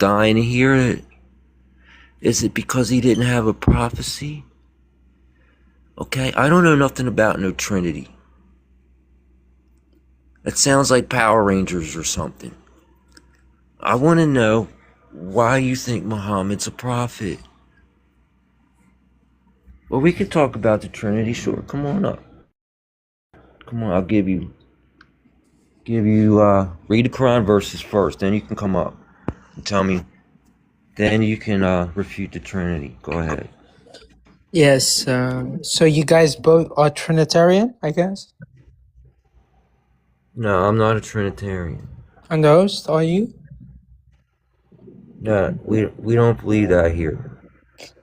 dying to hear it. Is it because he didn't have a prophecy? Okay, I don't know nothing about no Trinity. That sounds like Power Rangers or something. I want to know why you think Muhammad's a prophet. Well, we could talk about the Trinity, sure. Come on up. Come on, I'll give you, read the Quran verses first, then you can come up and tell me, then you can refute the Trinity. Go ahead. Yes, so you guys both are Trinitarian, I guess? No, I'm not a Trinitarian. And the host, are you? No, we don't believe that here.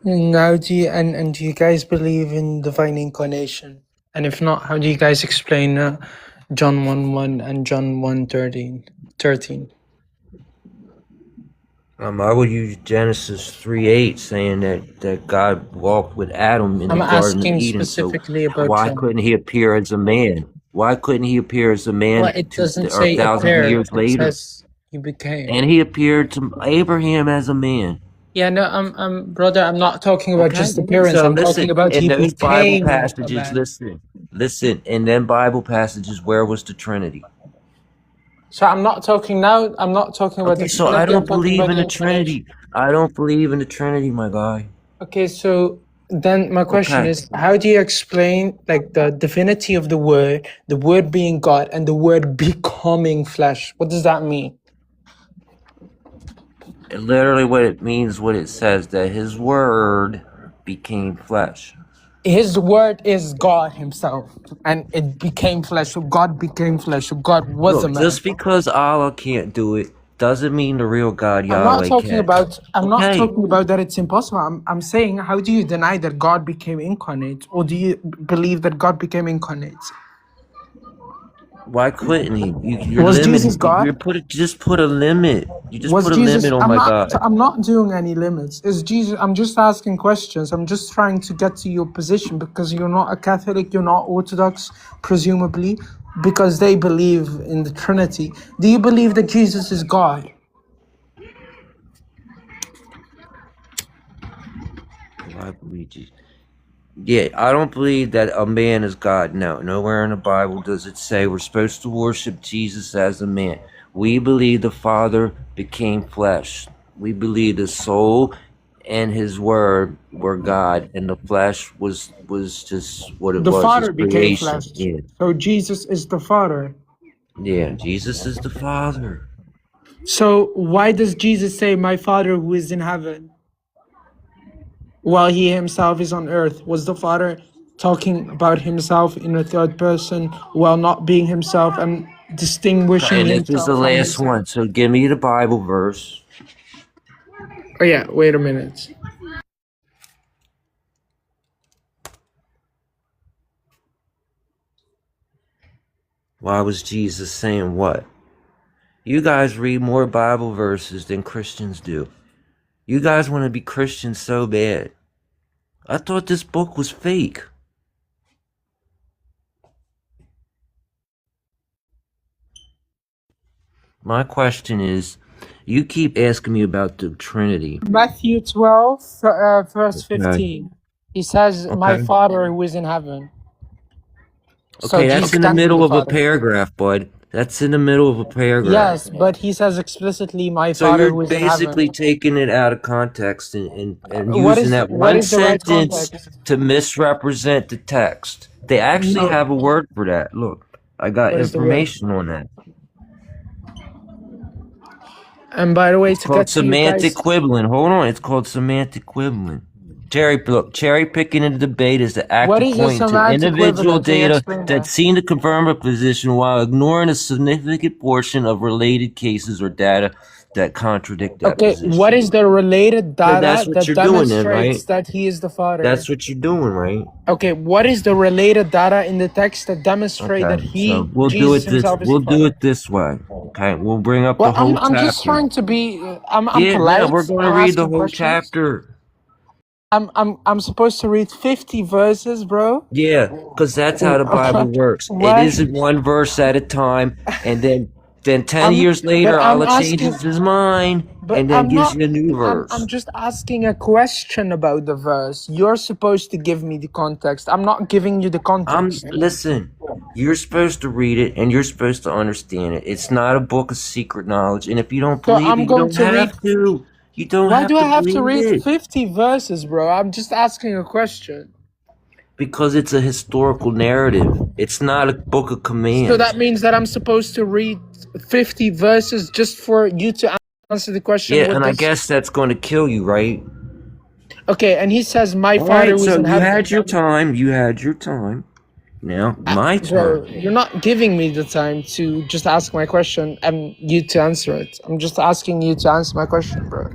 Now, do you guys believe in divine incarnation? And if not, how do you guys explain John 1:1 and John 1:13? I would use Genesis 3:8, saying that God walked with Adam in the Garden of asking Eden. specifically So about why couldn't he appear as a man? Why couldn't he appear as a man Well, it doesn't 2,000 say appear, years it later? says he became. And he appeared to Abraham as a man. Yeah, no, brother, I'm not talking about just appearance. So I'm talking about in he those Bible became a passages, man. listen, in them Bible passages, where was the Trinity? So I'm not talking now. I'm not talking about the So Trinity. I I'm don't talking believe about in the the Trinity. I don't believe in the Trinity, my guy. Okay, so then my question Okay. is, how do you explain like the divinity of the word being God, and the word becoming flesh? What does that mean? And literally what it means, what it says, that his word became flesh. His word is God himself, and it became flesh. So God became flesh. So God was a man. Just because Allah can't do it doesn't mean the real God Yahweh I'm not talking can. about. I'm not talking about that it's impossible. I'm saying, how do you deny that God became incarnate, or do you believe that God became incarnate? Why couldn't he? You're Was limiting. Jesus God? Just put a limit. You just Was put a Jesus? limit on my God. I'm not doing any limits. Is Jesus? I'm just asking questions. I'm just trying to get to your position, because you're not a Catholic. You're not Orthodox, presumably, because they believe in the Trinity. Do you believe that Jesus is God? I believe you. Yeah, I don't believe that a man is God. No, nowhere in the Bible does it say we're supposed to worship Jesus as a man. We believe the Father became flesh. We believe the soul and his word were God, and the flesh was just what it was. The Father became creation. flesh. Yeah. So Jesus is the Father. Yeah, Jesus is the Father. So why does Jesus say, "My Father who is in heaven," while he himself is on earth? Was the Father talking about himself in a third person while not being himself and distinguishing And himself this is the from last himself? one, so give me the Bible verse. Oh yeah, wait a minute. Why was Jesus saying what? You guys read more Bible verses than Christians do. You guys want to be Christians so bad. I thought this book was fake. My question is, you keep asking me about the Trinity. Matthew 12, verse 15. He says, "My Father who is in heaven." So Okay, that's Jesus in the can be middle the of a Father. paragraph, bud. That's in the middle of a paragraph. Yes, but he says explicitly, "My So Father you're who is in basically heaven." taking it out of context and What using is that what one is the right sentence context? to misrepresent the text. They actually No. have a word for that. Look, I got What is the word? information on that. And by the way, It's to called get to you semantic guys, quibbling. Hold on, it's called semantic quibbling. Cherry picking in the debate is the act what of is a pointing to semantic individual equivalent? Can you data explain that that? seem to confirm a position while ignoring a significant portion of related cases or data that contradict that Okay, position. what is the related So data that's what that you're doing then, right? demonstrates that he is the Father? That's what you're doing, right? Okay, what is the related data in the text that demonstrate that So we'll do Jesus it this himself is the Father? this way. Okay, we'll bring up Well, the whole I'm just chapter. trying to be. I'm Yeah, polite. we're going to I'm read the asking whole questions. chapter. I'm supposed to read 50 verses, bro. Yeah, because that's how the Bible works. It What? isn't one verse at a time, and then Then 10 years but later, I'm Allah asking, changes his mind but and then I'm gives not. you a new I'm verse. just asking a question about the verse. You're supposed to give me the context. I'm not giving you the context. Listen, you're supposed to read it and you're supposed to understand it. It's not a book of secret knowledge. And if you don't So believe it, I'm you going don't to read. have to. You don't Why have do to I have to believe read it. 50 verses, bro? I'm just asking a question. Because it's a historical narrative. It's not a book of So commands. that means that I'm supposed to read 50 verses just for you to answer the question. Yeah, What and I does? guess that's going to kill you, right? Okay, and he says, "My All Father right, who is so in you heaven." had your time. You had your time. Now, my Bro, turn. you're not giving me the time to just ask my question and you to answer it. I'm just asking you to answer my question, bro.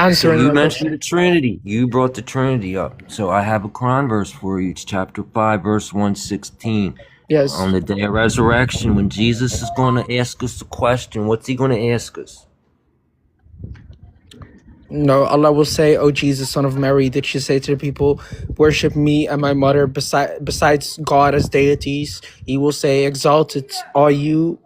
So Answering you my mentioned question. the Trinity. You brought the Trinity up. So I have a Quran verse for you. It's chapter 5, verse 116. On Yes. the day of resurrection, when Jesus is going to ask us a question, what's he going to ask us? No, Allah will say, "O Jesus, son of Mary, did you say to the people, worship me and my mother besides God as deities?" He will say, "Exalted are you,"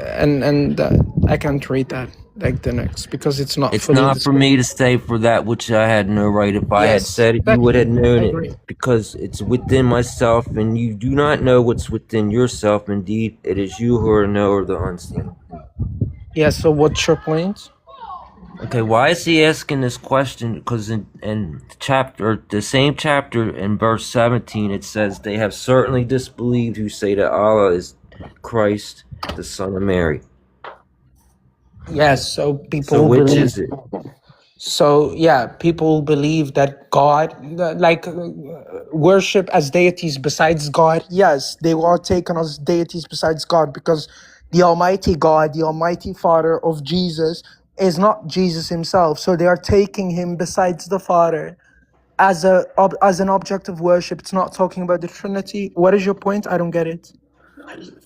and I can't read that like the next because it's not It's fully not for described. me to say for that which I had no right. If I had Yes, said it, you would have exactly. I known it. agree. Because it's within myself, and you do not know what's within yourself. Indeed, it is you who are the knower of the unseen. Yeah. So what's your point? Okay, why is he asking this question? Because in chapter, the same chapter in verse 17, it says, "They have certainly disbelieved who say that Allah is Christ, the Son of Mary." Yes. So So people which believe. is it? So yeah, people believe that God, worship as deities besides God. Yes, they are taken as deities besides God because the Almighty God, the Almighty Father of Jesus, is not Jesus Himself. So they are taking Him besides the Father as as an object of worship. It's not talking about the Trinity. What is your point? I don't get it.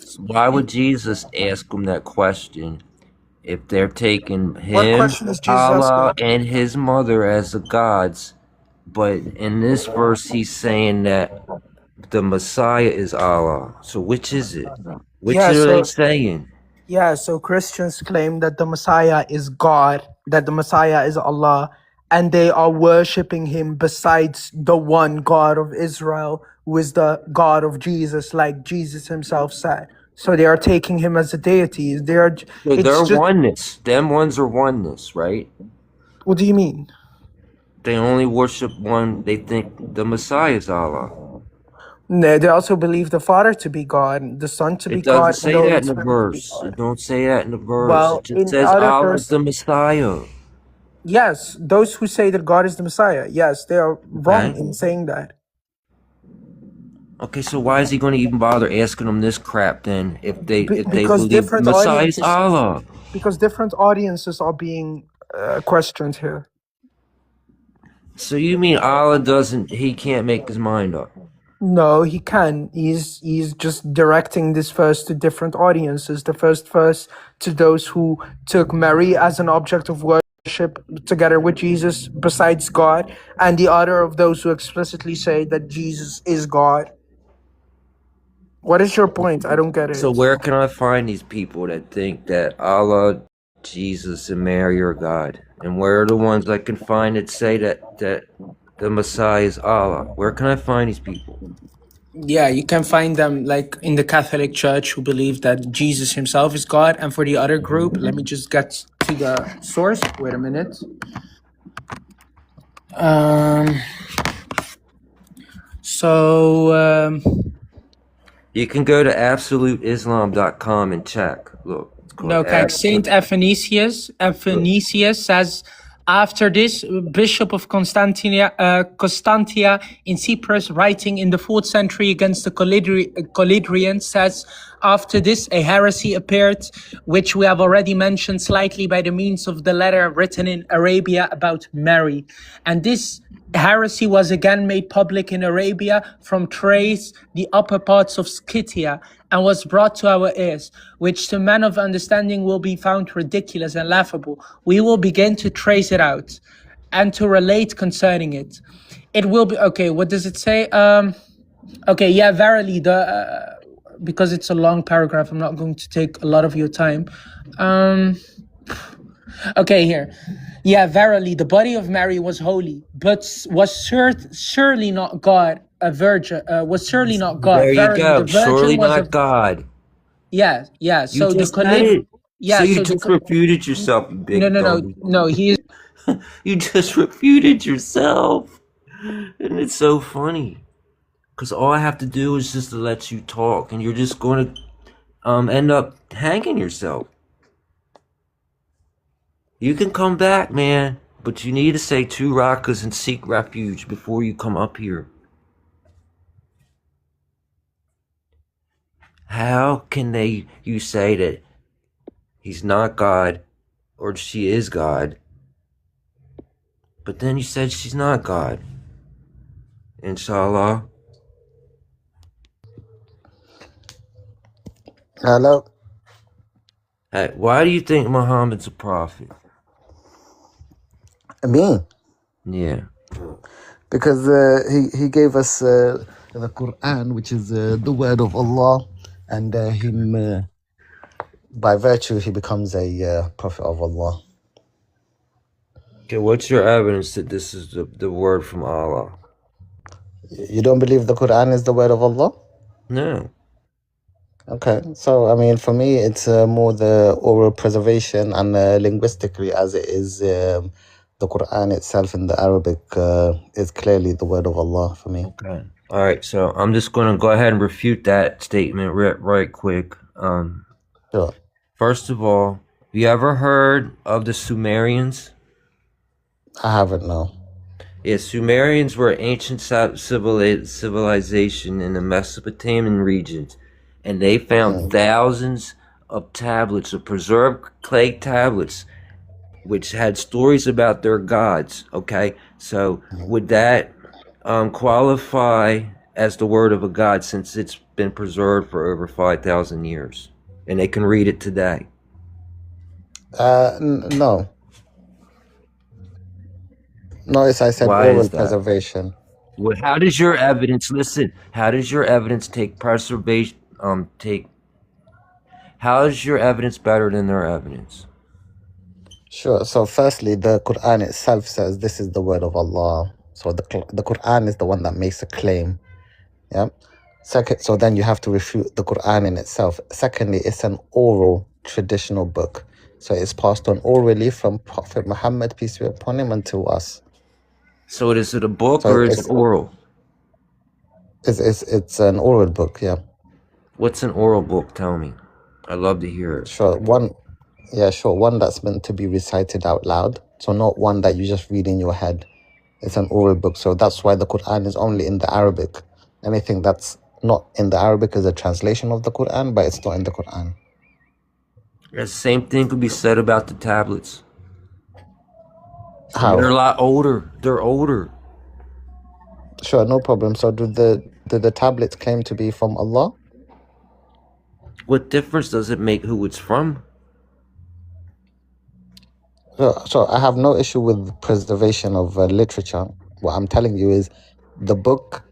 So why would Jesus ask them that question if they're taking What him, question is Jesus Allah, asking? and his mother as the gods? But in this verse, he's saying that the Messiah is Allah. So which is it? Which Yeah. are they So saying? Yeah, so Christians claim that the Messiah is God, that the Messiah is Allah, and they are worshipping him besides the one God of Israel, who is the God of Jesus, like Jesus himself said. So they are taking him as a deity. So It's they're just, oneness. Them ones are oneness, right? what do you mean? They only worship one. They think the Messiah is Allah. No, they also believe the Father to be God, the Son to be It doesn't God, and the say Holy that in the Spirit to be verse. God. It don't say that in the verse. It Well, just in says other Allah is verse, the Messiah. yes, those who say that God is the Messiah, yes, they are wrong Okay. in saying that. Okay, so why is he going to even bother asking them this crap then if they Because believe the different Messiah is audiences Allah? because different audiences are being questioned here. So you mean Allah doesn't? He can't make his mind up. No, he can. He's just directing this verse to different audiences. The first verse to those who took Mary as an object of worship together with Jesus besides God, and the other of those who explicitly say that Jesus is God. What is your point? I don't get So it. where can I find these people that think that Allah, Jesus, and Mary are God? And where are the ones I can find that say that the Messiah is Allah? Where can I find these people? Yeah, you can find them like in the Catholic Church who believe that Jesus himself is God. And for the other group, let me just get to the source. Wait a minute. Um, so, You can go to absoluteislam.com and check. Look, it's called no, kijk, Saint Athanasius says, after this, Bishop of Constantia in Cyprus, writing in the 4th century against the Collyrians, says, after this, a heresy appeared, which we have already mentioned slightly by the means of the letter written in Arabia about Mary. And this heresy was again made public in Arabia from Thrace, the upper parts of Scythia, and was brought to our ears, which to men of understanding will be found ridiculous and laughable. We will begin to trace it out and to relate concerning it. It will be, okay, what does it say? Okay, yeah, verily, because it's a long paragraph, I'm not going to take a lot of your time. Okay, here. Yeah, verily, the body of Mary was holy, but was surely not God, a virgin, was surely not God. There you Verily, the go. virgin Surely was a, not God. yeah, yeah. You So the just said Khalif, it. So yeah, you so just refuted yourself, you no, big no, no, dummy. no, he is, You just refuted yourself. And it's so funny. Because all I have to do is just to let you talk. And you're just going to end up hanging yourself. You can come back, man. But you need to say 2 rakas and seek refuge before you come up here. How can you say that he's not God or she is God, but then you said she's not God? Inshallah. Hello. Hey, why do you think Muhammad's a prophet? Me, Yeah. because he gave us the Quran, which is the word of Allah, and him by virtue he becomes a prophet of Allah. Okay, what's your evidence that this is the word from Allah? You don't believe the Quran is the word of Allah? No. Okay, so I mean, for me, it's more the oral preservation and linguistically, as it is the Quran itself in the Arabic is clearly the word of Allah for me. Okay. All right, so I'm just going to go ahead and refute that statement right quick. Sure. First of all, have you ever heard of the Sumerians? I haven't, no. Yeah, Sumerians were ancient civilization in the Mesopotamian regions, and they found thousands of tablets, of preserved clay tablets, which had stories about their gods. Okay, so would that qualify as the word of a god, since it's been preserved for over 5,000 years, and they can read it today? No. Notice I said Why oral is that? preservation. Well, how does your evidence listen? How does your evidence take preservation? How is your evidence better than their evidence? Sure. So, firstly, the Quran itself says this is the word of Allah. So the Quran is the one that makes a claim. Yeah. Second, so then you have to refute the Quran in itself. Secondly, it's an oral traditional book. So it's passed on orally from Prophet Muhammad, peace be upon him, until us. So is it a book So or is it oral? it's an oral book, yeah. What's an oral book? Tell me. I'd love to hear it. Sure. One that's meant to be recited out loud. So not one that you just read in your head. It's an oral book. So that's why the Quran is only in the Arabic. Anything that's not in the Arabic is a translation of the Quran, but it's not in the Quran. The same thing could be said about the tablets. How? They're a lot older. They're older. Sure, no problem. So do the tablets claim to be from Allah? What difference does it make who it's from? So I have no issue with preservation of literature. What I'm telling you is the book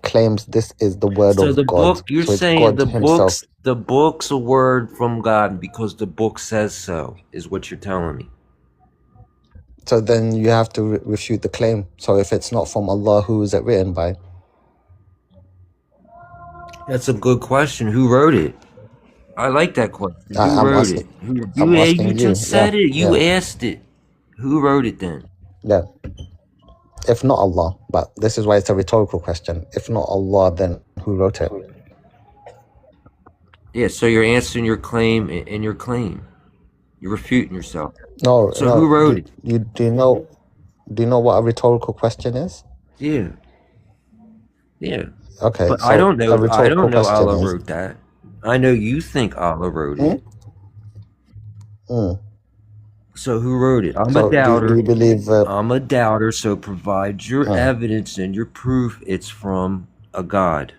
claims this is the word So of the God. book, you're So it's saying God himself. the book's a word from God because the book says so, is what you're telling me. So then you have to refute the claim. So if it's not from Allah, who is it written by? That's a good question. Who wrote it? I like that question. Who I'm wrote it? asking. I'm asking You you. just said it. You Yeah. asked it. Who wrote it then? Yeah. If not Allah, but this is why it's a rhetorical question. If not Allah, then who wrote it? Yeah, so you're answering your claim in your claim. You're refuting yourself. No. So who wrote it? Do you know what a rhetorical question is? Yeah. Yeah. Okay, But so I don't a know rhetorical question Allah is. wrote that. I know you think Allah wrote it. So who wrote it? I'm a So doubter. do you believe? I'm a doubter, so provide your evidence and your proof it's from a God.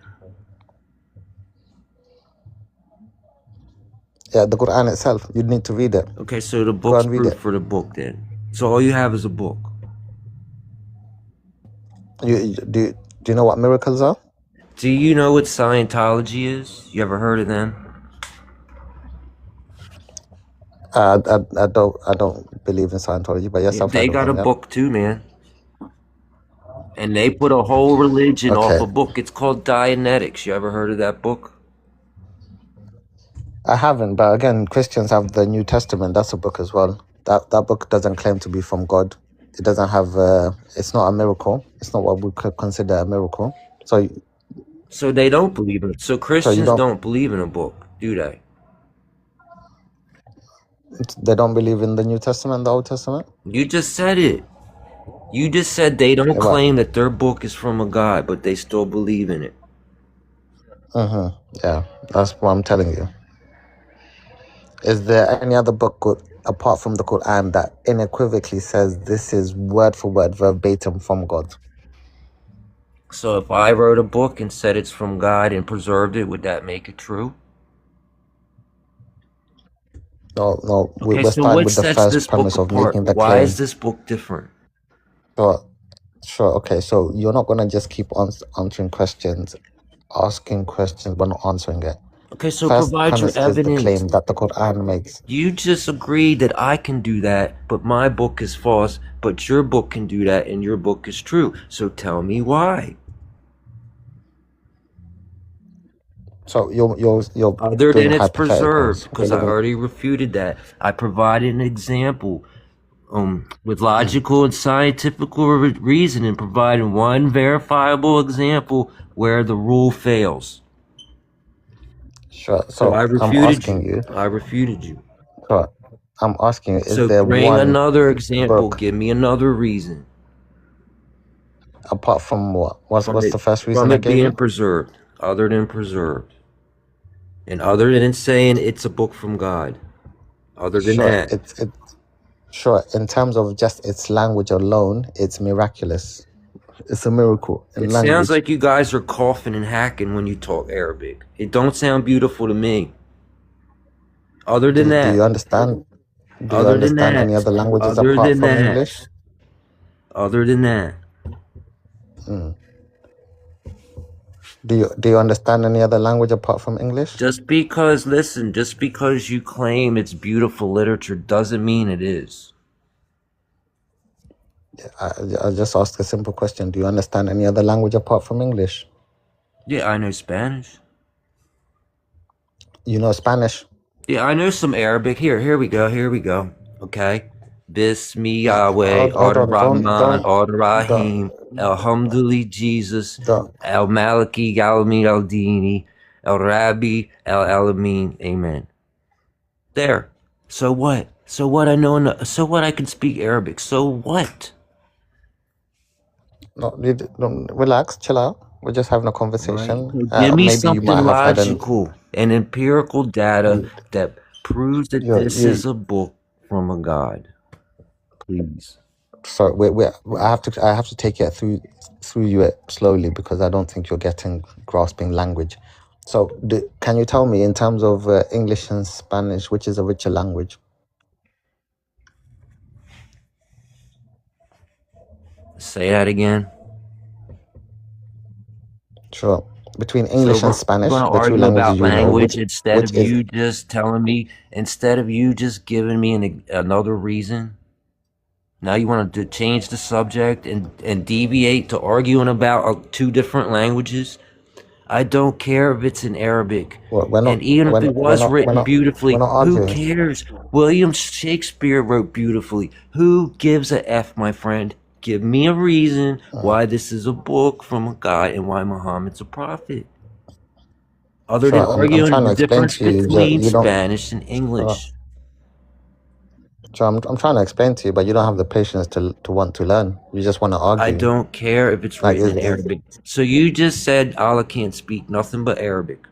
Yeah, the Quran itself. You need to read it. Okay, so the Go book's and read proof it. for the book then. So all you have is a book. Do you know what miracles are? Do you know what Scientology is? You ever heard of them? I don't believe in Scientology, but yes, I've They heard of got a them. Yep. book too, man. And they put a whole religion off Okay. a book. It's called Dianetics. You ever heard of that book? I haven't, but again, Christians have the New Testament. That's a book as well. That book doesn't claim to be from God. It doesn't have. It's not a miracle. It's not what we could consider a miracle. So they don't believe in it. So So you Christians don't. don't believe in a book, do they? They don't believe in the New Testament, the Old Testament. You just said it. You just said they don't Yeah, but claim that their book is from a God, but they still believe in it. yeah, that's what I'm telling you. Is there any other book apart from the Quran that unequivocally says this is word for word, verbatim from God? So if I wrote a book and said it's from God and preserved it, would that make it true? No, Okay, we're so starting what with the sets first this book premise of making apart? the Why is claim. this book different? Sure, okay. So you're not gonna just keep on answering questions, asking questions, but not answering it. Okay, so First provide your premise is the evidence. claim that the Quran makes. You just agreed that I can do that, but my book is false, but your book can do that and your book is true. So tell me why. So you're Other doing than it's preserved, hypotheticals. because I already refuted that. I provided an example with logical and scientific reasoning, providing one verifiable example where the rule fails. Sure. So I So I'm refuted asking you. you. I refuted you. Sure. I'm asking you, is So there bring one another example. book Give me another reason apart from what? What's the first reason from I it gave being you? preserved, other than preserved, and other than saying it's a book from God. Other than Sure. that, Sure. In terms of just its language alone, it's miraculous. It's a miracle in it sounds language. like you guys are coughing and hacking when you talk Arabic. It don't sound beautiful to me. Other than Do you that, understand? Do you other than understand any that, other languages other apart than from that, English? other than that. Do you understand any other language apart from English? Just because, listen, just because you claim it's beautiful literature doesn't mean it is. I just asked a simple question. Do you understand any other language apart from English? Yeah, I know Spanish. You know Spanish? Yeah, I know some Arabic. Here we go. Okay. Bismi Yahweh, Hold on. Ar-Rahman, Ar-Rahim, Alhamdulillah, Jesus, Don't. Al-Maliki, Al-Amin, Al-Dini, Al-Rabbi, Al-Alamin. Amen. There. So what? So what I know, so what I can speak Arabic. So what? No, relax, chill out. We're just having a conversation. So give me Maybe you something might have had logical and empirical data that proves that this is a book from a God. Please. So I have to take it through you slowly because I don't think you're grasping language. So can you tell me in terms of English and Spanish, which is a richer language? Say that again. Sure. Between English and Spanish, we're gonna the two argue languages about you know, language instead which of is you just telling me, instead of you just giving me another reason. Now you want to change the subject and deviate to arguing about two different languages. I don't care if it's in Arabic. And even if it was written beautifully, we're not who arguing. cares? William Shakespeare wrote beautifully. Who gives a F, my friend? Give me a reason why this is a book from a God and why Muhammad's a prophet. Other than I'm arguing trying to the explain difference to you. between You don't. Spanish and English. So I'm trying to explain to you, but you don't have the patience to want to learn. You just want to argue. I don't care if it's Like, written in Arabic. So you just said Allah can't speak nothing but Arabic.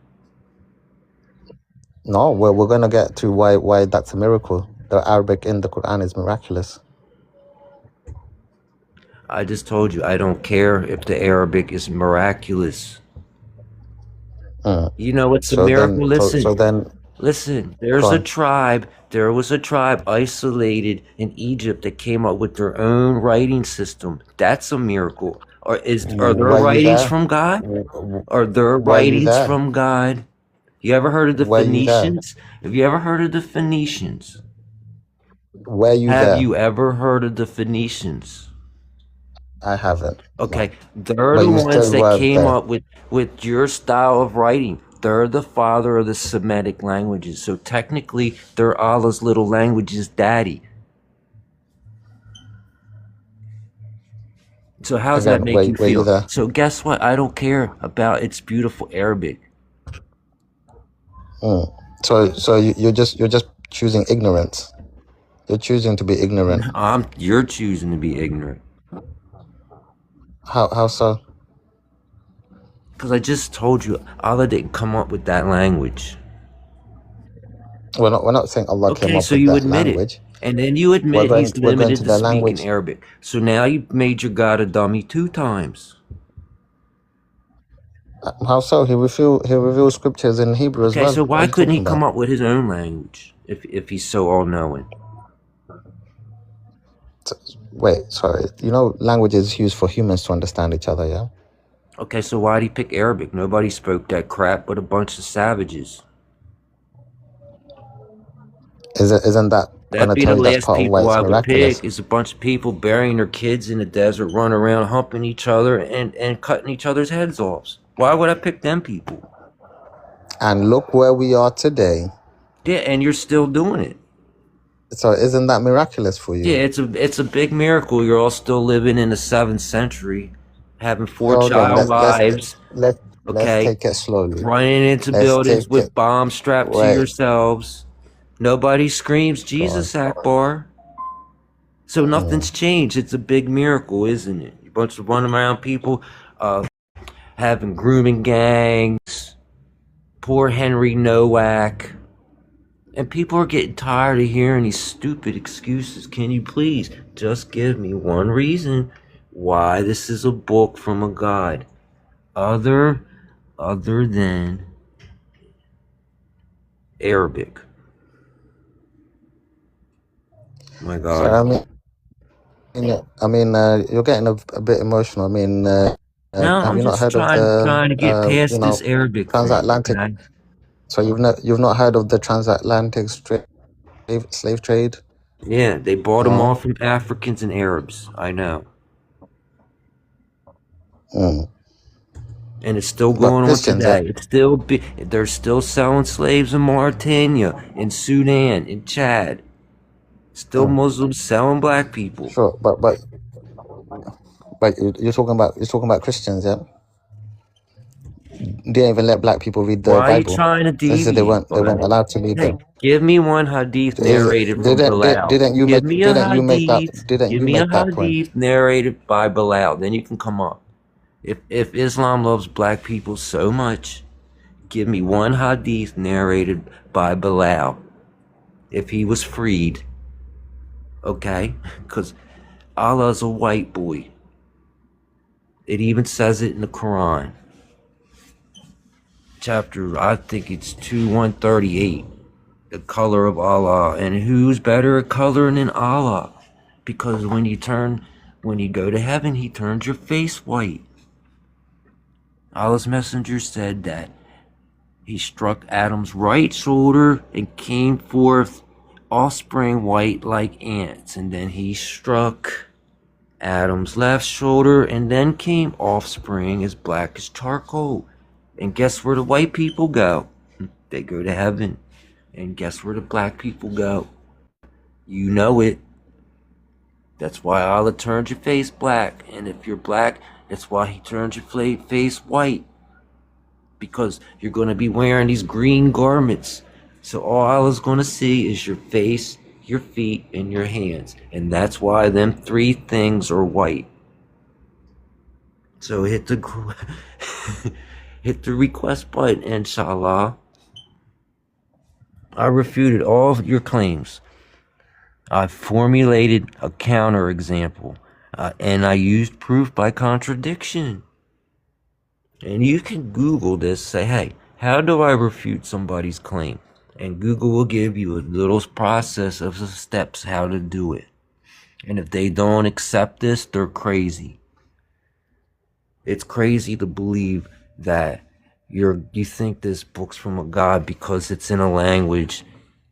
No, we're gonna get to why that's a miracle. The Arabic in the Quran is miraculous. I just told you I don't care if the Arabic is miraculous. You know it's a miracle. Listen, there was a tribe isolated in Egypt that came up with their own writing system. That's a miracle. Are there Were you writings there? from God? Are there Were you writings there? from God? You ever heard of the Were you there? Phoenicians? Have you ever heard of the Phoenicians? Were you Have there? you ever heard of the Phoenicians? I haven't. No. Okay, they're But the you ones still that were came there. up with your style of writing. They're the father of the Semitic languages. So technically, they're Allah's little language's daddy. So how does that Again, make you were you feel? there? So guess what? I don't care about its beautiful Arabic. Mm. So you're just choosing ignorance. You're choosing to be ignorant. You're choosing to be ignorant. How so? Because I just told you, Allah didn't come up with that language. We're not saying Allah came Okay, up so with you that admit it. language. And then you We're admit going he's we're going to limited to the speaking language, Arabic. So now you made your God a dummy 2 times. how so? He revealed scriptures in Hebrew as Okay, well. so What are why you couldn't he talking come about? up with his own language if he's so all-knowing? Wait, sorry. Language is used for humans to understand each other, yeah? Okay, so why'd he pick Arabic? Nobody spoke that crap but a bunch of savages. Isn't that That'd gonna be the tell you that's last part of why people it's I would miraculous? pick is a bunch of people burying their kids in the desert, running around humping each other and cutting each other's heads off. Why would I pick them people? And look where we are today. Yeah, and you're still doing it. So isn't that miraculous for Yeah, you? it's a big miracle. You're all still living in the 7th century, having 4 Hold on. child Let's wives, let's okay? take it slowly. Running into Let's buildings take it. with bombs strapped to Wait. yourselves. Nobody screams Go on. Jesus Akbar. So Mm. nothing's changed. It's a big miracle, isn't it? A bunch of running around people, having grooming gangs. Poor Henry Nowak. And people are getting tired of hearing these stupid excuses. Can you please just give me one reason why this is a book from a God other than Arabic? My So God. you're getting a bit emotional. No, Have I'm you not just heard of trying to get the past this Arabic thing. transatlantic? Okay? So you've not heard of the transatlantic slave trade? Yeah, they bought them No. all from Africans and Arabs. I know. Mm. And it's still But going on Christians, yeah. today. They're still selling slaves in Mauritania, in Sudan, in Chad. Still Mm. Muslims selling black people. Sure, but you're talking about Christians, yeah. They didn't even let black people read the Why are you Bible. trying to They said they deviate? weren't allowed to read Hey, them. give me one hadith Is narrated it, from didn't did, Bilal. didn't you Give make me a didn't you make that hadith. didn't Give you me a make that point? hadith narrated by Bilal. Then you can come up. If Islam loves black people so much, give me one hadith narrated by Bilal. If he was freed, okay? Because Allah's a white boy. It even says it in the Quran. Chapter, I think it's 138. The color of Allah. And who's better at coloring than Allah? Because when you go to heaven, he turns your face white. Allah's messenger said that he struck Adam's right shoulder and came forth offspring white like ants. And then he struck Adam's left shoulder, and then came offspring as black as charcoal. And guess where the white people go? They go to heaven. And guess where the black people go? You know it. That's why Allah turns your face black. And if you're black, that's why he turns your face white. Because you're going to be wearing these green garments. So all Allah's going to see is your face, your feet, and your hands. And that's why them 3 things are white. So hit the request button, inshallah. I refuted all of your claims. I formulated a counterexample, and I used proof by contradiction. And you can Google this, say, hey, how do I refute somebody's claim? And Google will give you a little process of the steps how to do it. And if they don't accept this, they're crazy. It's crazy to believe that you think this book's from a god because it's in a language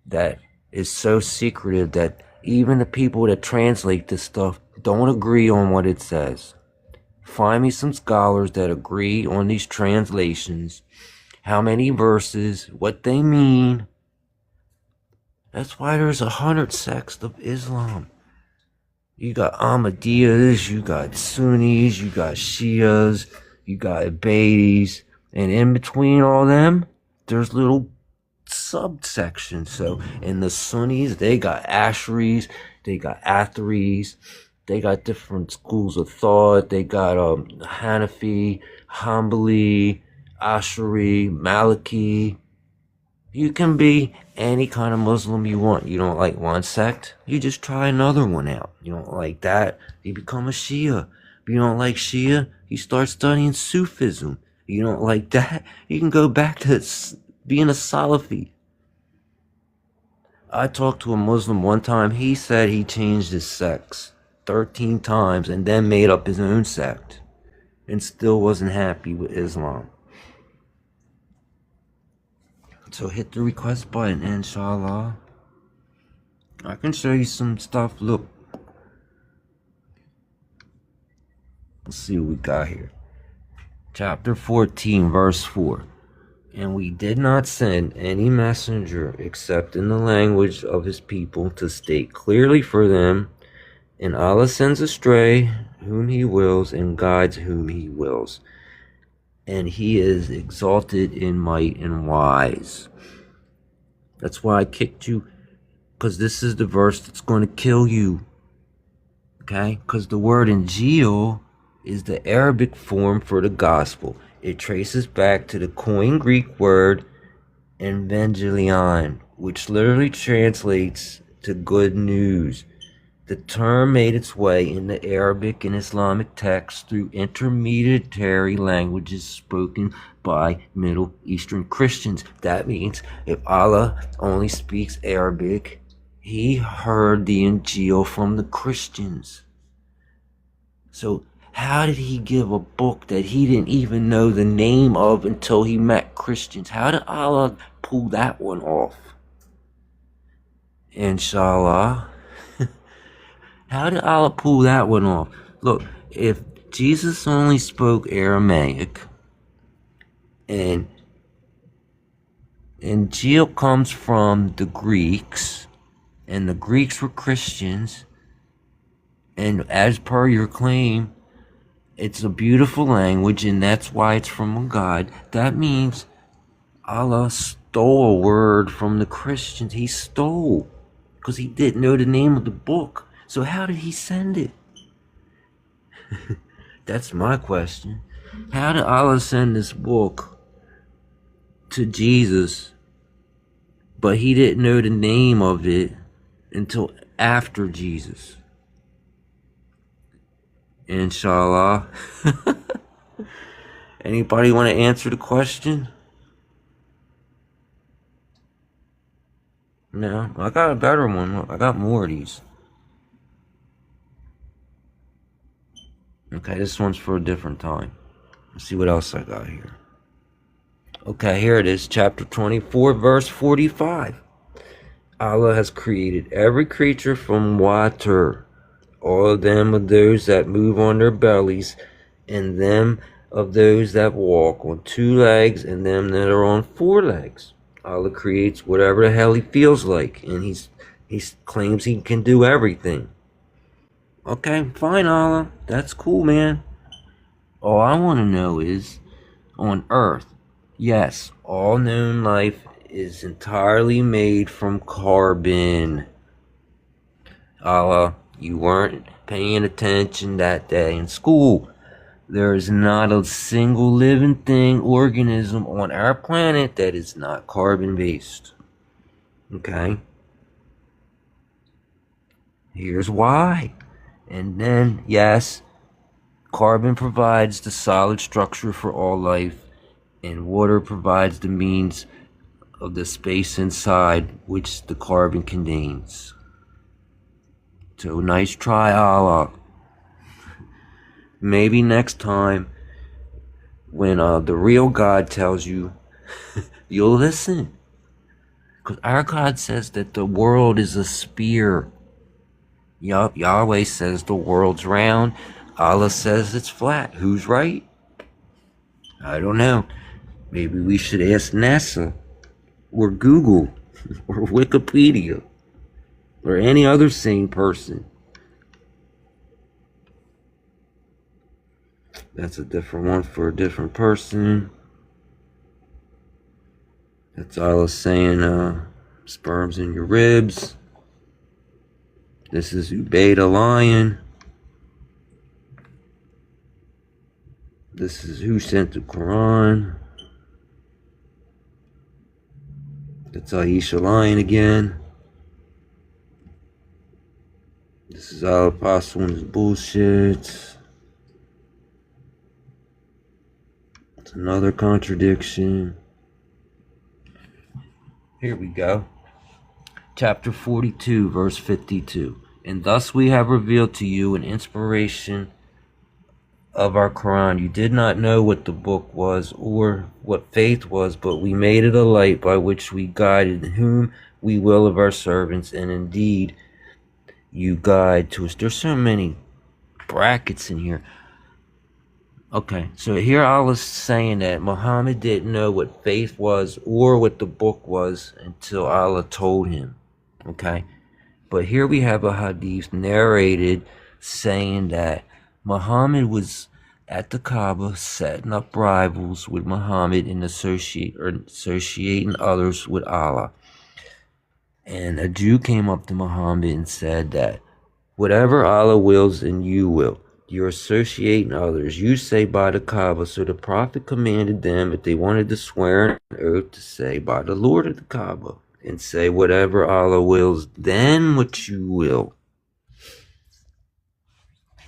that is so secretive that even the people that translate this stuff don't agree on what it says. Find me some scholars that agree on these translations, how many verses, what they mean. That's why there's 100 sects of Islam. You got Ahmadiyas, you got Sunnis, you got Shias, you got Abayis, and in between all them, there's little subsections. So in the Sunnis, they got Asharis, they got Atharis, they got different schools of thought. They got Hanafi, Hanbali, Ashari, Maliki. You can be any kind of Muslim you want. You don't like one sect, you just try another one out. You don't like that, you become a Shia. If you don't like Shia, you start studying Sufism. You don't like that, you can go back to being a Salafi. I talked to a Muslim one time. He said he changed his sects 13 times and then made up his own sect and still wasn't happy with Islam. So hit the request button, inshallah. I can show you some stuff. Look. Let's see what we got here. Chapter 14, verse 4. And we did not send any messenger except in the language of his people to state clearly for them. And Allah sends astray whom he wills and guides whom he wills. And he is exalted in might and wise. That's why I kicked you, because this is the verse that's going to kill you. Okay? Because the word Injil is the Arabic form for the gospel. It traces back to the Koine Greek word Evangelion, which literally translates to good news. The term made its way into Arabic and Islamic texts through intermediary languages spoken by Middle Eastern Christians. That means if Allah only speaks Arabic, he heard the Injil from the Christians. So how did he give a book that he didn't even know the name of until he met Christians? How did Allah pull that one off? Inshallah. How did Allah pull that one off? Look, if Jesus only spoke Aramaic, and Injil comes from the Greeks, and the Greeks were Christians, and as per your claim, it's a beautiful language, and that's why it's from a God. That means Allah stole a word from the Christians. He stole, because he didn't know the name of the book. So how did he send it? That's my question. How did Allah send this book to Jesus, but he didn't know the name of it until after Jesus? Inshallah. Anybody want to answer the question? No? I got a better one. Look, I got more of these. Okay, this one's for a different time. Let's see what else I got here. Okay, here it is, chapter 24, verse 45. Allah has created every creature from water. All of them are those that move on their bellies, and them of those that walk on 2 legs, and them that are on 4 legs. Allah creates whatever the hell he feels like, and he claims he can do everything. Okay, fine, Allah. That's cool, man. All I want to know is, on Earth, yes, all known life is entirely made from carbon. Allah, you weren't paying attention that day in school. There is not a single living thing, organism on our planet that is not carbon-based. Okay? Here's why. And then, yes, carbon provides the solid structure for all life, and water provides the means of the space inside which the carbon contains. So nice try, Allah. Maybe next time when the real God tells you, you'll listen. Because our God says that the world is a sphere. Yup, Yahweh says the world's round. Allah says it's flat. Who's right? I don't know. Maybe we should ask NASA or Google or Wikipedia or any other sane person. That's a different one for a different person. That's Allah saying sperms in your ribs. This is Ubeda Lion. This is who sent the Quran. That's Aisha Lion again. This is Al Apostle and his bullshit. It's another contradiction. Here we go. Chapter 42, verse 52. And thus we have revealed to you an inspiration of our Quran. You did not know what the book was or what faith was, but we made it a light by which we guided whom we will of our servants, and indeed you guide to us. There's so many brackets in here. Okay, so here Allah's saying that Muhammad didn't know what faith was or what the book was until Allah told him. Okay, but here we have a hadith narrated saying that Muhammad was at the Kaaba setting up rivals with Muhammad and associating others with Allah. And a Jew came up to Muhammad and said that whatever Allah wills, then you will. You're associating others. You say by the Kaaba. So the Prophet commanded them, if they wanted to swear an oath, to say by the Lord of the Kaaba. And say whatever Allah wills, then what you will.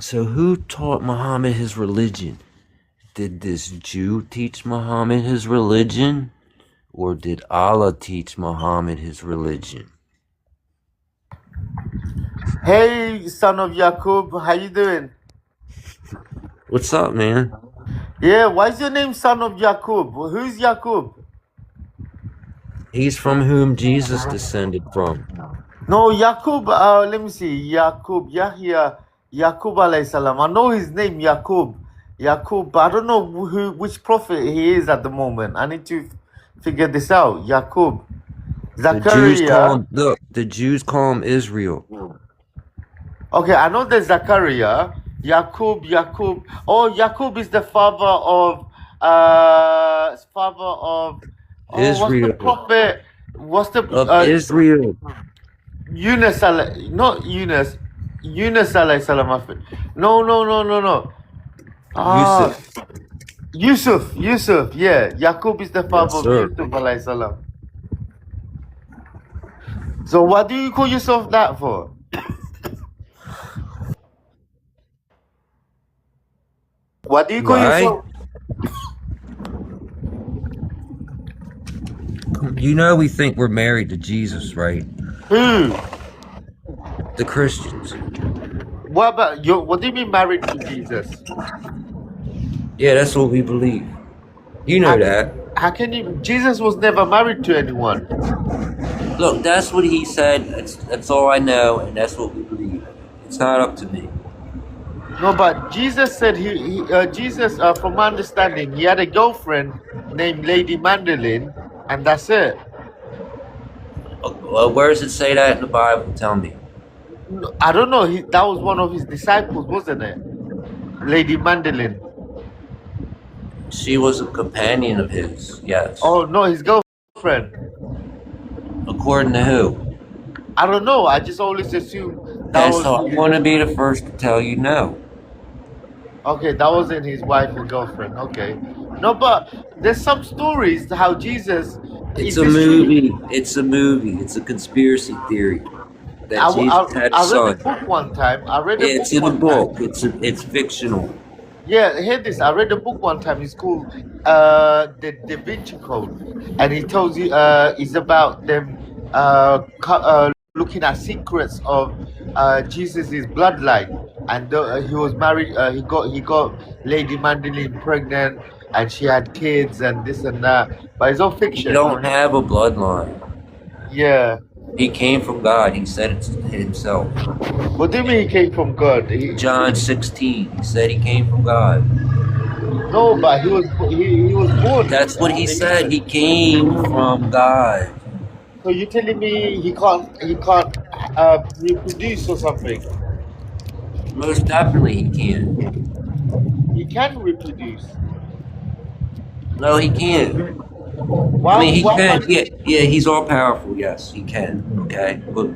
So who taught Muhammad his religion? Did this Jew teach Muhammad his religion? Or did Allah teach Muhammad his religion? Hey, son of Yaqub, how you doing? What's up, man? Yeah, why is your name son of Yaqub? Who's Yaqub? He's from whom Jesus descended from. No, Yaqub, let me see. Yaqub, Yahya, Yaqub alayhi salam. I know his name, Yaqub. Yaqub, but I don't know which prophet he is at the moment. I need to figure this out. Yaqub. Zachariah. The Jews call him Israel. Okay, I know there's Zachariah. Yaqub. Oh, Yaqub is the father of Israel. What's the prophet? What's the of Israel? Yunus, not Yunus. Yunus alayhi salam. No. Yusuf. Yeah, Yaqub is the father of Yusuf alayhi salam. So what do you call yourself that for? What do you call yourself? You know we think we're married to Jesus, right? Who? The Christians. What about you? What do you mean married to Jesus? Yeah, that's what we believe. You know that. How can you? Jesus was never married to anyone. Look, that's what he said. That's all I know, and that's what we believe. It's not up to me. No, but Jesus said Jesus, from my understanding, he had a girlfriend named Lady Mandolin, and that's it. Where does it say that in the Bible? Tell me. I don't know. That was one of his disciples, wasn't it? Lady Mandolin. She was a companion of his, yes. Oh, no, his girlfriend. According to who? I don't know. I just always assume that was... So I want to be the first to tell you no. Okay, that wasn't his wife or girlfriend. Okay. No, but there's some stories how Jesus... It's a movie. It's a movie. It's a conspiracy theory. That Jesus had a son. I read a book one time. It's in a book. It's fictional. Yeah, hear this. I read a book one time. It's called the Da Vinci Code, and he tells you it's about them looking at secrets of Jesus's bloodline, and he was married. He got Lady Mandolin pregnant, and she had kids and this and that. But it's all He fiction. don't have a bloodline. Yeah. He came from God. He said it himself. What do you mean he came from God? John 16. He said he came from God. No, but he was born. That's what he in said. England. He came from God. So you're telling me he can't reproduce or something? Most definitely he can. He can reproduce. No, he can't. I Why? mean, he Why can. can't? Yeah, he's all powerful. Yes, he can. Okay, but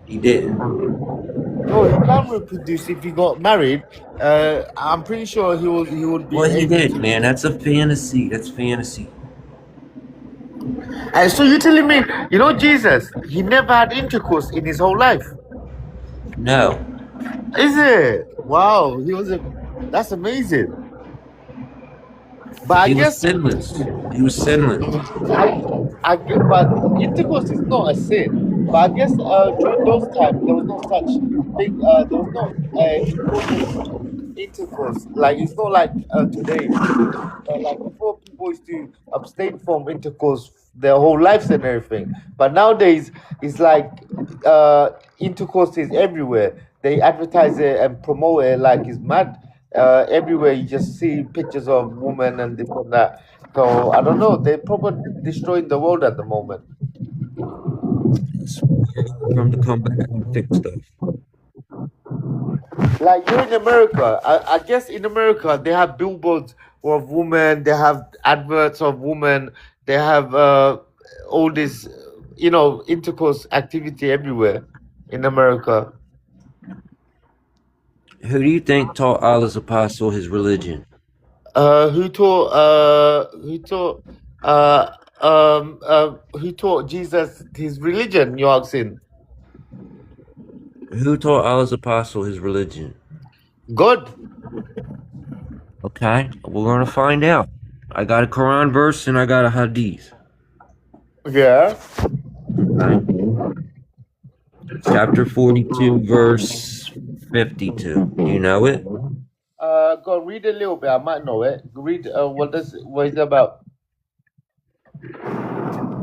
he didn't. No, he can reproduce if he got married. I'm pretty sure he would be Well, he able did, to. man. That's a fantasy. That's fantasy. And so you're telling me, Jesus, he never had intercourse in his whole life. No, Is it? Wow, that's amazing. But I he was guess sinless. He was sinless. but intercourse is not a sin. But I guess during those times there was no such thing. There was no important intercourse. Like it's not like today. Like before, people used to abstain from intercourse their whole lives and everything. But nowadays, it's like intercourse is everywhere. They advertise it and promote it like it's mad. Everywhere you just see pictures of women and this and that. So I don't know. They're probably destroying the world at the moment. From to come back and fix stuff. Like you're in America. I guess in America they have billboards of women. They have adverts of women. They have all this, intercourse activity everywhere in America. Who do you think taught Allah's apostle his religion? Who taught Jesus his religion? You're asking. Who taught Allah's apostle his religion? God. Okay, we're gonna find out. I got a Quran verse and I got a hadith. Yeah. Okay. Chapter 42, verse 52. Do you know it? Go read a little bit. I might know it. Read. What is it about?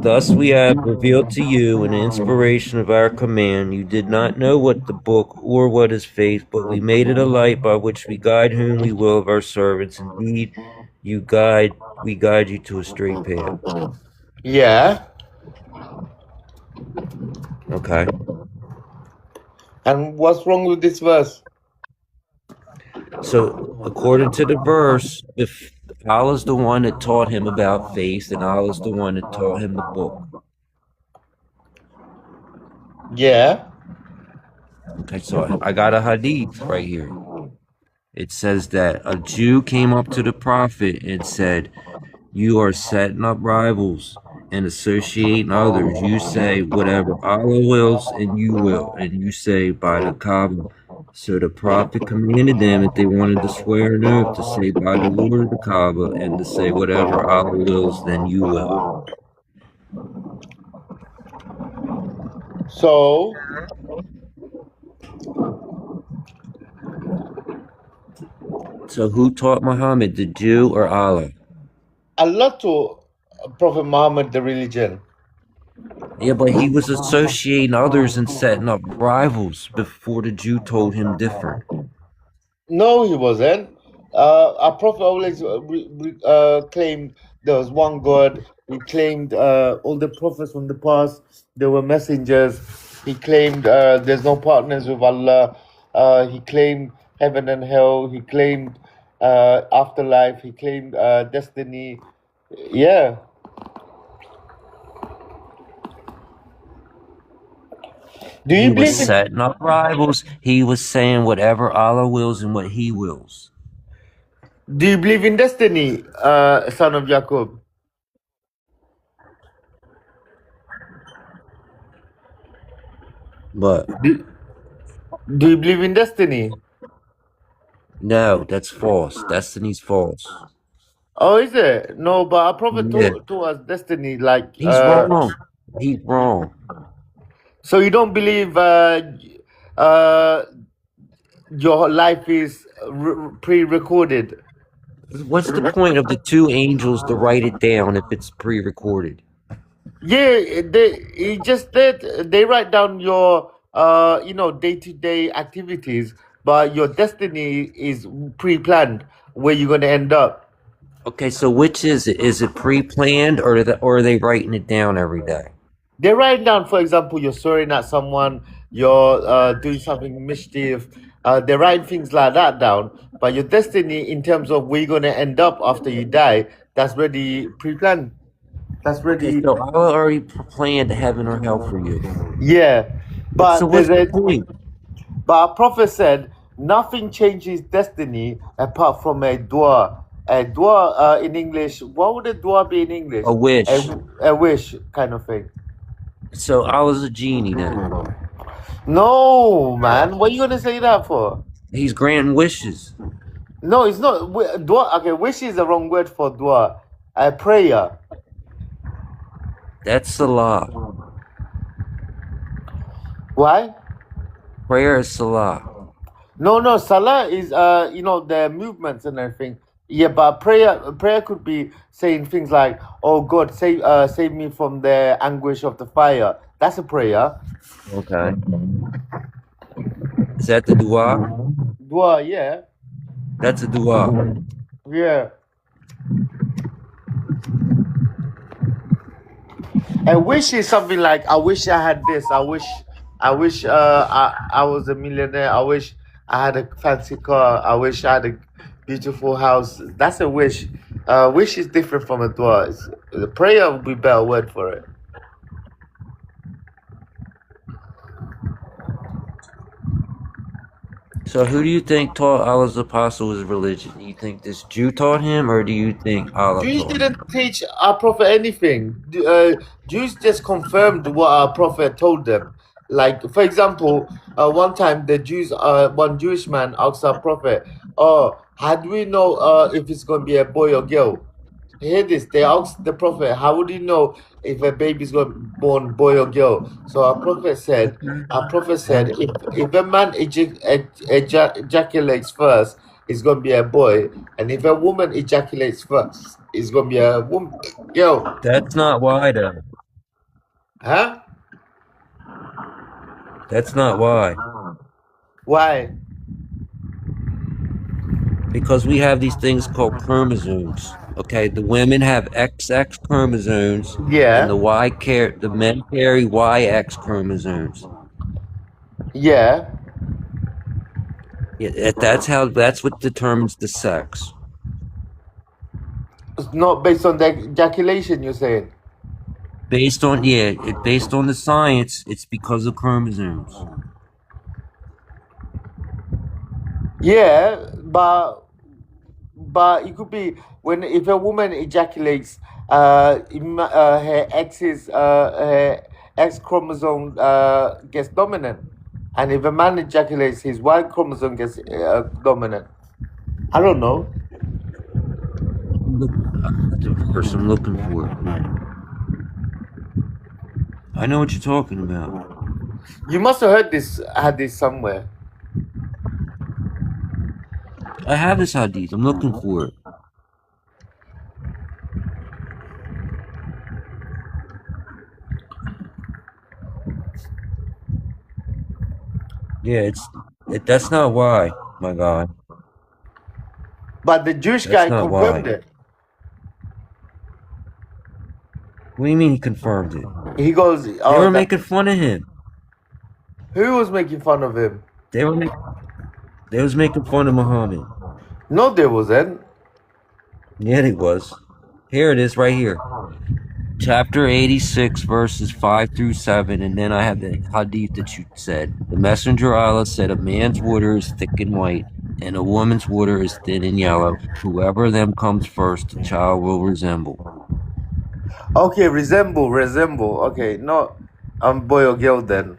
Thus we have revealed to you an inspiration of our command. You did not know what the book or what is faith, but we made it a light by which we guide whom we will of our servants. Indeed, we guide you to a straight path. Yeah. Okay. And what's wrong with this verse? So, according to the verse, if Allah's the one that taught him about faith, and Allah's the one that taught him the book. Yeah. Okay, so I got a hadith right here. It says that a Jew came up to the Prophet and said, "You are setting up rivals and associating others. You say whatever Allah wills, and you will, and you say by the Kaaba." So the Prophet commanded them if they wanted to swear an oath to say by the Lord of the Kaaba and to say whatever Allah wills, then you will. So. So who taught Muhammad, the Jew or Allah? Allah taught Prophet Muhammad the religion. Yeah, but he was associating others and setting up rivals before the Jew told him different. No, he wasn't. Our Prophet always claimed there was one God. He claimed all the prophets from the past, they were messengers. He claimed there's no partners with Allah. He claimed heaven and hell. He claimed afterlife. He claimed destiny. Yeah. Do you He was believe in? setting up rivals. He was saying whatever Allah wills and what he wills. Do you believe in destiny, son of Jacob? But Do you believe in destiny? no, that's false. Destiny's false. Oh, is it? No, but our prophet Yeah. taught us destiny. Like He's wrong. He's wrong. So you don't believe your life is pre-recorded? What's the point of the two angels to write it down if it's pre-recorded? Yeah, they write down your day-to-day activities, but your destiny is pre-planned where you're gonna end up. Okay, so which is it? Is it pre-planned, or are they writing it down every day? They write down, for example, you're swearing at someone, you're doing something mischief. They write things like that down, but your destiny, in terms of where you're gonna end up after you die, that's already pre-planned. That's Okay, already so I already planned heaven or hell for you. yeah. So But what's there's the a point? But a prophet said, nothing changes destiny apart from a dua. A dua in English, what would a dua be in English? A wish. A wish kind of thing. So I was a genie then. No, man. What are you going to say that for? He's granting wishes. No, it's not. Dua, okay, wish is the wrong word for dua. A prayer. That's salah. Why? Prayer is salah. No, salah is the movements and everything. Yeah, but prayer could be saying things like, "Oh God, save me from the anguish of the fire." That's a prayer. Okay. Is that the dua? Dua, yeah, That's a dua. yeah. A wish is something like, "I wish I had this. I wish I was a millionaire. I wish I had a fancy car. I wish I had a beautiful house." That's a wish. Wish is different from a dua. The prayer would be a better word for it. So who do you think taught Allah's apostle his religion? Do you think this Jew taught him, or do you think Allah Jews taught him? didn't teach our prophet anything. Jews just confirmed what our prophet told them. Like, for example, one time one Jewish man asked our prophet, "Oh, how do we know if it's going to be a boy or girl?" Hear this. They asked the prophet, "How would you know if a baby's going to be born boy or girl?" So our prophet said, if a man ejaculates first, it's going to be a boy, and if a woman ejaculates first, it's going to be a woman. Yo, That's not why, though. huh? That's not why. Why? Because we have these things called chromosomes. Okay, the women have XX chromosomes, and Yeah, the men carry YX chromosomes. yeah. Yeah, that's what determines the sex. It's not based on the ejaculation, you're saying. Based on the science, it's because of chromosomes. Yeah, but it could be if a woman ejaculates, her X chromosome gets dominant, and if a man ejaculates, his Y chromosome gets dominant. I don't know. Look, the person I'm looking for. I know what you're talking about. You must have had this somewhere. I have this hadith. I'm looking for it. Yeah, that's not why, my God. But the Jewish That's guy not confirmed why. it. What do you mean he confirmed it? He goes, They "Oh, were making fun of him. who was making fun of him?" They was making fun of Muhammad. No, there wasn't. Yeah, he was. Here it is, right here. Chapter 86, verses 5 through 7, and then I have the hadith that you said. The messenger of Allah said, "A man's water is thick and white, and a woman's water is thin and yellow. Whoever of them comes first, the child will resemble." Okay, resemble. Okay, not boy or girl then.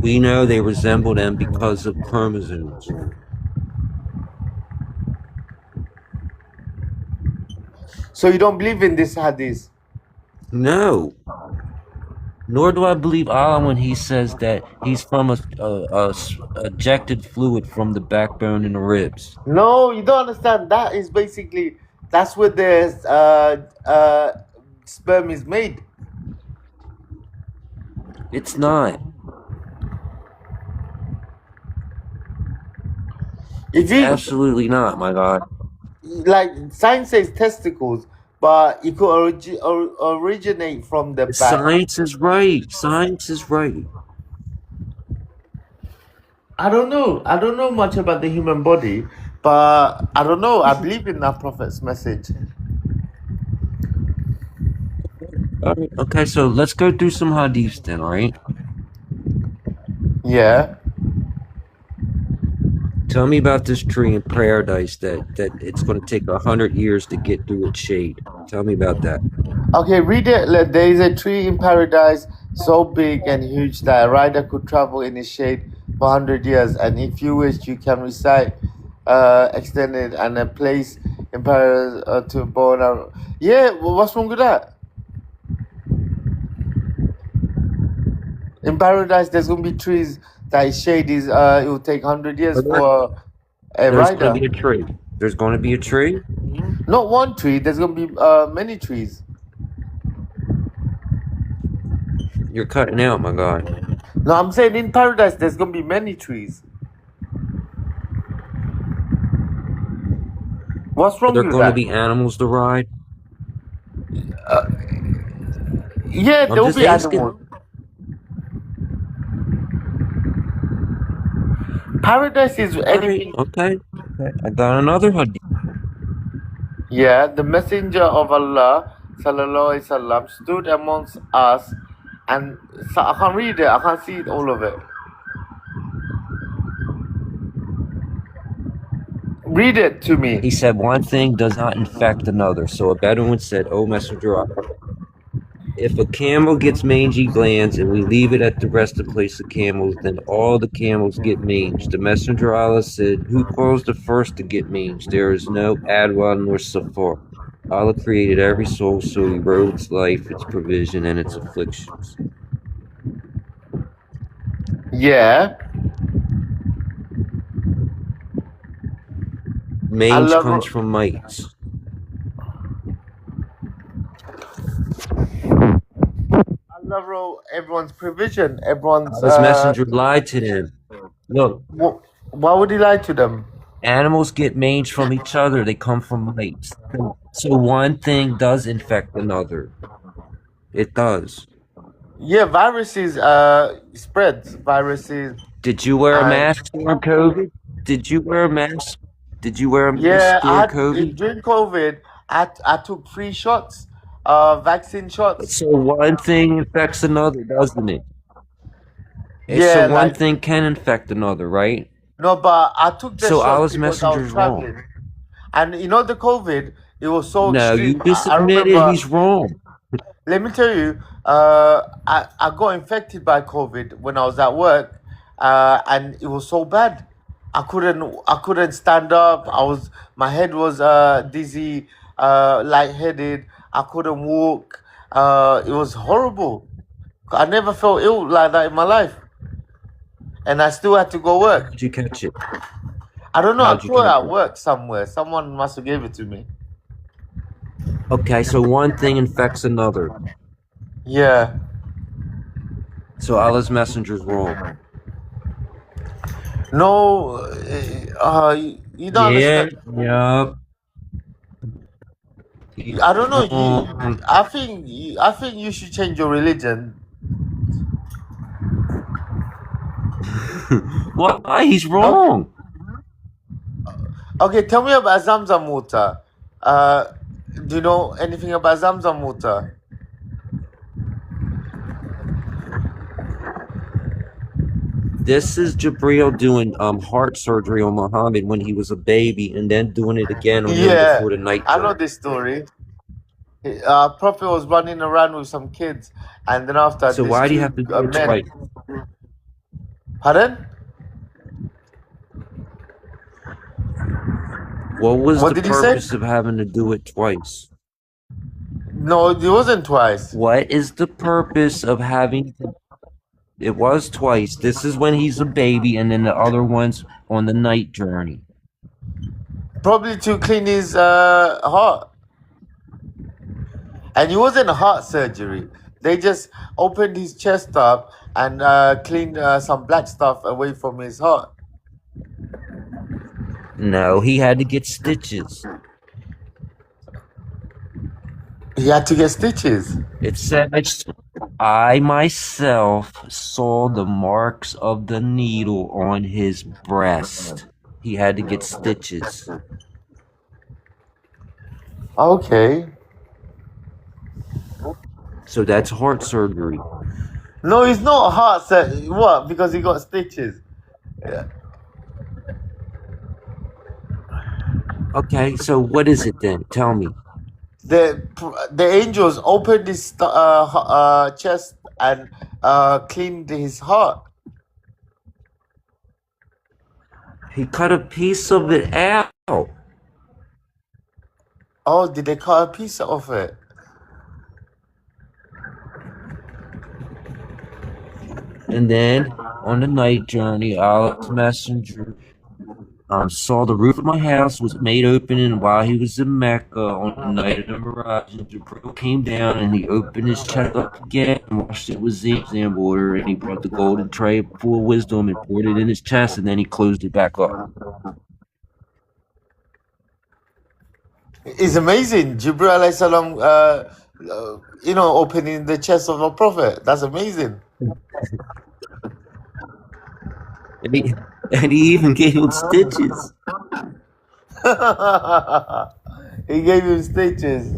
We know they resemble them because of chromosomes. So you don't believe in this hadith? No. Nor do I believe Allah when he says that he's from ejected fluid from the backbone and the ribs. No, you don't understand. That is basically that's where the sperm is made. It's not. If It's you absolutely not, my God. like, science says testicles, but it could originate from the back. Science is right. Science is right. I don't know. I don't know much about the human body, but I don't know. I believe in that prophet's message. All right. Okay, so let's go through some hadiths then, all right? Yeah. Tell me about this tree in paradise that it's going to take 100 years to get through its shade. Tell me about that. Okay, read it. There is a tree in paradise so big and huge that a rider could travel in its shade for 100 years. And if you wish, you can recite extended and a place in paradise to born out. Yeah, what's wrong with that? In paradise, there's going to be trees that its shade is, it will take 100 years for a There's going rider. to be a tree. There's going to be a tree? Not one tree, there's going to be many trees. You're cutting out, my God. No, I'm saying in paradise, there's going to be many trees. What's Are wrong there with going to that? be animals to ride? Yeah, there will just be asking. animals. Paradise is All right, anything. okay. I got another hadith. Yeah, the messenger of Allah, sallallahu alaihi wasallam, stood amongst us, and so I can't read it. I can't see it, all of it. Read it to me. He said one thing does not infect another. So a Bedouin said, "O Messenger of Allah, if a camel gets mangy glands and we leave it at the resting place of camels, then all the camels get mange." The Messenger of Allah said, "Who caused the first to get mange? There is no Adwa nor Safar. Allah created every soul, so he wrote its life, its provision, and its afflictions." Yeah. Mange Allah comes wrote, from mites. Allah wrote everyone's provision, everyone's. Allah's messenger lied to them. Look, Why would he lie to them? animals get mange from each other. They come from mites. So one thing does infect another. It does. Yeah, viruses spreads. Viruses. Did you wear a And- mask during COVID? Did you wear a mask? Did you wear a Yeah, mask during COVID? during COVID, I took 3 shots, vaccine shots. So one thing infects another, doesn't it? Yeah, So one like, thing can infect another, right? no, but I took the So shots Allah's because I messenger was is wrong. traveling, and you know the COVID, it was so No, you extreme. just I admitted remember. he's wrong. Let me tell you, I got infected by COVID when I was at work, and it was so bad. I couldn't stand up. My head was dizzy, lightheaded. I couldn't walk. It was horrible. I never felt ill like that in my life, and I still had to go work. How'd you catch it? I don't know. I How'd you saw it catch at it? work somewhere. Someone must have gave it to me. Okay, so one thing infects another. Yeah. So Allah's messenger is wrong. No, you don't understand. Yeah. I don't know. I think you should change your religion. Why? He's wrong. Okay, tell me about Zamzam water. Do you know anything about Zamzam water? This is Jabril doing heart surgery on Muhammad when he was a baby, and then doing it again on him Yeah, before the night. I know this story. Prophet was running around with some kids, and then after. So these why do you two, have to do it men. twice? Pardon? What was What the did he say? purpose of having to do it twice? No, it wasn't twice. What is the purpose of having? It was twice. This is when he's a baby, and then the other one's on the night journey. Probably to clean his heart. And it wasn't a heart surgery. They just opened his chest up and cleaned some black stuff away from his heart. No, he had to get stitches. He had to get stitches. It said, I myself saw the marks of the needle on his breast. He had to get stitches. Okay. So that's heart surgery. No, it's not a heart surgery. What? Because he got stitches. Yeah. Okay, so what is it then? Tell me. The angels opened his chest and cleaned his heart. He cut a piece of it out. Oh, did they cut a piece of it? And then on the night journey, Allah's messenger saw the roof of my house was made open, and while he was in Mecca on the night of the Mirage, Jibril came down and he opened his chest up again and washed it with Zamzam water, and he brought the golden tray full of wisdom and poured it in his chest, and then he closed it back up. It's amazing. Jibril alayhi salam, opening the chest of a prophet. That's amazing. And he even gave him stitches. He gave him stitches.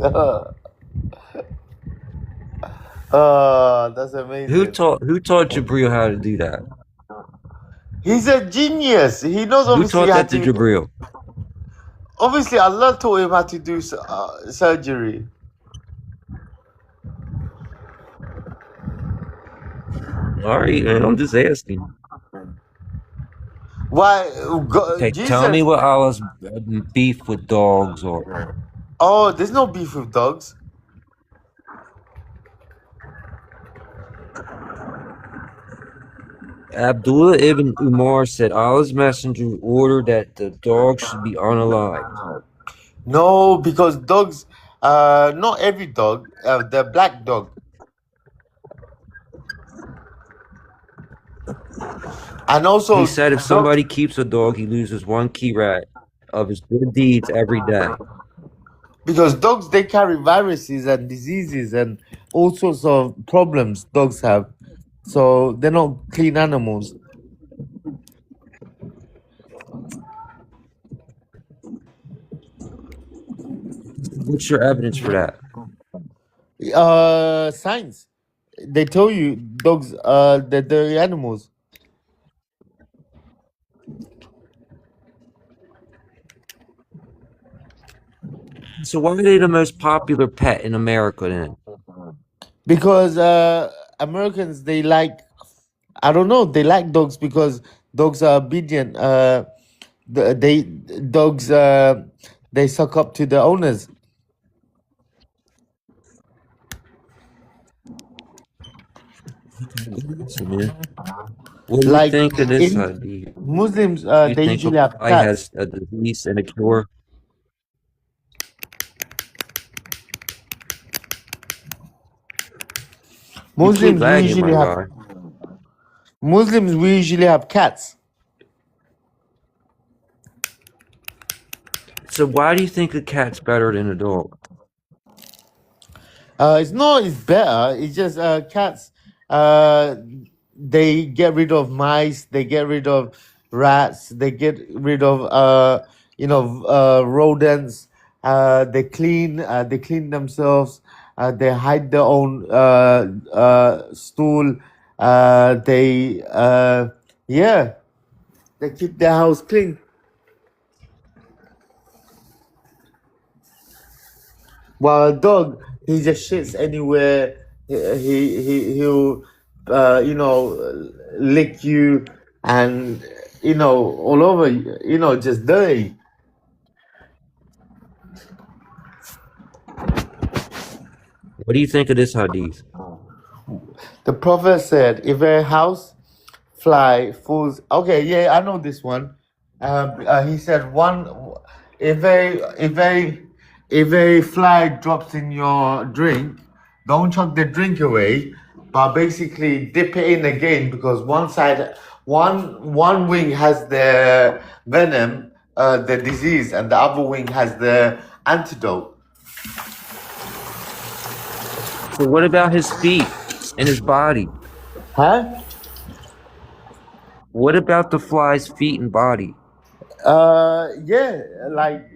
Oh, that's amazing. Who taught Jibril how to do that? He's a genius. He knows Who obviously taught how that to Jibril? Obviously, Allah taught him how to do surgery. All right, man, I'm just asking. Why? Okay, Jesus, tell me what Allah's beef with dogs are. Oh, there's no beef with dogs. Abdullah ibn Umar said Allah's messenger ordered that the dog should be unalived. No, because dogs, not every dog, the black dog. And also, He said if somebody keeps a dog, he loses one kirat of his good deeds every day. Because dogs, they carry viruses and diseases and all sorts of problems dogs have. So they're not clean animals. What's your evidence for that? Science. They tell you dogs, that they're animals. So why are they the most popular pet in America then? Because Americans, they like, I don't know, they like dogs because dogs are obedient. Dogs, they suck up to the owners. What do you Like think of this in idea? Muslims, Do you they think usually a have guy cats. has a disease and a cure? You keep Muslims, we lagging, usually my have guy. Muslims, we usually have cats. So why do you think a cat's better than a dog? It's not, it's better. It's just cats. They get rid of mice. They get rid of rats. They get rid of rodents. They clean. They clean themselves. They hide their own stool. They keep their house clean. While a dog, he just shits anywhere. He'll lick you and all over, just dirty. What do you think of this hadith? The Prophet said, if a house fly falls, okay, yeah, I know this one. He said if a fly drops in your drink, don't chuck the drink away, but basically dip it in again, because one wing has the venom, the disease, and the other wing has the antidote. So what about his feet and his body? Huh? What about the fly's feet and body? Yeah, like,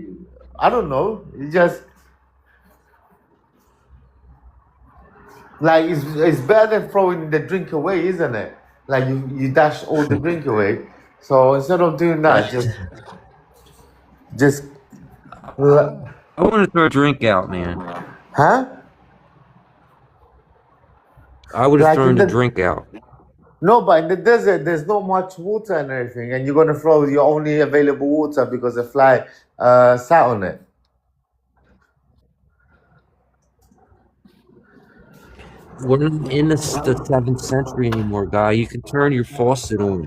I don't know. It just like it's better than throwing the drink away, isn't it? Like you dash all the drink away. So instead of doing that, just I want to throw a drink out, man. huh? I would have Like thrown in the the drink out. no, but in the desert, there's not much water and everything, and you're gonna throw your only available water because the fly sat on it. We're not in the 7th century anymore, guy. You can turn your faucet on.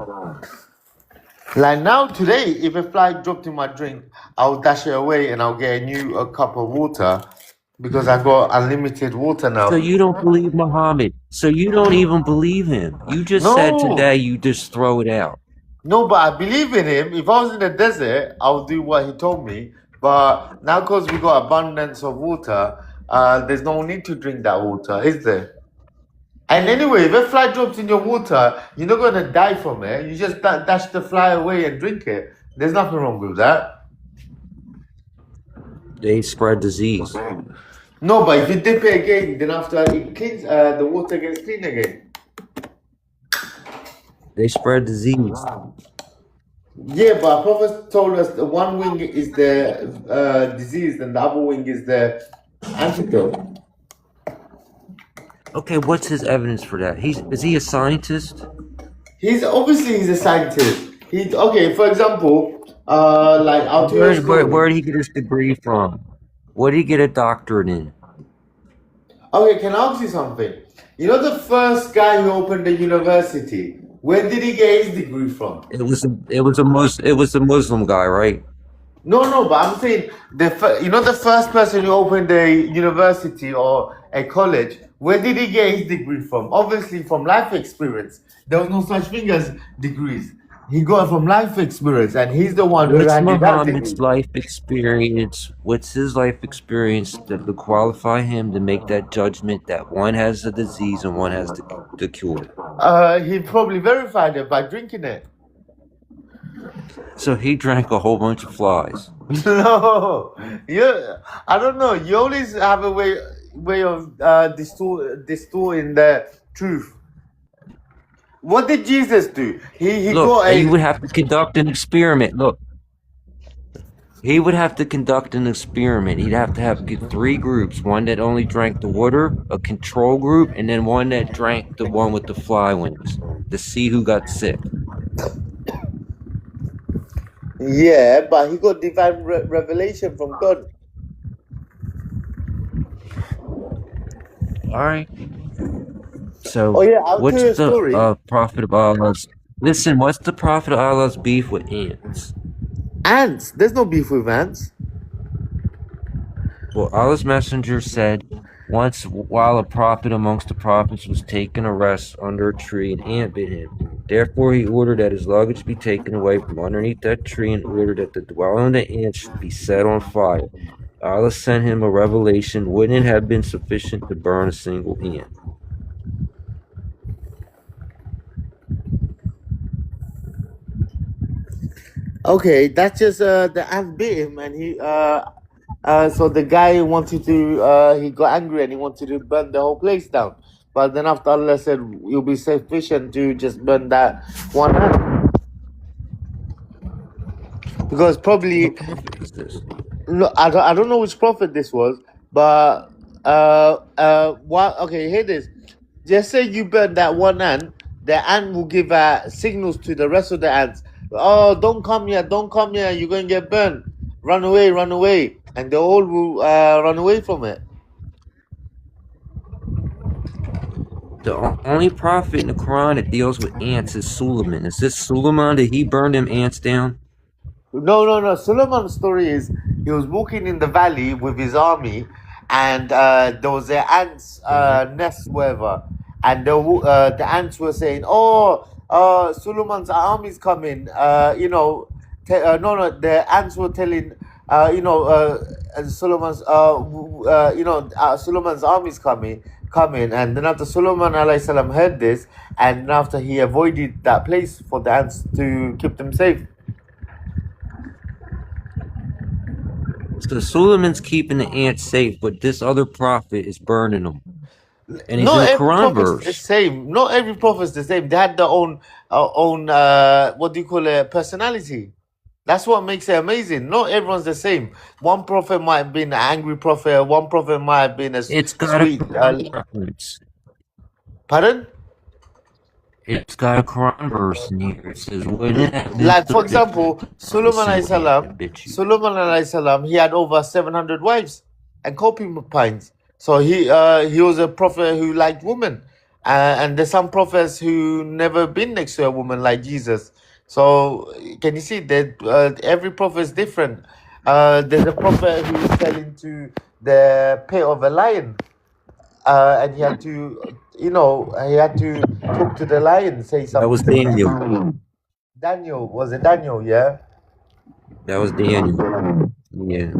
Like now, today, if a fly dropped in my drink, I'll dash it away and I'll get a new cup of water because I got unlimited water now. So you don't believe Muhammad. So you don't even believe him. You just said No, today you just throw it out. no, but I believe in him. If I was in the desert, I'll do what he told me. But now, because we got abundance of water, there's no need to drink that water, is there? And anyway, if a fly drops in your water, you're not gonna die from it. You just dash the fly away and drink it. There's nothing wrong with that. They spread disease. No, but if you dip it again, then after it cleans, the water gets clean again. They spread disease. Yeah, but Prophet told us the one wing is the disease and the other wing is the antidote. Okay, what's his evidence for that? Is he a scientist? He's a scientist. He's okay. For example, like I'll tell you a story. Where did he get his degree from? What did he get a doctorate in? Okay, can I ask you something? You know the first guy who opened the university. Where did he get his degree from? It was a Muslim guy, right? No, but I'm saying you know the first person who opened a university or a college. Where did he get his degree from? Obviously, from life experience. There was no such thing as degrees. He got it from life experience, and he's the one who What's handed that Muhammad's degree. life experience? What's his life experience that would qualify him to make that judgment that one has the disease and one has the cure? He probably verified it by drinking it. So he drank a whole bunch of flies. No, I don't know. You always have a way of distorting the truth. What did Jesus do? He Look, he would have to conduct an experiment. Look, he would have to conduct an experiment. He'd have to have 3 groups: one that only drank the water, a control group, and then one that drank the one with the fly wings to see who got sick. Yeah, but he got divine revelation from God. All right. So, Oh yeah, I'll what's tell you a story. the Prophet of Allah's? Listen, what's the Prophet of Allah's beef with ants? Ants. There's no beef with ants. Well, Allah's messenger said, once while a prophet amongst the prophets was taking a rest under a tree, an ant bit him. Therefore he ordered that his luggage be taken away from underneath that tree and ordered that the dwelling of the ant should be set on fire. Allah sent him a revelation. Wouldn't it have been sufficient to burn a single ant? Okay, that's just the ant bit him, and so the guy wanted to he got angry and he wanted to burn the whole place down. But then after Allah said it'll be sufficient to just burn that one ant. Because probably What prophet is this? no, I don't know which prophet this was, but what? Okay, hear this. Just say you burn that one ant, the ant will give signals to the rest of the ants. Oh, don't come here! Don't come here! You're going to get burned. Run away! Run away! And they all will run away from it. only prophet in the Quran that deals with ants is Suleiman. Is this Suleiman? Did he burn them ants down? No. Solomon's story is he was walking in the valley with his army, and there was an ants nest, whatever, and the ants were saying, "Oh, Solomon's army's coming." No, the ants were telling, Solomon's, Solomon's army's coming, and then after Solomon alayhi salam heard this, and after he avoided that place for the ants to keep them safe. So Suleiman's keeping the ants safe, but this other prophet is burning them. And he's Not in a every Quran prophet's the verse. same. Not every prophet's the same. They had their own what do you call it, personality. That's what makes it amazing. Not everyone's the same. One prophet might have been an angry prophet. One prophet might have been a It's got sweet. a Quran reference. Pardon? It's got a Quran verse in here. It says, "Wouldn't it have been Like for sufficient example, to Solomon alayhi single salam. ant bit you?" Solomon alayhi salam. He had over 700 wives and concubines. So he was a prophet who liked women, and there's some prophets who never been next to a woman like Jesus. So can you see that every prophet is different? There's a prophet who fell into the pit of a lion, and he had to, talk to the lion, say That was something. Daniel. Daniel, was it Daniel? Yeah. That was Daniel. Yeah.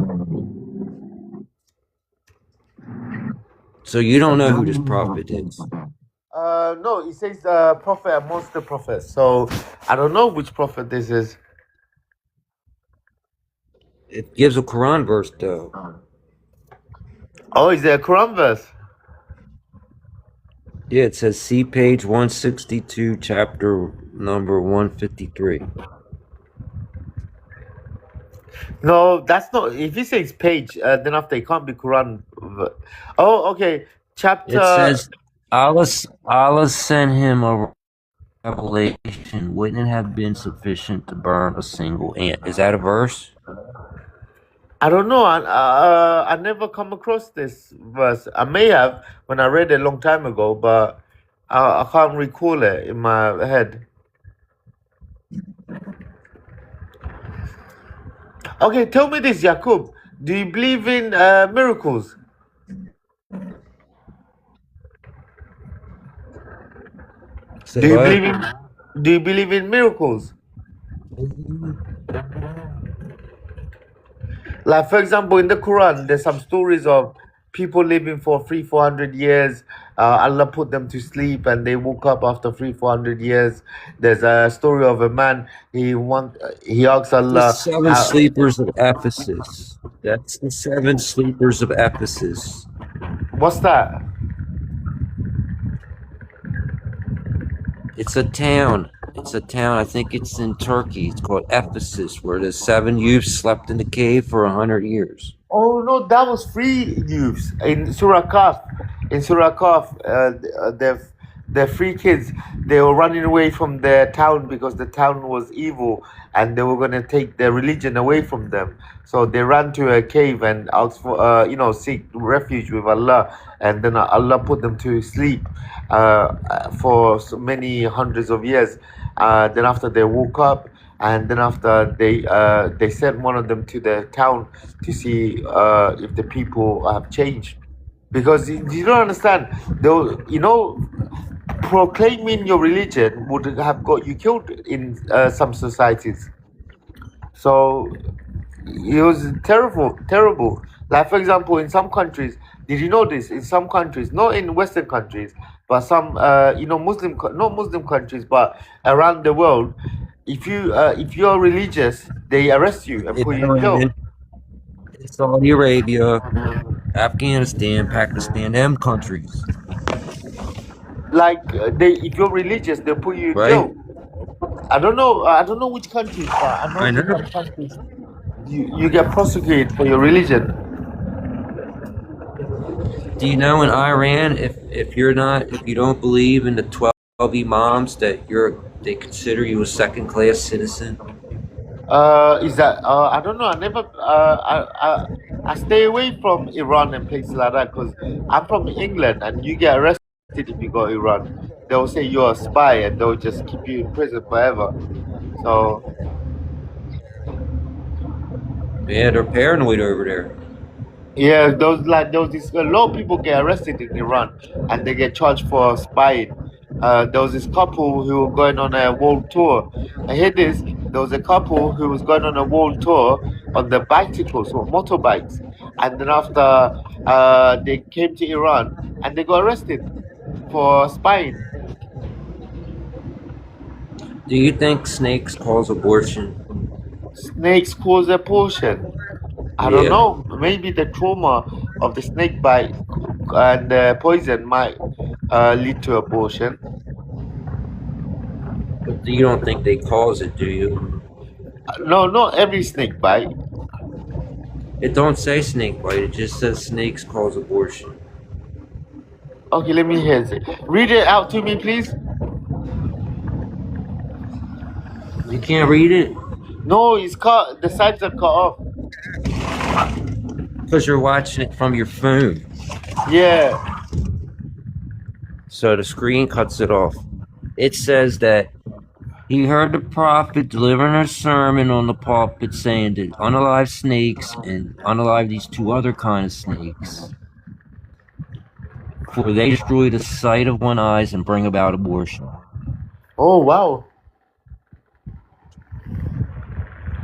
So you don't know who this prophet is. No, he says prophet amongst the prophets. So I don't know which prophet this is. It gives a Quran verse though. Oh, is there a Quran verse? Yeah, it says, see page 162, chapter number 153. No, that's not. If he says page, then after it can't be Quran. Oh, okay. Chapter. It says, Allah sent him a revelation. Wouldn't it have been sufficient to burn a single ant? Is that a verse? I don't know. I never come across this verse. I may have when I read it a long time ago, but I can't recall it in my head. Okay, tell me this, Yaqub. Do you believe in miracles? Say Do you what? believe in miracles? Like for example, in the Quran, there's some stories of people living for 300-400 years. Allah put them to sleep, and they woke up after 300-400 years. There's a story of a man. He asked The Allah. seven sleepers of Ephesus. That's the seven sleepers of Ephesus. What's that? It's a town. It's a town. I think it's in Turkey. It's called Ephesus, where the seven youths slept in the cave for 100 years. Oh no, that was three youths in Surah Kaf. In Surah Kaf, the three kids, they were running away from their town because the town was evil, and they were going to take their religion away from them. So they ran to a cave and asked for, seek refuge with Allah, and then Allah put them to sleep for so many hundreds of years. Then after they woke up, and then after they sent one of them to the town to see if the people have changed, because you don't understand, proclaiming your religion would have got you killed in some societies. So it was terrible. Like for example, in some countries, did you know this? In some countries, not in Western countries, but some not Muslim countries, but around the world, if you're religious, they arrest you and put you in jail. Saudi Arabia, Afghanistan, Pakistan, them countries. Like if you're religious, they'll put you in Right. jail. I don't know which countries, but I know some countries you get prosecuted for your religion. Do you know in Iran, if you don't believe in the 12 imams, that they consider you a second-class citizen? Is that I don't know. I never I stay away from Iran and places like that because I'm from England, and you get arrested if you go to Iran. They'll say you're a spy and they'll just keep you in prison forever. So Yeah, they're paranoid over there. yeah, those this a lot of people get arrested in Iran and they get charged for spying. There was this couple who were going on a world tour. I hear this. There was a couple who was going on a world tour on the bicycles or motorbikes, and then after they came to Iran and they got arrested for spying. Do you think snakes cause abortion? Snakes cause abortion. I don't Yeah. know. Maybe the trauma of the snake bite and the poison might lead to abortion. But you don't think they cause it, do you? No, not every snake bite. It don't say snake bite. It just says snakes cause abortion. Okay, let me hear it. Read it out to me, please. You can't read it No, it's cut. The sides are cut off. because you're watching it from your phone. Yeah. So the screen cuts it off. It says that he heard the prophet delivering a sermon on the pulpit saying that unalive snakes and unalive these two other kind of snakes, for they destroy the sight of one eyes and bring about abortion. Oh wow.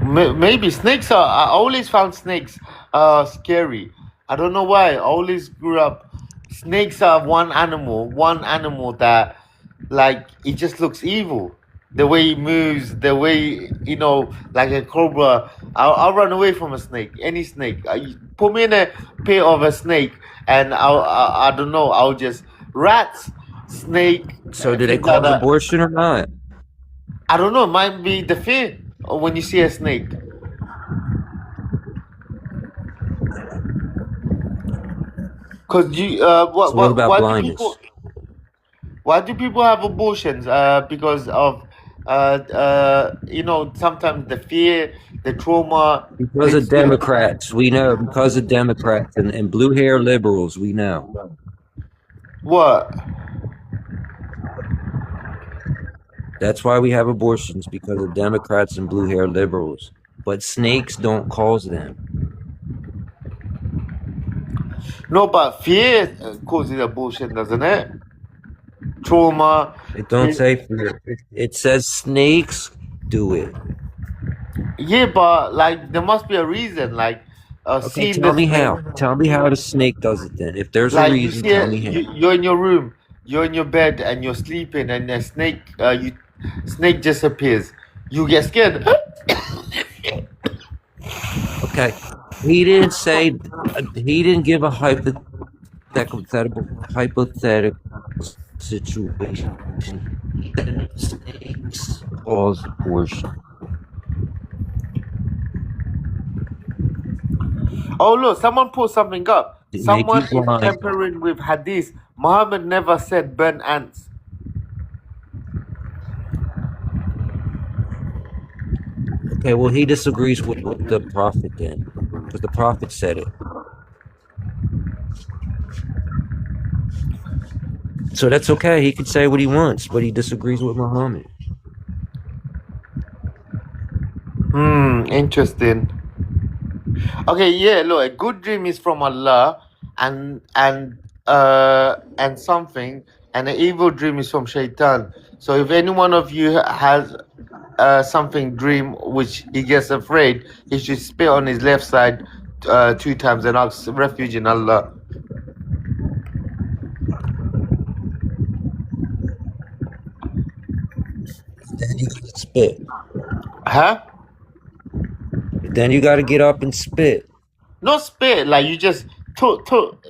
Maybe snakes are. I always found snakes scary. I don't know why. I always grew up. Snakes are one animal that, like, it just looks evil. The way he moves, the way, like a cobra. I'll run away from a snake. Any snake. You put me in a pit of a snake, and I don't know. I'll just rats, snake. So do they things like cause that. abortion or not? I don't know. It might be the fear when you see a snake. Cause you, So what about why do blindness? people have abortions? Because of, sometimes the fear, the trauma. Because of Democrats, we know. Because of Democrats and blue hair liberals, we know. What? That's why we have abortions, because of Democrats and blue hair liberals. But snakes don't cause them. No, but fear causes abortion, doesn't it? Trauma. It don't say fear. It says snakes do it. Yeah, but like there must be a reason. Like, Okay, seeing tell the me snake. how. Tell me how the snake does it then. If there's a Like you reason, see, tell me how. you're in your room, you're in your bed, and you're sleeping, and a snake, snake just appears. You get scared. Okay, he didn't say. He didn't give a hypothetical situation. He said snakes cause abortion. Oh look, someone put something up. It make Someone you is blind. tampering with hadith. Muhammad never said burn ants. Okay, well, he disagrees with the prophet then, because the prophet said it. So that's okay. He can say what he wants, but he disagrees with Muhammad. Interesting. Okay, yeah, look, a good dream is from Allah and something, and an evil dream is from Shaitan. So if any one of you has something dream which he gets afraid, he should spit on his left side 2 times and ask refuge in Allah. Then you gotta spit. Huh? Then you gotta get up and spit. Not spit, like you just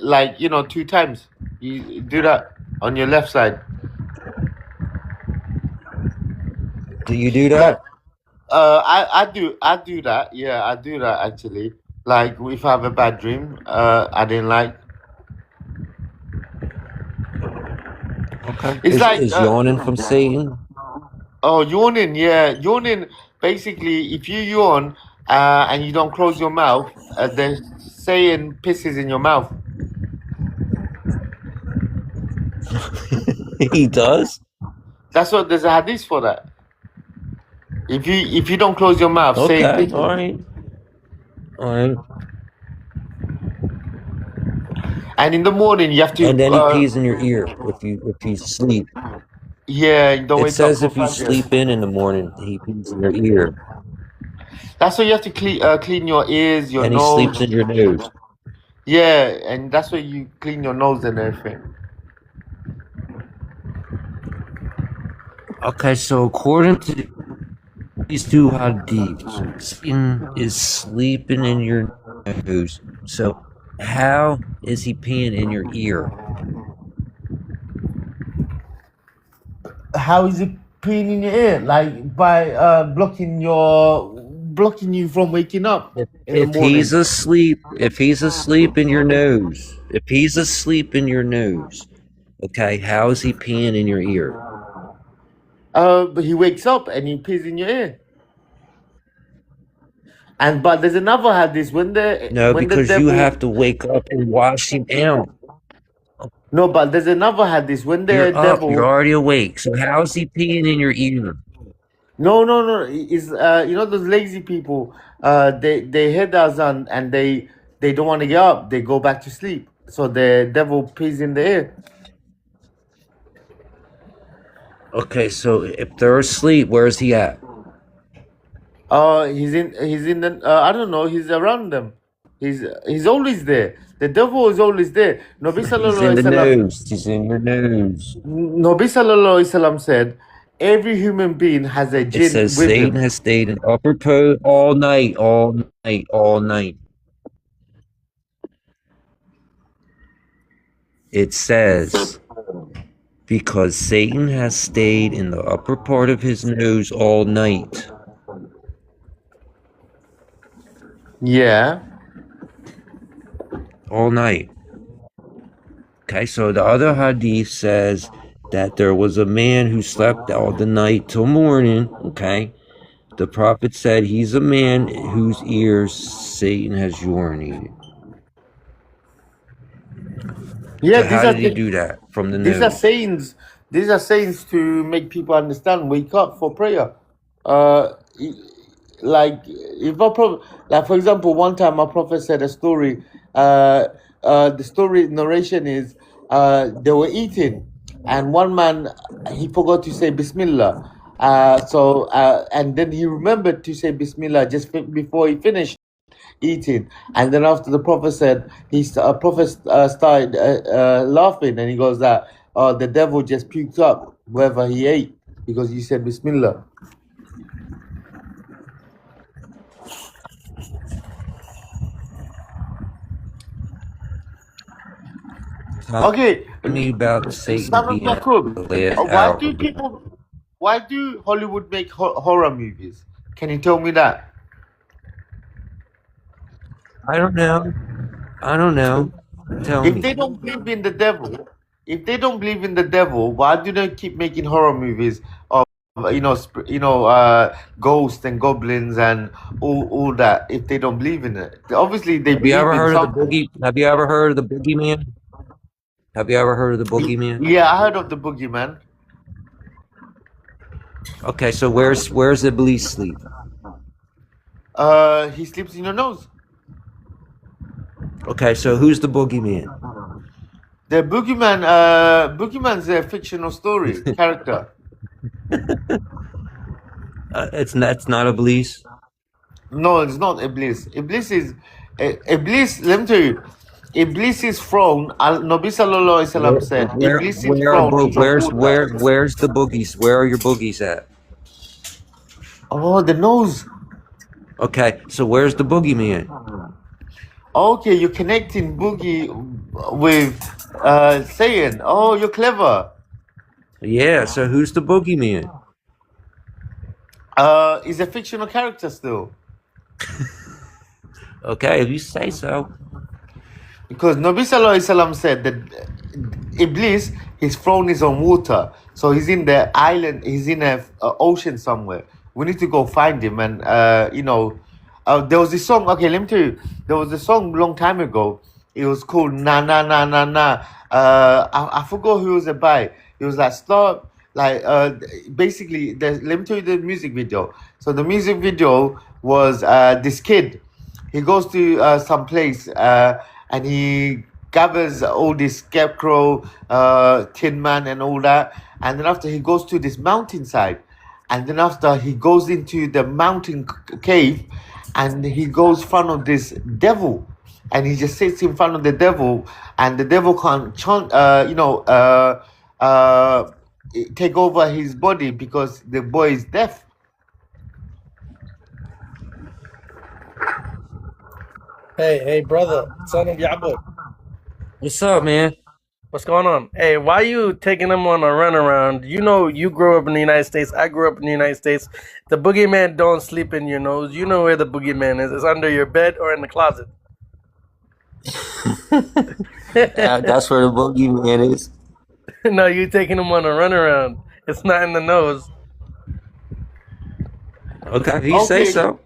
like 2 times. You do that on your left side. Do you do that? I do that. Yeah, I do that actually. Like if I have a bad dream, I didn't like. Okay. It's like Is yawning from Satan? oh, yawning. Yeah, yawning. Basically, if you yawn and you don't close your mouth, the Satan pisses in your mouth. He does. That's what there's a hadith for that. If you don't close your mouth, saying Okay. things. All right. All right. And in the morning you have to And then he pees in your ear if you sleep. yeah, you don't It wake up says for if you Fajr. sleep in the morning, he pees in your ear, That's why you have to clean your ears, your and he sleeps nose. in your nose. Yeah, and that's why you clean your nose and everything. Okay, so according to these two hadiths, Satan is sleeping in your nose. So how is he peeing in your ear? How is it peeing in your ear? Like by blocking you from waking up in the If he's morning. asleep, in your nose, if he's asleep in your nose, okay, how is he peeing in your ear? But he wakes up and he pees in your ear. But there's another hadith when No, the because you devil. have to wake up and wash him out. No, but there's another hadith when the You're up, you're devil. already awake. So how is he peeing in your ear? No. Is you know those lazy people? They hear the azan and they don't want to get up. They go back to sleep. So the devil pees in the ear. Okay, so if they're asleep, where's he at? He's in the I don't know. He's around them. He's always there. The devil is always there. Nabi He's sallallahu in the alaihi wasallam. nose. He's in your nose. Nabi sallallahu alaihi wasallam said, every human being has a It jinn says with Satan him. has stayed in upper po all night, all night, all night. It says, because Satan has stayed in the upper part of his nose all night. Yeah. All night. Okay, so the other hadith says that there was a man who slept all the night till morning. Okay. The prophet said he's a man whose ears Satan has urinated. Yeah, So how did he do that? From the these are nose. sayings. These are sayings to make people understand. Wake up for prayer. Like if a prophet, like for example, one time a prophet said a story. The story narration is they were eating, and one man he forgot to say Bismillah. And then he remembered to say Bismillah just before he finished eating, and then after the prophet said, prophet started laughing, and he goes that the devil just puked up wherever he ate because he said Bismillah. Okay, Tell me about Satan son of being at Yaqub, the last why hour. do why do Hollywood make horror movies? Can you tell me that? I don't know. Tell If me. they don't believe in the devil, why do they keep making horror movies of ghosts and goblins and all that? If they don't believe in it, obviously they Have you believe ever in heard of the something. boogie? Have you ever heard of the boogeyman? Have you ever heard of the boogeyman? Yeah, I heard of the boogeyman. Okay, so where's Iblis sleep? He sleeps in your nose. Okay, so who's the boogeyman? The boogeyman's a fictional story character. It's not Iblis. No, it's not Iblis. Iblis. Let me tell you, Iblis's throne. Nabi sallallahu alaihi wasallam said, Iblis's throne is on water. Where's the boogies? Where are your boogies at? Oh, the nose. Okay, so where's the boogeyman? Okay, you're connecting Boogie with saying, oh, you're clever. Yeah, so who's the boogeyman? He's a fictional character still. Okay, if you say so. Because Nabi Sallallahu Alaihi Wasallam said that Iblis, his throne is on water. So he's in the island, he's in a ocean somewhere. We need to go find him. And, there was this song, okay, let me tell you. There was a song a long time ago. It was called Na Na Na Na Na. I forgot who it was by. He was like, stop. Like, basically, let me tell you the music video. So the music video was this kid. He goes to some place and he gathers all this scarecrow, tin man, and all that. And then after he goes to this mountainside, and then after he goes into the mountain cave, and he goes in front of this devil, and he just sits in front of the devil, and the devil can't take over his body because the boy is deaf. Hey, brother, son of Ya'qub. What's up, man? What's going on? Hey, why you taking them on a runaround? You know, you grew up in the United States. I grew up in the United States. The boogeyman don't sleep in your nose. You know where the boogeyman is. It's under your bed or in the closet. That's where the boogeyman is. No, you taking them on a runaround. It's not in the nose. Okay, if you say so.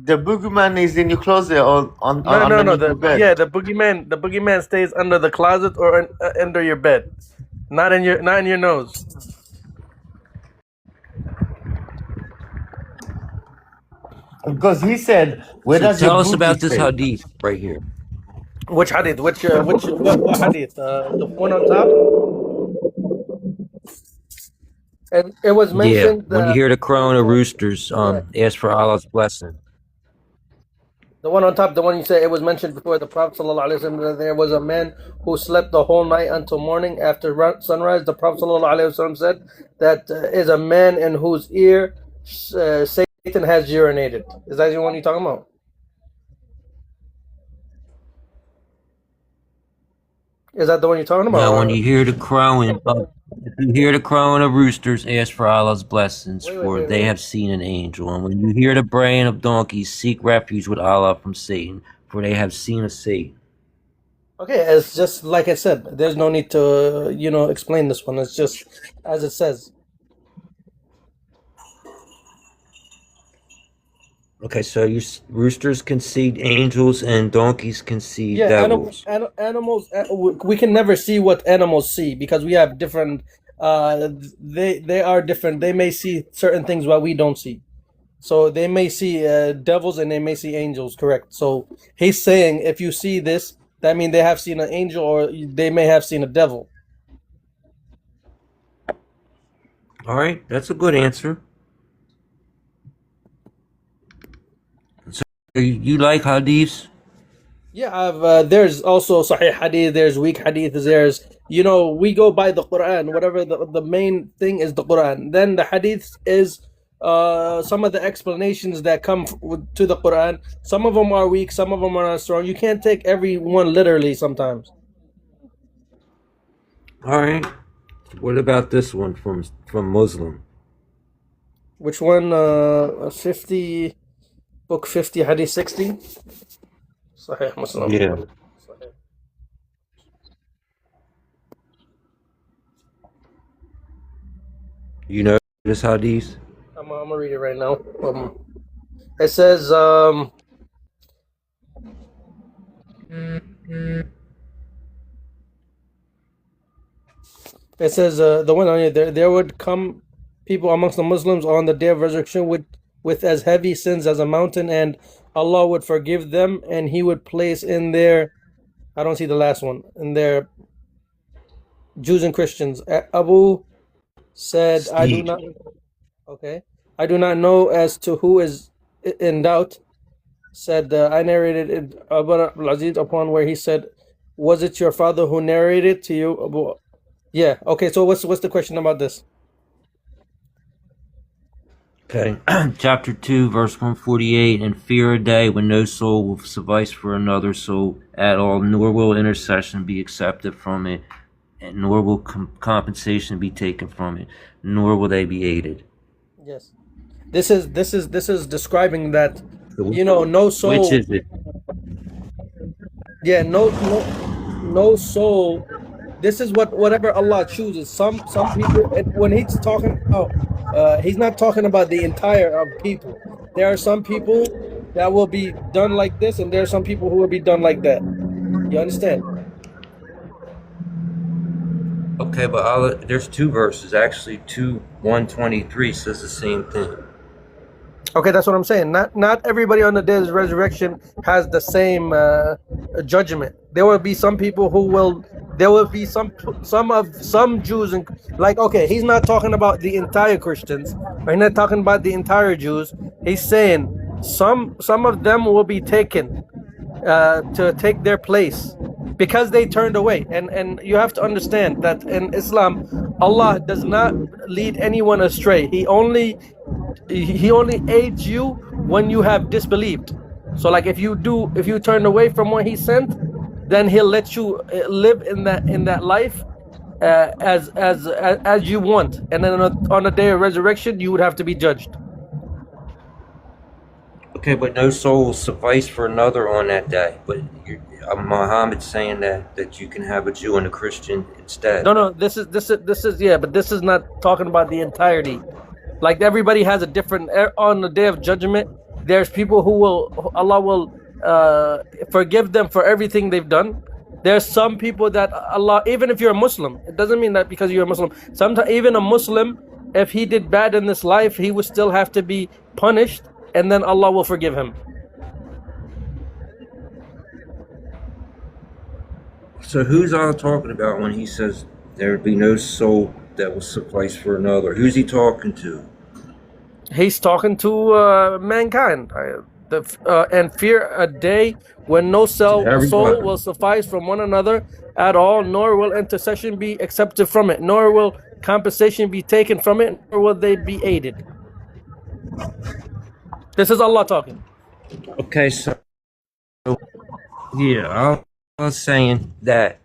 The boogeyman is in your closet or on No. underneath your bed. The boogeyman stays under the closet or under your bed, not in your nose. Because he said, "Where So does tell your us about booty this stay?" hadith right here. Which hadith? What hadith? The one on top. And it was Yeah, mentioned when you that hear the crowing of roosters, ask for Allah's blessing. the one on top, the one you said, it was mentioned before the Prophet ﷺ that there was a man who slept the whole night until morning after sunrise. The Prophet ﷺ said that is a man in whose ear Satan has urinated. Is that the one you're talking about? Is that the one you're talking about? Now, when you hear the crowing, if you hear the crowing of roosters, ask for Allah's blessings, for they have seen an angel. And when you hear the braying of donkeys, seek refuge with Allah from Satan, for they have seen a Satan. Okay, it's just like I said. There's no need to, explain this one. It's just as it says. Okay, so roosters concede angels and donkeys concede devils. Animals. We can never see what animals see because we have different. They are different. They may see certain things while we don't see. So they may see devils and they may see angels. Correct. So he's saying if you see this, that means they have seen an angel or they may have seen a devil. All right, that's a good answer. You like hadiths? Yeah, there's also Sahih Hadith, there's weak Hadith, there's, we go by the Quran, whatever the main thing is the Quran. Then the Hadith is some of the explanations that come to the Quran. Some of them are weak, some of them are not strong. You can't take every one literally sometimes. All right. What about this one from Muslim? Which one? 50... Book 50, Hadith 60. Sahih Muslim. Yeah. You know this hadith? I'm gonna read it right now. It says, the one on it, there would come people amongst the Muslims on the day of resurrection with as heavy sins as a mountain, and Allah would forgive them, and He would place in their, I don't see the last one, in their Jews and Christians. Abu said, I do not know as to who is in doubt. Said, I narrated it, Abu al-Aziz, upon where he said, was it your father who narrated to you, Abu? Yeah, okay, so what's the question about this? Okay, chapter 2, verse 148, and fear a day when no soul will suffice for another soul at all, nor will intercession be accepted from it, and nor will compensation be taken from it, nor will they be aided. Yes, this is describing that, no soul. Which is it? Yeah, no soul. This is whatever Allah chooses. Some people, when He's talking about, He's not talking about the entire of people. There are some people that will be done like this, and there are some people who will be done like that. You understand? Okay, but there's two verses. Actually, 123 says the same thing. Okay, that's what I'm saying. Not everybody on the day of resurrection has the same judgment. There will be some people who will. There will be some Jews and like, okay, he's not talking about the entire Christians. Or he's not talking about the entire Jews. He's saying some of them will be taken to take their place because they turned away. And you have to understand that in Islam, Allah does not lead anyone astray. He only aids you when you have disbelieved. So like if you turn away from what he sent, then he'll let you live in that life as you want, and then on the day of resurrection you would have to be judged. Okay, but no soul will suffice for another on that day. But Muhammad's saying that you can have a Jew and a Christian instead. No, this is yeah, but this is not talking about the entirety. Like everybody has a different on the day of judgment. There's people Allah will forgive them for everything they've done. There's some people that Allah, even if you're a Muslim, it doesn't mean that because you're a Muslim. Sometimes even a Muslim, if he did bad in this life, he would still have to be punished, and then Allah will forgive him. So who's Allah talking about when he says there would be no soul that will suffice for another? Who's he talking to? He's talking to mankind. And fear a day when no soul will suffice from one another at all, nor will intercession be accepted from it, nor will compensation be taken from it, nor will they be aided. This is Allah talking. Okay, so yeah, I was saying that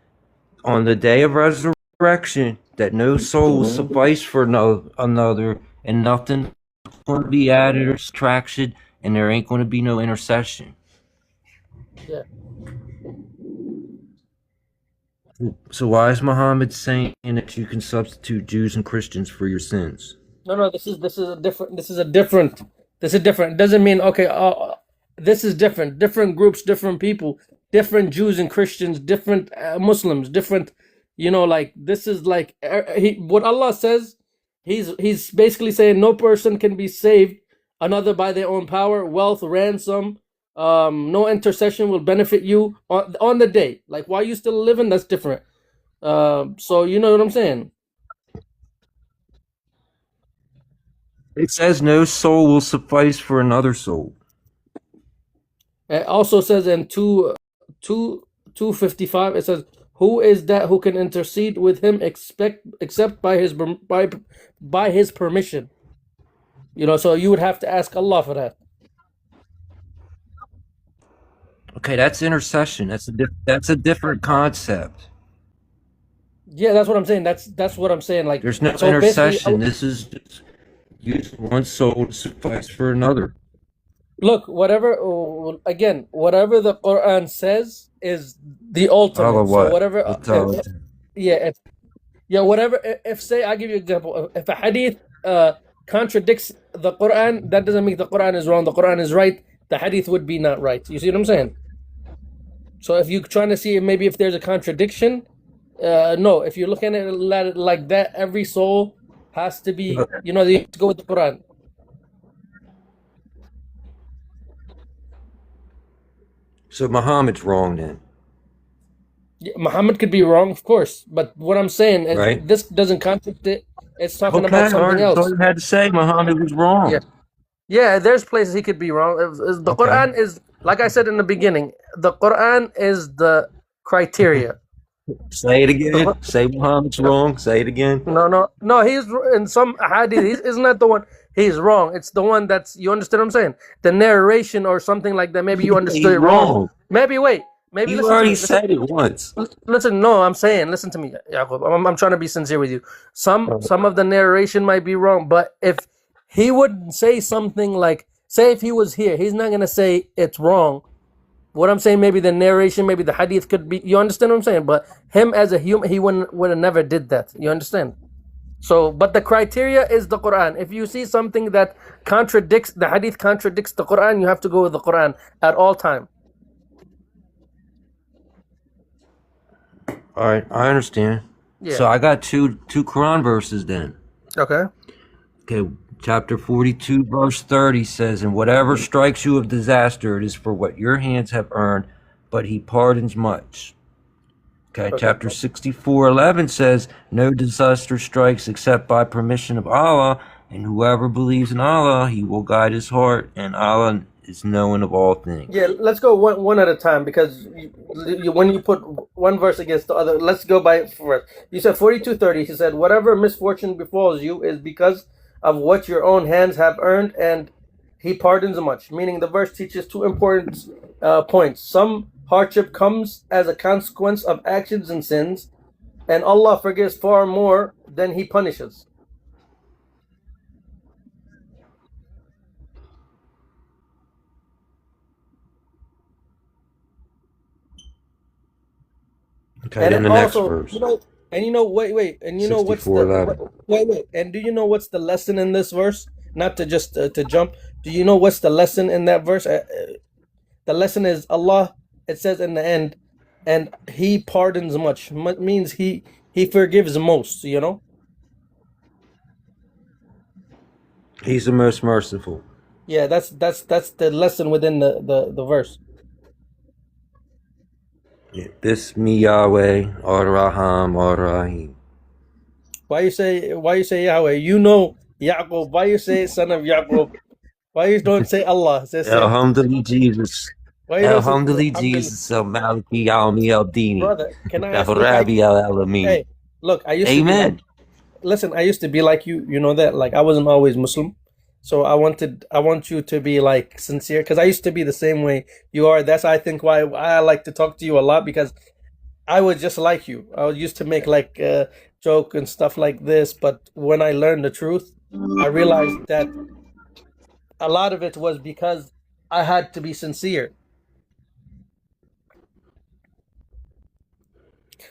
on the day of resurrection, that no soul will suffice for another, and nothing going to be added or subtraction, and there ain't going to be no intercession. Yeah. So why is Muhammad saying that you can substitute Jews and Christians for your sins? No. This is different. It doesn't mean okay. This is different. Different groups, different people, different Jews and Christians, different Muslims, different. Like this is like what Allah says. He's basically saying no person can be saved another by their own power, wealth, ransom. No intercession will benefit you on the day. Like while you still living, that's different. So you know what I'm saying? It says no soul will suffice for another soul. It also says in 2:55, it says, "Who is that who can intercede with him except by his permission?" So you would have to ask Allah for that. Okay, that's intercession. That's a different concept. Yeah, that's what I'm saying. That's what I'm saying. Like there's no intercession. This is just using one soul to suffice for another. Look, whatever the Quran says is the ultimate. So whatever, whatever. If say, I'll give you an example. If a hadith contradicts the Quran, that doesn't mean the Quran is wrong. The Quran is right. The hadith would be not right. You see what I'm saying? So if you're trying to see maybe if there's a contradiction, no. If you're looking at it like that, every soul has to be, you have to go with the Quran. So Muhammad's wrong then. Yeah, Muhammad could be wrong, of course, but what I'm saying is this doesn't contradict it. It's talking about something else. All you had to say, Muhammad was wrong. Yeah, there's places he could be wrong. The Quran is, like I said in the beginning, the Quran is the criteria. Say it again. Say Muhammad's wrong. Say it again. No. He's in some hadith. Isn't that the one? He's wrong. It's the one that's, you understand what I'm saying? The narration or something like that. Maybe you understood it wrong. Maybe you already said it once. Listen, no, I'm saying, listen to me, Yaqub. I'm trying to be sincere with you. Some of the narration might be wrong, but if he would say something like, say if he was here, he's not going to say it's wrong. What I'm saying, maybe the narration, maybe the hadith could be, you understand what I'm saying? But him as a human, he would have never did that. You understand? So, but the criteria is the Quran. If you see something that contradicts, the hadith contradicts the Quran, you have to go with the Quran at all time. All right, I understand. Yeah. So I got two Quran verses then. Okay. Okay, chapter 42, verse 30 says, "And whatever strikes you of disaster, it is for what your hands have earned, but he pardons much." Okay, Okay. chapter 64:11 says, "No disaster strikes except by permission of Allah, and whoever believes in Allah, he will guide his heart, and Allah is knowing of all things." Yeah, let's go one at a time because when you put one verse against the other, let's go by first. You said 42:30. He said, "Whatever misfortune befalls you is because of what your own hands have earned, and He pardons much." Meaning, the verse teaches two important points. Some hardship comes as a consequence of actions and sins, and Allah forgives far more than He punishes. Okay, And then the next also, verse, wait, and you know what's the 64:11. wait, and do you know what's the lesson in this verse? Not to just to jump. Do you know what's the lesson in that verse? The lesson is Allah. It says in the end, and He pardons much. Means He forgives most. You know. He's the most merciful. Yeah, that's the lesson within the verse. Yeah. Bismi Yahweh, Ar-Raham, Ar-Rahim. Why you say Yahweh? You know Yaqub. Why you say son of Yaqub? Why you don't say Allah? Say Alhamdulillah, Jesus. Why you don't say Alhamdulillah, Alhamdulillah? Jesus. Al-Maliki, Al-Mi, Al-Dini. Brother, can I ask? Look, Al-Rabi, Al-Alamin. hey, look, I used to be like, Amen. listen, I used to be like you. You know that, like, I wasn't always Muslim, so I want you to be like sincere, because I used to be the same way you are. That's I think why I like to talk to you a lot, because I was just like you. I used to make like joke and stuff like this, but when I learned the truth, I realized that a lot of it was because I had to be sincere.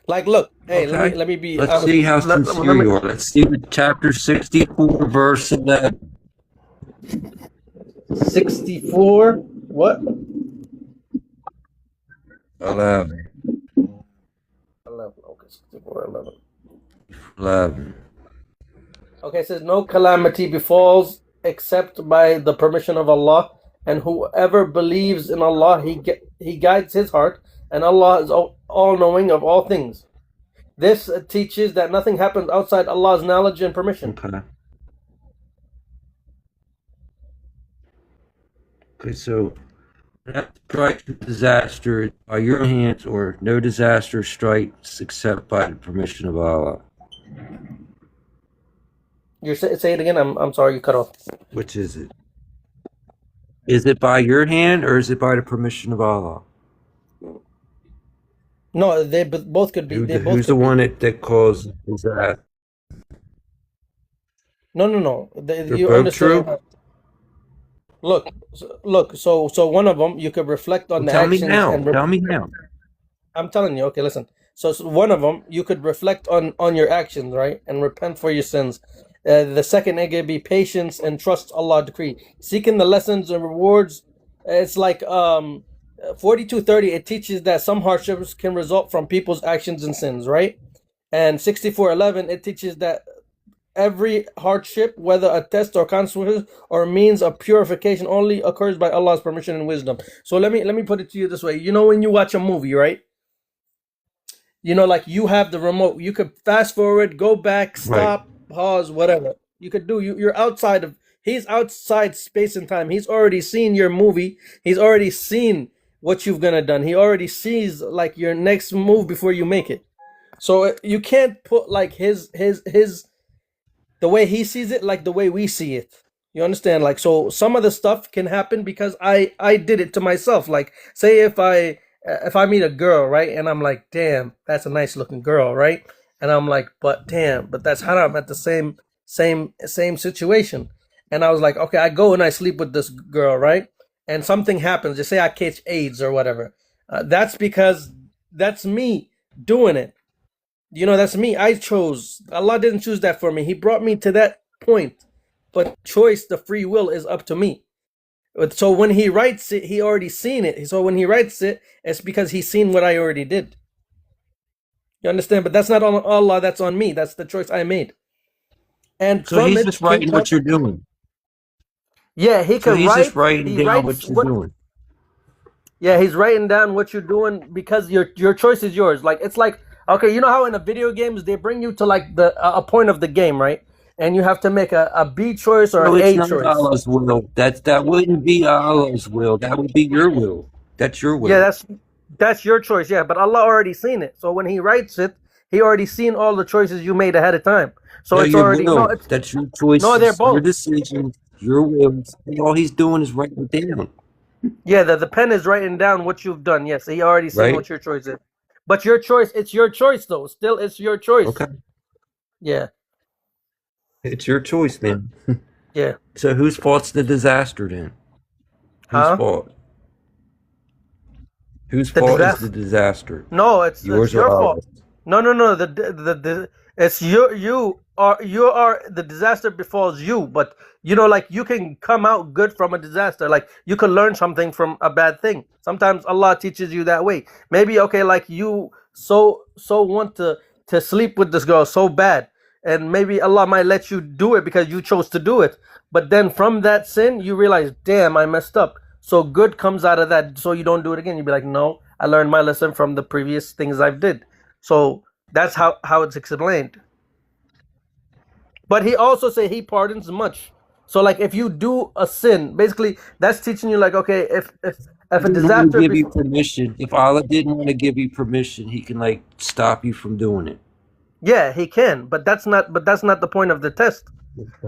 Like, look, hey, Okay. let me be Let's honest. see how sincere you are. Let's see chapter 64, verse 11. 64. What? 11. 11. Okay, 64, 11. 11. Okay, it says, "No calamity befalls except by the permission of Allah, and whoever believes in Allah, he guides his heart, and Allah is all-knowing of all things." This teaches that nothing happens outside Allah's knowledge and permission. Okay. Okay, so that strikes disaster by your hands, or no disaster strikes except by the permission of Allah. You say it again. I'm sorry, you cut off. Which is it? Is it by your hand, or is it by the permission of Allah? No, they both could be. They both Who's could the be. one that caused disaster? No. They're You both understand? true? Look. So one of them you could reflect on the Tell me actions now. and Tell me now. I'm telling you. Okay, listen. So one of them you could reflect on your actions, right, and repent for your sins. The second, it could be patience and trust Allah decree, seeking the lessons and rewards. It's like 42:30. It teaches that some hardships can result from people's actions and sins, right? And 64:11, it teaches that every hardship, whether a test or consequence or means of purification, only occurs by Allah's permission and wisdom. So let me put it to you this way. You know, when you watch a movie, right? You know, like, you have the remote. You could fast forward, go back, stop, pause, whatever. You could do. You're outside of. He's outside space and time. He's already seen your movie. He's already seen what you've gonna done. He already sees like your next move before you make it. So you can't put like his the way he sees it like the way we see it. You understand? Like, so some of the stuff can happen because I did it to myself. Like, say if I meet a girl, right, and I'm like, damn, that's a nice looking girl, right, and I'm like, but damn, but that's haram at the same situation, and I was like, okay, I go and I sleep with this girl, right, and something happens. Just say I catch AIDS or whatever. That's because that's me doing it. You know, that's me. I chose. Allah didn't choose that for me. He brought me to that point. But choice, the free will, is up to me. So when he writes it, he already seen it. So when he writes it, it's because he's seen what I already did. You understand? But that's not on Allah, that's on me. That's the choice I made. And So from he's it just can writing come, what you're doing. yeah, he So can he's just write, writing he down writes what you're what, doing. yeah, he's writing down what you're doing because your choice is yours. Like it's like, okay, you know how in the video games they bring you to like the a point of the game, right? And you have to make a B choice or No, an it's A not choice. Allah's will. That wouldn't be Allah's will. That would be your will. That's your Yeah, will. that's your choice. Yeah, but Allah already seen it. So when He writes it, He already seen all the choices you made ahead of time. So No, it's your already no, will. it's That's your no. They're choices, your both. decisions, your wills. And all he's doing is writing it down, Yeah, the pen is writing down what you've done. Yes, He already seen right? what your choice is. But your choice, it's your choice though. Still, it's your choice. Okay. Yeah, It's your choice, man. yeah. So whose fault's the disaster then? Whose Huh? fault? Whose The fault is the disaster. disaster? No, it's Yours or your fault. ours? No. The it's you are the disaster befalls you, but like you can come out good from a disaster. Like you can learn something from a bad thing. Sometimes Allah teaches you that way. Maybe okay, like you so want to sleep with this girl so bad, and maybe Allah might let you do it because you chose to do it. But then from that sin, you realize, damn, I messed up. So good comes out of that, so you don't do it again. You'd be like, no, I learned my lesson from the previous things I've did. So that's how it's explained. But he also say he pardons much. So like if you do a sin, basically that's teaching you like okay, if He a didn't want to disaster give you before, permission. If Allah didn't want to give you permission, he can like stop you from doing it. yeah, he can, but that's not the point of the test.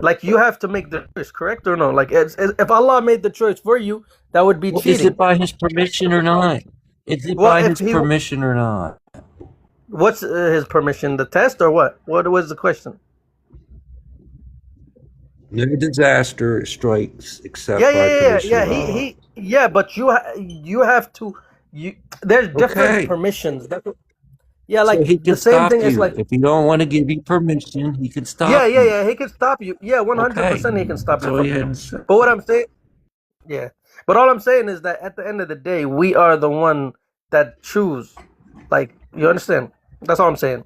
Like you have to make the choice, correct or no? Like if Allah made the choice for you, that would be Well, is it cheating. by his permission or not? Is it Well, by if his he permission or not? what's his permission, the test or what? What was the question? No disaster strikes Yeah, except yeah, by yeah, yeah, permission yeah. of He Allah. he yeah, but you have to you. There's different Okay. permissions. Yeah, So like he the can same stop thing as you. like If he don't want to give you permission, he can yeah, stop yeah, you. yeah. He can stop you. Yeah, Okay. 100% he can stop That's you all from. you had to say. But what I'm saying, yeah. But all I'm saying is that at the end of the day, we are the one that choose. Like you understand? That's all I'm saying.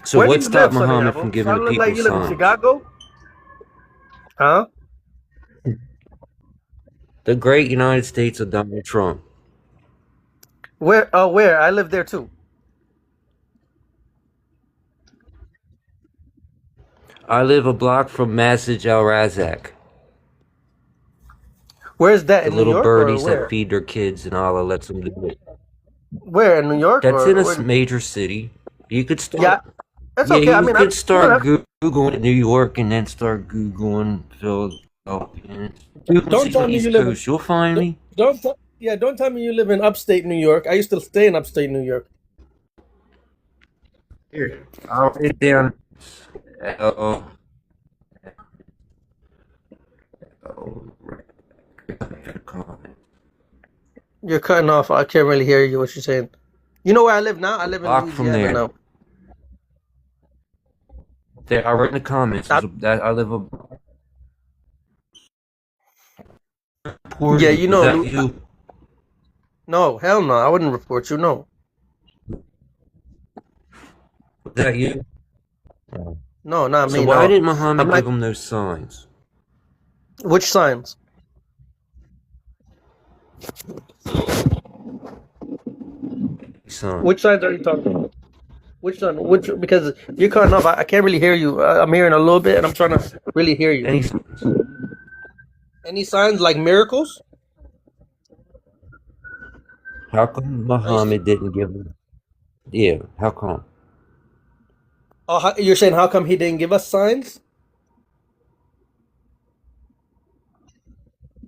So Where do what you stopped live, Muhammad from Santiago? giving the Sound like people you live in signs? Chicago, huh? The great United States of Donald Trump. Where? Oh, where? I live there too. I live a block from Masjid Al Razak. Where's that The in New little York or birdies that where? feed their kids and Allah lets them do it. Where in New York That's in or a where? major city. You could Yeah, start, that's yeah, okay. I you mean, could you don't start have. Googling New York and then start Googling Philadelphia. Google Don't City on tell the me you East live in. Coast. You'll find me. Yeah, don't tell me you live in upstate New York. I used to stay in upstate New York. Here, I'll write it down. Oh, right. Comment. You're cutting off. I can't really hear you. What you're saying? You know where I live now? I live in Block from Louisiana there. now. There, I wrote in the comments. I, That I live a poor. yeah, Is that you? no, hell no. I wouldn't report you. No, Is that you? Oh. no, not So me. why No, didn't I'm Muhammad like give him those signs? which signs? Son. Which signs are you talking about? Which sign? Which because you're cutting off. I can't really hear you. I'm hearing a little bit, and I'm trying to really hear you. Any signs? Any signs like miracles? How come Are you, Muhammad didn't give him? Yeah, how come? oh, you're saying how come he didn't give us signs?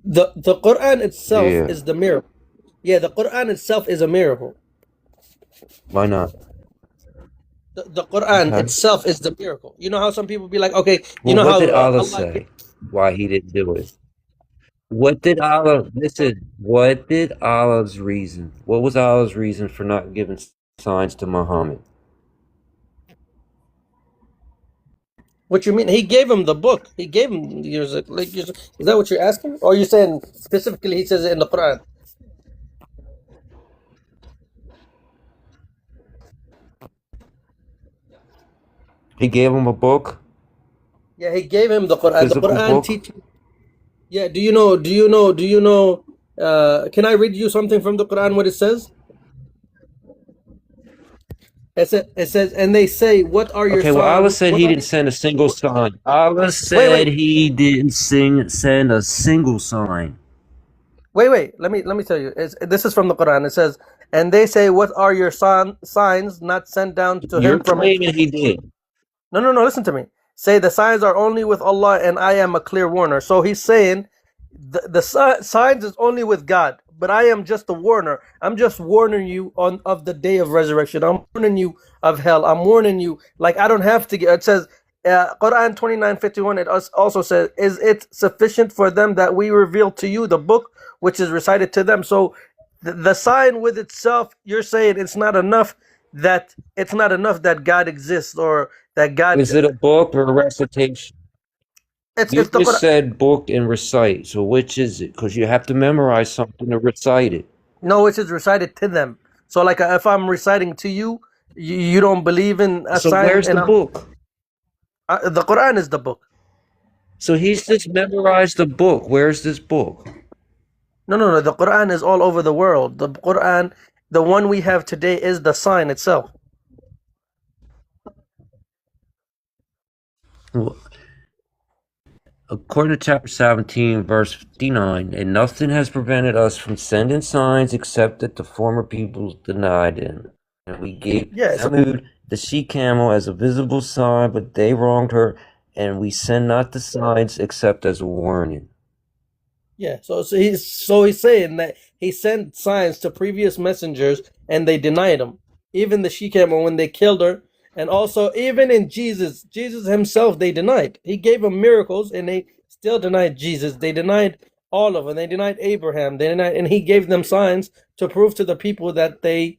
The Quran itself Yeah, is the miracle. Yeah, the Quran itself is a miracle. why not? The Quran Okay. itself is the miracle. You know how some people be like, okay, you Well, know what how did Allah Allah. say? Why he didn't do it? What did Allah, listen, what did Allah's reason? What was Allah's reason for not giving signs to Muhammad? What you mean? He gave him the book. He gave him. Is that what you're asking? Or are you saying specifically he says it in the Quran? He gave him a book, Yeah, he gave him the Quran. The physical Quran book. teaches. Yeah. Do you know? Can I read you something from the Quran? What it says? It says, and they say, "What are your Okay, well, Allah signs?" said He didn't send a single sign. Allah said Wait. He didn't send a single sign. Wait. Let me tell you. This is from the Quran. It says, and they say, "What are your signs not sent down to You're him from?" claiming He did. No. Listen to me. Say the signs are only with Allah, and I am a clear warner. So he's saying the signs is only with God, but I am just a warner. I'm just warning you of the day of resurrection. I'm warning you of hell. I'm warning you. Like I don't have to get. It says Quran 29:51. It also says, "Is it sufficient for them that we reveal to you the book which is recited to them?" So the sign with itself, you're saying it's not enough that God exists or that God. Is it a book or a recitation? It's You the just Quran. said book and recite. So which is it? Because you have to memorize something to recite it. No, it is recited to them. So, like, if I'm reciting to you, you don't believe in a So sign, where's and the book? the Quran is the book. So he's just memorized the book. Where's this book? No. The Quran is all over the world. The Quran, the one we have today, is the sign itself. Well, according to chapter 17, verse 59, and nothing has prevented us from sending signs except that the former peoples denied them. And we gave Thamud the she-camel as a visible sign, but they wronged her, and we send not the signs except as a warning. Yeah. So he's saying that he sent signs to previous messengers, and they denied him. Even the she-camel, when they killed her, and also even in Jesus himself, they denied. He gave them miracles, and they still denied Jesus. They denied all of them. They denied Abraham. They denied, and he gave them signs to prove to the people that they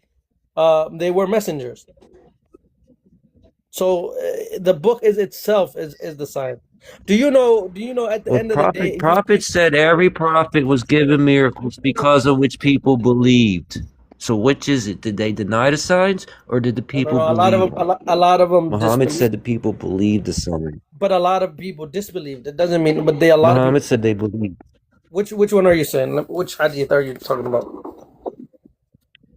were messengers. So the book itself is the sign. Do you know at the end of the day? Prophet said every prophet was given miracles because of which people believed. So which is it? Did they deny the signs, or did the people No, believe? a lot of them Muhammad disbelieved. said the people believed the sign. But a lot of people disbelieved. It doesn't mean, but a lot of people. Muhammad said they believed. Which one are you saying? Which hadith are you talking about?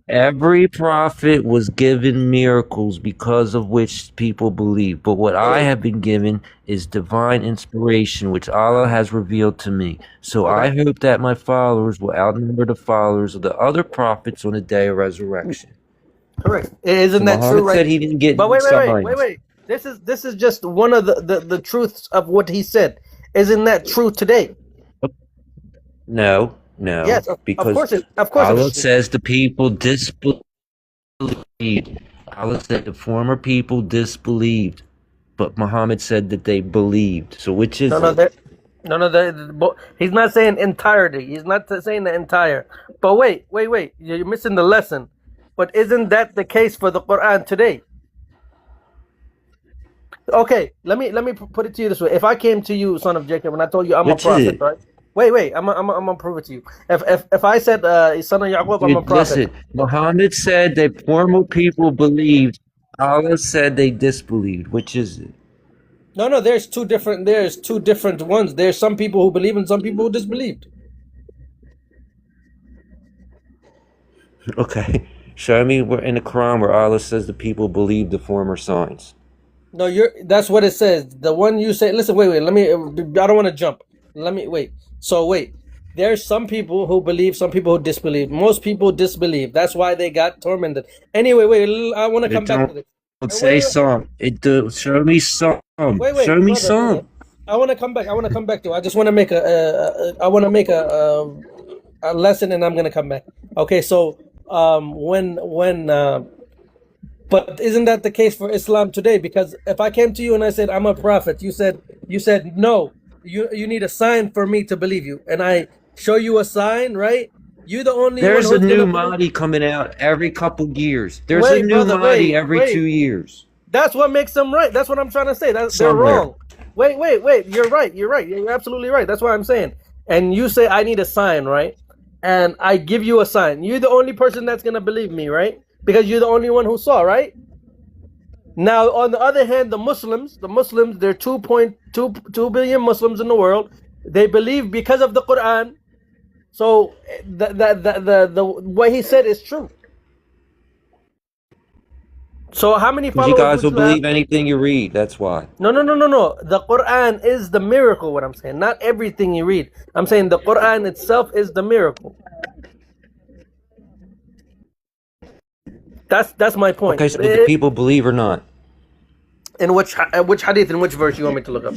Every prophet was given miracles because of which people believe. But what I have been given is divine inspiration, which Allah has revealed to me. So I hope that my followers will outnumber the followers of the other prophets on the day of resurrection. Correct. Isn't that Muhammad true? Right. said he didn't get But signs. wait. This is just one of the truths of what he said. Isn't that true today? No. Yes, Because of course Allah it is. says the people disbelieved. Allah said the former people disbelieved, but Muhammad said that they believed. So which is it? He's not saying entirety. He's not saying the entire. But wait. You're missing the lesson. But isn't that the case for the Quran today? Okay, let me put it to you this way. If I came to you, son of Jacob, and I told you I'm Which a is prophet, it? right? Wait, I'm gonna prove it to you. If I said son of Yaqub, I'm a prophet. Listen, Muhammad said that former people believed. Allah said they disbelieved. Which is it? No, there's two different ones. There's some people who believe and some people who disbelieved. Okay, show me where in the Quran where Allah says the people believed the former signs. No, that's what it says. The one you say, listen, wait, let me, I don't want to jump. Let me, wait. So wait, there's some people who believe, some people who disbelieve. Most people disbelieve. That's why they got tormented. Anyway, wait, I want to come back to this. Don't say some. Show me some. Show me some. I want to come back. I want to come back to it. I just want to make a lesson, and I'm going to come back. Okay, so but isn't that the case for Islam today? Because if I came to you and I said I'm a prophet, you said no, you need a sign for me to believe you, and I show you a sign, right? You the only There's one a new Mahdi coming out every couple years. There's a new Mahdi every 2 years. That's what makes them right. That's what I'm trying to say. They're Somewhere. wrong. Wait. You're right. You're absolutely right. That's what I'm saying. And you say I need a sign, right? And I give you a sign. You're the only person that's gonna believe me, right? Because you're the only one who saw, right? Now, on the other hand, the Muslims, there are 2.2 billion Muslims in the world. They believe because of the Quran. So the what he said is true. So how many Because you followers guys would will you have? believe anything you read. That's why. No. The Quran is the miracle. What I'm saying, not everything you read. I'm saying the Quran itself is the miracle. That's my point. Okay, so do people believe or not? In which hadith, in which verse you want me to look up?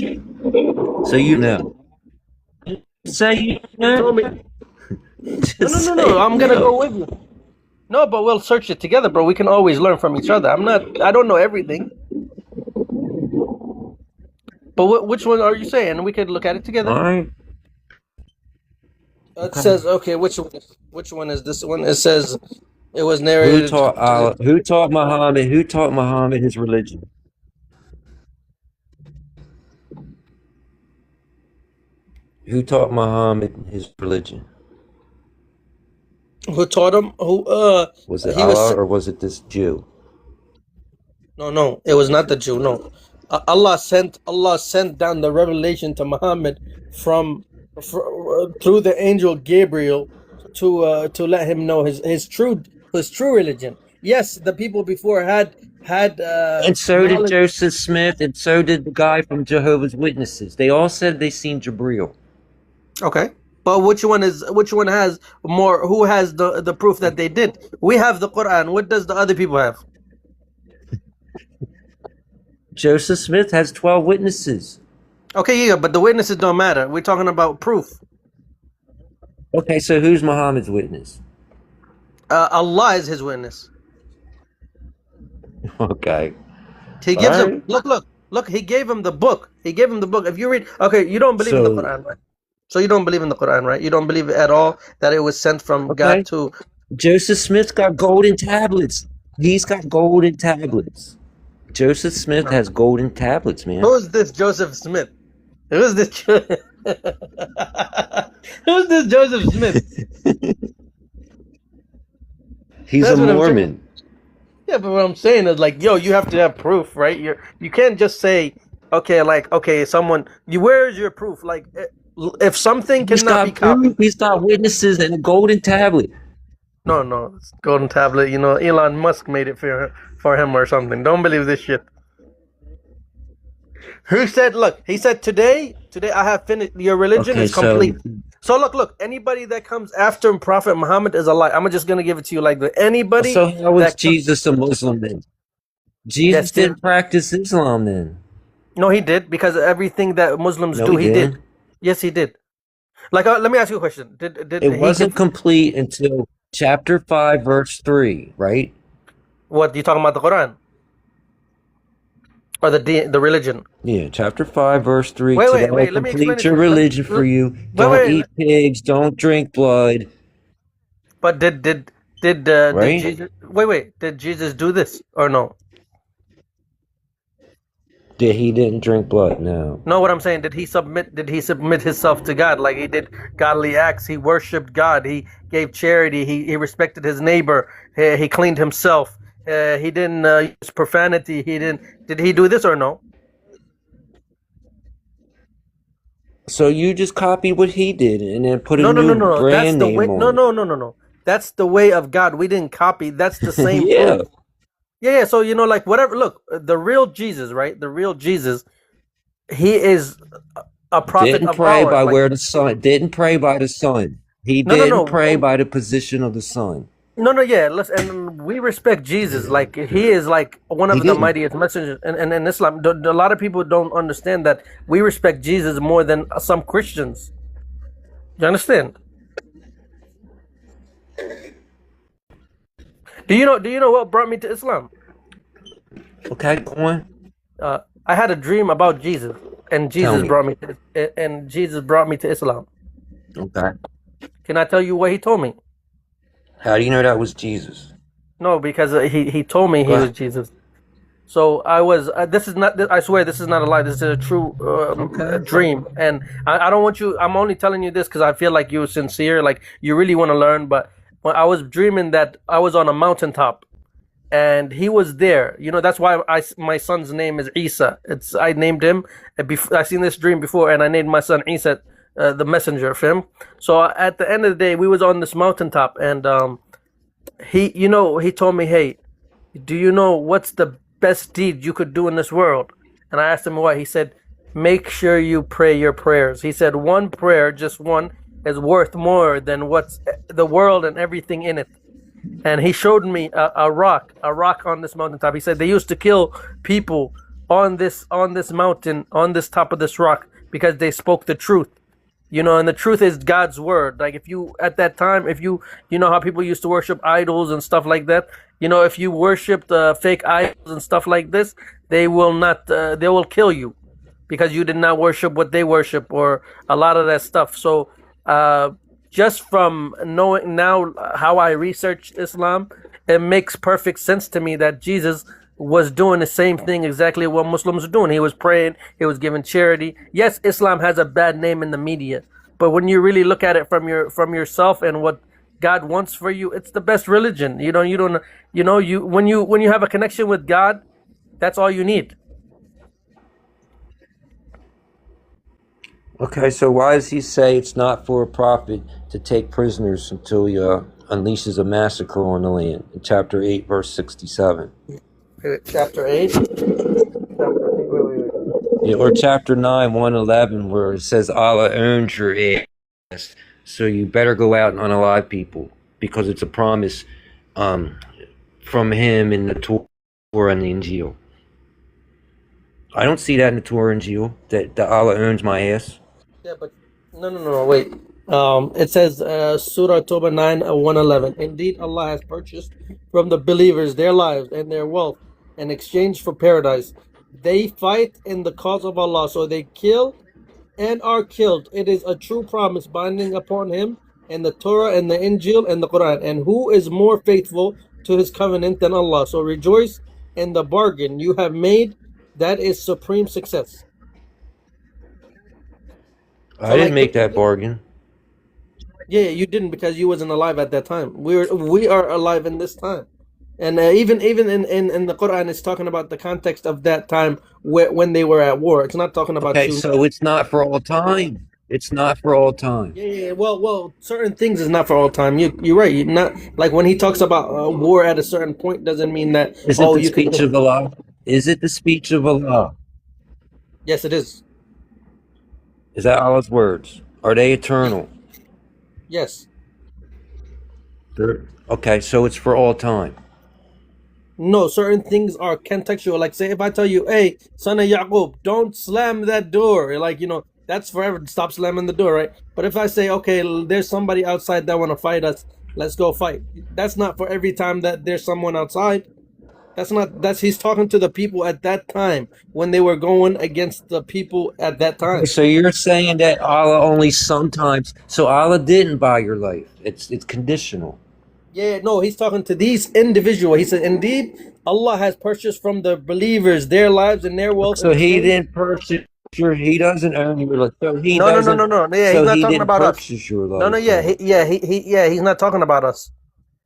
So you know. Say you know. Tell me. Just No. say I'm gonna no. go with you. No, but we'll search it together, bro. We can always learn from each other. I don't know everything. But which one are you saying? We could look at it together. All right. It says, okay, which one is this one? It says it was Who narrated. taught Allah? Who taught Muhammad? Who taught Muhammad his religion? Who taught Muhammad his religion? Who taught him? Was it he was Allah or was it this Jew? no. It was not the Jew. No, Allah sent down the revelation to Muhammad through the angel Gabriel to let him know his true religion. Yes, the people before had And so did knowledge. Joseph Smith, and so did the guy from Jehovah's Witnesses. They all said they seen Jabril. Okay, but which one has more? Who has the proof that they did? We have the Quran. What does the other people have? Joseph Smith has 12 witnesses. Okay, yeah, but the witnesses don't matter. We're talking about proof. Okay, so who's Muhammad's witness? Allah is his witness. Okay. He gives All him look. He gave him the book. If you read, okay, you don't believe in the Quran, right? So you don't believe in the Quran, right? You don't believe at all that it was sent from God to. Joseph Smith's got golden tablets. He's got golden tablets. Joseph Smith has golden tablets, man. Who is this Joseph Smith? Who's this? Who's this Joseph Smith? He's That's a what I'm saying. Mormon. Yeah, but what I'm saying is like, yo, you have to have proof, right? You can't just say, okay, someone. Where's your proof? Like, if something He's cannot be got copied. proof. He's got witnesses and a golden tablet. No, it's golden tablet. You know, Elon Musk made it for him or something. Don't believe this shit. Who said? Look, he said today I have finished. Your religion Okay, is complete. So look. Anybody that comes after Prophet Muhammad is a lie. I'm just gonna give it to you like that. Anybody. So how was that Jesus a Muslim then? Jesus didn't practice Islam then. No, he did, because everything that Muslims No, do, he he did. didn't. Yes, he did. Like, let me ask you a question. Did It wasn't complete until chapter 5, verse 3, right? What you talking about, the Quran or the religion? Yeah, chapter 5, verse 3. Wait, Today I let me complete explain it your to you. religion for you. Don't eat pigs. Don't drink blood. But did Right? Jesus? Wait. Did Jesus do this or no? He didn't drink blood. No. No, what I'm saying, did he submit himself to God? Like, he did godly acts. He worshipped God. He gave charity. He respected his neighbor. He cleaned himself. He didn't use profanity. Did he do this or no? So you just copied what he did and then put a No. new That's brand the name way. on it. No. That's the way of God. We didn't copy. That's the same. Yeah. proof. Yeah. So, like, whatever. Look, the real Jesus, right? The real Jesus, he is a prophet Didn't of pray power. by Like, where the sun. Didn't pray by the sun. He No. didn't pray by the position of the sun. No. Yeah. Listen, and we respect Jesus. Like, he is like one of He the didn't. mightiest messengers. And in Islam, a lot of people don't understand that we respect Jesus more than some Christians. You understand? Do you know what brought me to Islam? Okay, go on. I had a dream about Jesus, and Tell Jesus me. brought me to Islam. Okay. Can I tell you what he told me? How do you know that was Jesus? No, because he told me he Go was ahead. Jesus. So I was. This is not. I swear, this is not a lie. This is a true dream. And I don't want you. I'm only telling you this because I feel like you're sincere, like you really want to learn. But when I was dreaming that I was on a mountaintop, and he was there. You know, that's why my son's name is Isa. I named him. I seen this dream before, and I named my son Isa, the messenger of him. So at the end of the day, we was on this mountaintop, and he told me, hey, do you know what's the best deed you could do in this world? And I asked him what. He said, make sure you pray your prayers. He said, one prayer, just one, is worth more than what's the world and everything in it. And he showed me a rock on this mountaintop. He said they used to kill people on this mountain, on this top of this rock, because they spoke the truth. You know, and the truth is God's word. Like if you, at that time, if you know how people used to worship idols and stuff like that. You know, if you worshipped fake idols and stuff like this, they will not, they will kill you because you did not worship what they worship or a lot of that stuff. So just from knowing now how I research Islam, it makes perfect sense to me that Jesus was doing the same thing exactly what Muslims are doing. He was praying, he was giving charity. Yes, Islam has a bad name in the media, but when you really look at it from yourself and what God wants for you, it's the best religion. When you have a connection with God, that's all you need. Okay, so why does he say it's not for a prophet to take prisoners until he unleashes a massacre on the land? In chapter 8, verse 67. Chapter 8? Yeah, or chapter 9, 111, where it says Allah owns your ass, so you better go out and unalive people, because it's a promise from him in the Torah and the Injil. I don't see that in the Torah and Injil, that Allah owns my ass. Yeah, but no, wait. It says Surah Toba 9, 111. Indeed, Allah has purchased from the believers their lives and their wealth in exchange for paradise. They fight in the cause of Allah, so they kill and are killed. It is a true promise binding upon him and the Torah and the Injil and the Quran. And who is more faithful to his covenant than Allah? So rejoice in the bargain you have made. That is supreme success. I didn't make that bargain. Yeah, you didn't, because you wasn't alive at that time. We are alive in this time. And even in the Quran, it's talking about the context of that time when they were at war. It's not talking about Okay, so it's not for all time. It's not for all time. Yeah. Well, certain things is not for all time. You're right. You're not, like when he talks about war at a certain point, doesn't mean that. Is it the speech of Allah? Is it the speech of Allah? Yes, it is. Is that Allah's words? Are they eternal? Yes. Okay, so it's for all time. No, certain things are contextual. Like, say, if I tell you, hey, son of Yaqub, don't slam that door. Like, that's forever. Stop slamming the door, right? But if I say, okay, there's somebody outside that want to fight us, let's go fight. That's not for every time that there's someone outside. He's talking to the people at that time when they were going against the people at that time. So you're saying that Allah only sometimes, so Allah didn't buy your life. It's conditional. Yeah, no, he's talking to these individuals. He said, indeed, Allah has purchased from the believers their lives and their wealth. So he didn't purchase he doesn't own your life. So he no. Yeah, so he's not talking about us. Your life, no, he's not talking about us.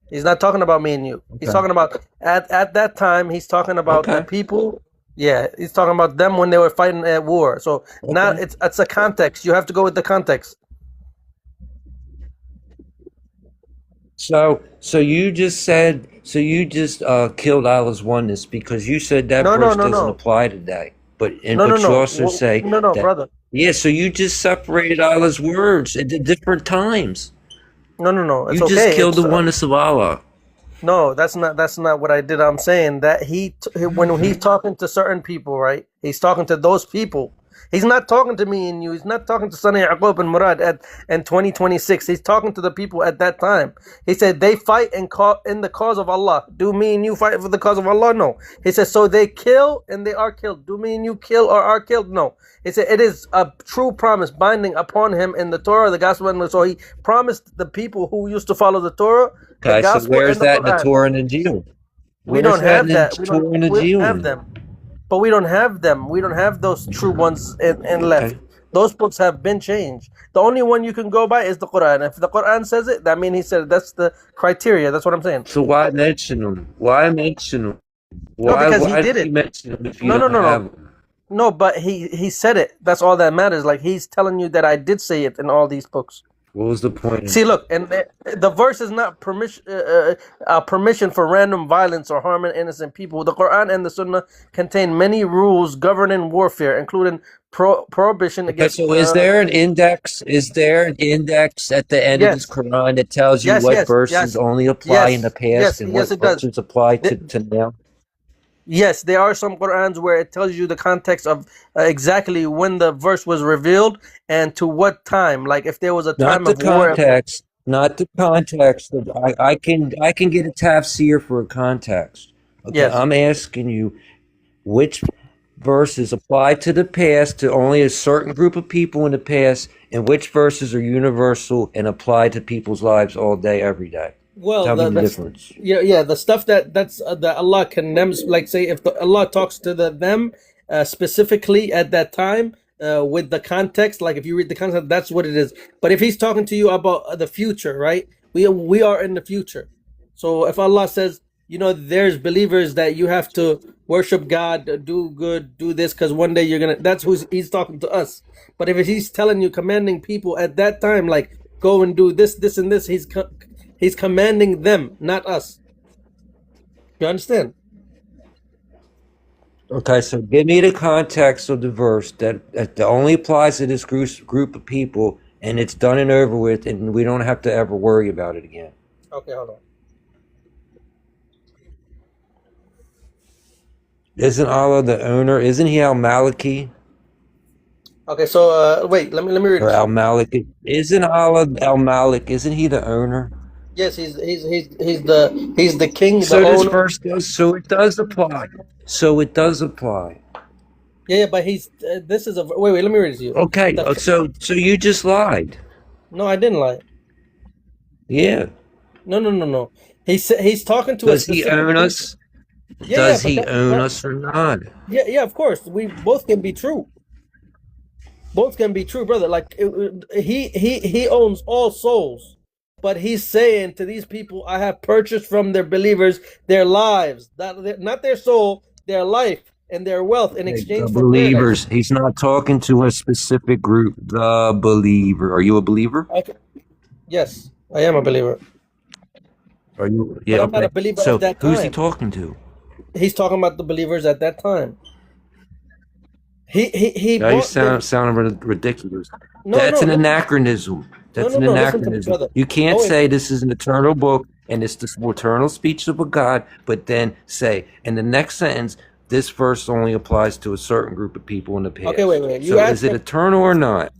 He's not talking about me and you. Okay. He's talking about at that time. He's talking about the people. Yeah, he's talking about them when they were fighting at war. So now it's a context. You have to go with the context. So you just said killed Allah's oneness because you said that verse doesn't apply today. But you also say that, brother. Yeah, so you just separated Allah's words at different times. No. It's you just killed the oneness of Allah. No, that's not what I did. I'm saying that when he's talking to certain people, right? He's talking to those people. He's not talking to me and you. He's not talking to Sunni Yaqub and Murad in 2026. He's talking to the people at that time. He said they fight in the cause of Allah. Do me and you fight for the cause of Allah? No. He said so they kill and they are killed. Do me and you kill or are killed? No. He said it is a true promise binding upon him in the Torah, the gospel, and so he promised the people who used to follow the Torah. Okay, so where's that in the Torah and Injil? We Where's don't that have in the that. We Torah and the don't Deal? have them. But we don't have them. We don't have those true ones in left. Okay. Those books have been changed. The only one you can go by is the Quran. If the Quran says it, that means he said it. That's the criteria. That's what I'm saying. So why mention them? Why mention them? No, because he Why did do it. you mention them if you No, no, don't no, have no. them? No, but he said it. That's all that matters. Like, he's telling you that I did say it in all these books. What was the point? See, look, and the verse is not permission for random violence or harming innocent people. The Quran and the Sunnah contain many rules governing warfare, including prohibition Okay, against. so is there an index? Is there an index at the end of this Yes, Quran that tells you yes, what yes, verses yes, only apply in the past yes, and yes, what it does. verses apply The- to now? Yes, there are some Qurans where it tells you the context of exactly when the verse was revealed and to what time. Like, if there was a Not time the of war. context, not the context. I can get a tafsir for a context. Okay, Yes. I'm asking you which verses apply to the past to only a certain group of people in the past, and which verses are universal and apply to people's lives all day, every day. Well, Tell me the the difference. yeah, the stuff that's that Allah condemns, like, say, if Allah talks to them specifically at that time with the context, like if you read the context, that's what it is. But if He's talking to you about the future, right? We are in the future. So if Allah says, there's believers that you have to worship God, do good, do this, because one day you're gonna. That's who He's talking to us. But if He's telling you, commanding people at that time, like, go and do this, this, and this, He's commanding them, not us. You understand? Okay, so give me the context of the verse that only applies to this group of people, and it's done and over with, and we don't have to ever worry about it again. Okay, hold on. Isn't Allah the owner? Isn't He Al-Maliki Okay, so wait, let me read or it. Al-Malik? Isn't Allah Al-Malik? Isn't He the owner? Yes, he's the king, the So this owner. verse does. So it does apply. So it does apply. Yeah, but he's this is a wait. Let me read it to you. Okay. The- So you just lied. No, I didn't lie. Yeah. No. He's talking to Does us. He own us? Yeah, Does but He own us or not? Yeah, of course. We both can be true. Both can be true, brother. Like, he owns all souls. But He's saying to these people, I have purchased from their believers their lives, not their soul, their life and their wealth in exchange The for believers. He's not talking to a specific group. The believer. Are you a believer? paradise. Okay. Yes, I am a believer. Are you? Yeah. But I'm not Okay. a believer So at that who's He time. talking to? He's talking about the believers at that time. He Now you bought them. sound ridiculous. No, That's an listen- anachronism. That's no, an listen to me, anachronism. brother. You can't Oh, wait. say this is an eternal book and it's the eternal speech of a God, but then say in the next sentence, this verse only applies to a certain group of people in the past. Okay, wait. You So asked is it me- eternal or not?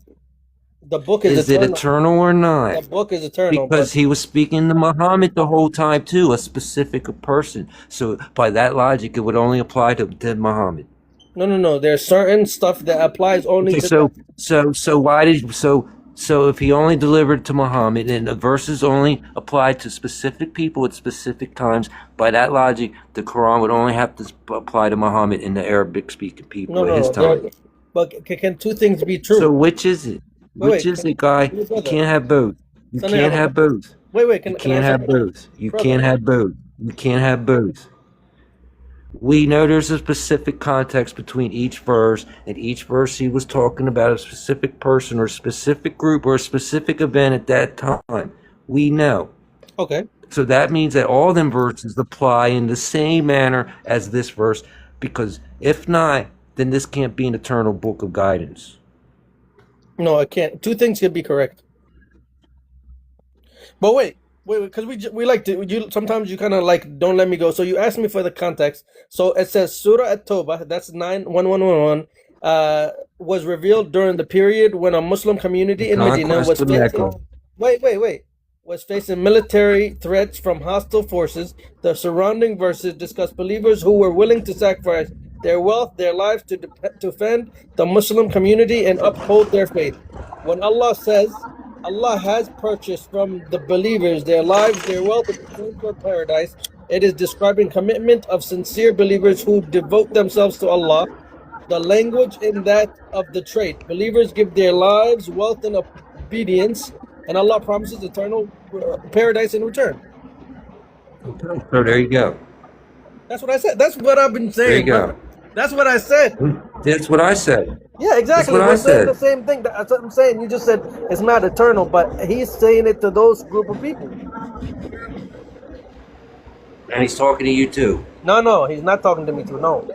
The book is Is it eternal. eternal or not? The book is eternal. Because he was speaking to Muhammad the whole time too, a specific person. So by that logic, it would only apply to Muhammad. No. There's certain stuff that applies only Okay, to. so why did so if he only delivered to Muhammad and the verses only applied to specific people at specific times, by that logic, the Quran would only have to apply to Muhammad and the Arabic speaking people at his time. But can two things be true? So which is it? Which is it, guy? You can't have both. You Sonny, can't have both. wait. You can't have both. You Brother. can't have both. You can't have both. We know there's a specific context between each verse, and each verse he was talking about a specific person or a specific group or a specific event at that time. We know. Okay. So that means that all them verses apply in the same manner as this verse, because if not, then this can't be an eternal book of guidance. No, I can't. Two things can be correct. But wait, because we like to. Sometimes you kind of like don't let me go. So you asked me for the context. So it says Surah At-Tawbah. That's 9:1111. Was revealed during the period when a Muslim community in Medina was Conquest of Mecca. facing. Was facing military threats from hostile forces. The surrounding verses discuss believers who were willing to sacrifice their wealth, their lives to defend the Muslim community and uphold their faith. When Allah says, Allah has purchased from the believers their lives, their wealth in exchange for paradise, It is describing commitment of sincere believers who devote themselves to Allah. The language in that of the trait. Believers give their lives, wealth, and obedience, and Allah promises eternal paradise in return. So there you go. That's what I said. That's what I've been There you saying, go. brother. That's what I said. That's what I said. Yeah, exactly. what I We're saying said. the same thing. That's what I'm saying. You just said it's not eternal, but he's saying it to those group of people. And he's talking to you too. No, he's not talking to me too. No.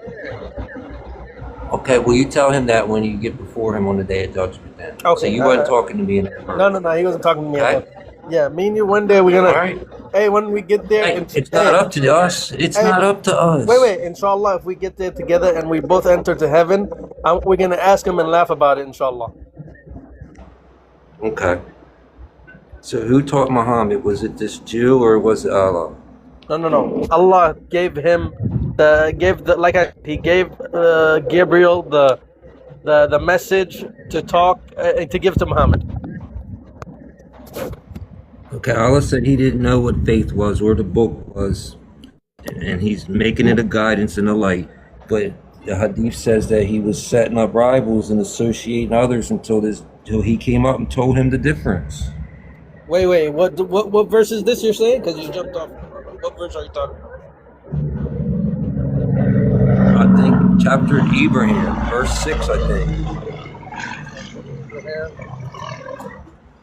Okay, well, you tell him that when you get before him on the day of judgment then. Okay, So you wasn't talking to me in that verse. No, he wasn't talking to me. Okay. Yeah, me and you one day we're gonna. All right. Hey, when we get there, Hey, it's not up to us. It's not up to us. Wait, inshallah, if we get there together and we both enter to heaven, we're gonna ask him and laugh about it, inshallah. Okay. So who taught Muhammad? Was it this Jew or was it Allah? No. Allah gave him he gave Gabriel the message to talk to give to Muhammad. Okay, Allah said he didn't know what faith was or the book was, and he's making it a guidance and a light. But the hadith says that he was setting up rivals and associating others until he came up and told him the difference. Wait, what verse is this you're saying? Because you jumped off. What verse are you talking about? I think chapter Ibrahim, verse 6, I think.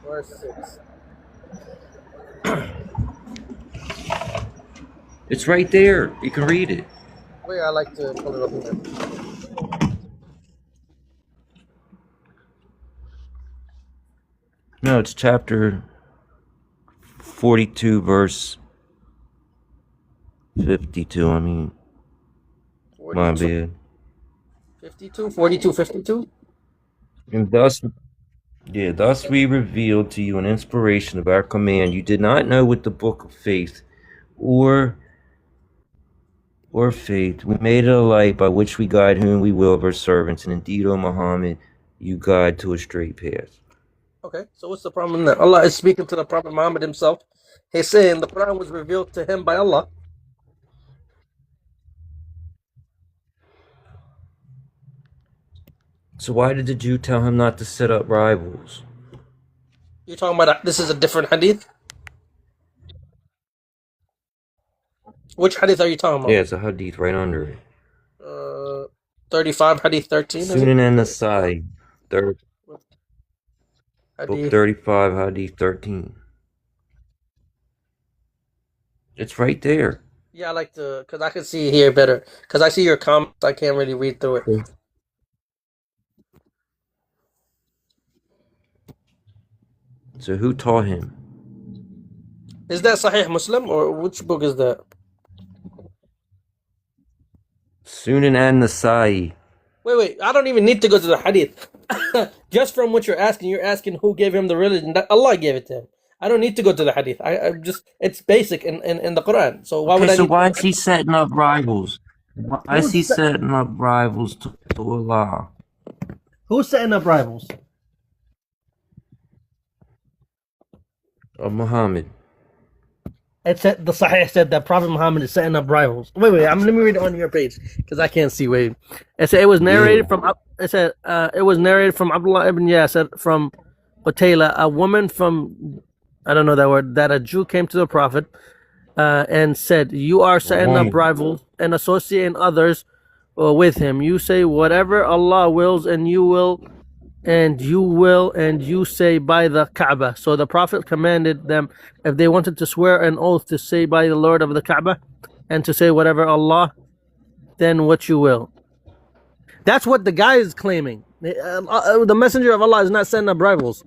Verse 6. It's right there. You can read it. Wait, I like to pull it up here. No, it's chapter 42, verse 52. I mean, my bad. 52, 42, 52? And thus we revealed to you an inspiration of our command. You did not know what the book of faith or faith. We made it a light by which we guide whom we will of our servants. And indeed, O Muhammad, you guide to a straight path. Okay, so what's the problem there? Allah is speaking to the Prophet Muhammad himself. He's saying the Quran was revealed to him by Allah. So why did the Jew tell him not to set up rivals? You're talking about this is a different hadith? Which hadith are you talking about? Yeah, it's a hadith right under it. 35, hadith 13? Sunan and Nasai, book Hadith. 35, hadith 13. It's right there. Yeah, I like to, because I can see here better. Because I see your comments, I can't really read through it. So who taught him? Is that Sahih Muslim or which book is that? Sunan and Nasai. Wait, I don't even need to go to the hadith. Just from what you're asking who gave him the religion. That Allah gave it to him. I don't need to go to the hadith. I just, it's basic in the Quran. So why would I? So why is he setting up rivals? Why is he setting up rivals to Allah? Who's setting up rivals? Muhammad. It said the Sahih said that Prophet Muhammad is setting up rivals. Wait, let me read it on your page because I can't see. Wait, it said it was narrated from. It said it was narrated from Abdullah ibn Yasir from Qutayla, a woman from, I don't know that word, that a Jew came to the Prophet and said, "You are setting up rivals and associating others with him. You say whatever Allah wills, and you say by the Kaaba." So the Prophet commanded them, if they wanted to swear an oath, to say by the Lord of the Kaaba and to say whatever Allah, then what you will. That's what the guy is claiming. The messenger of Allah is not setting up rivals.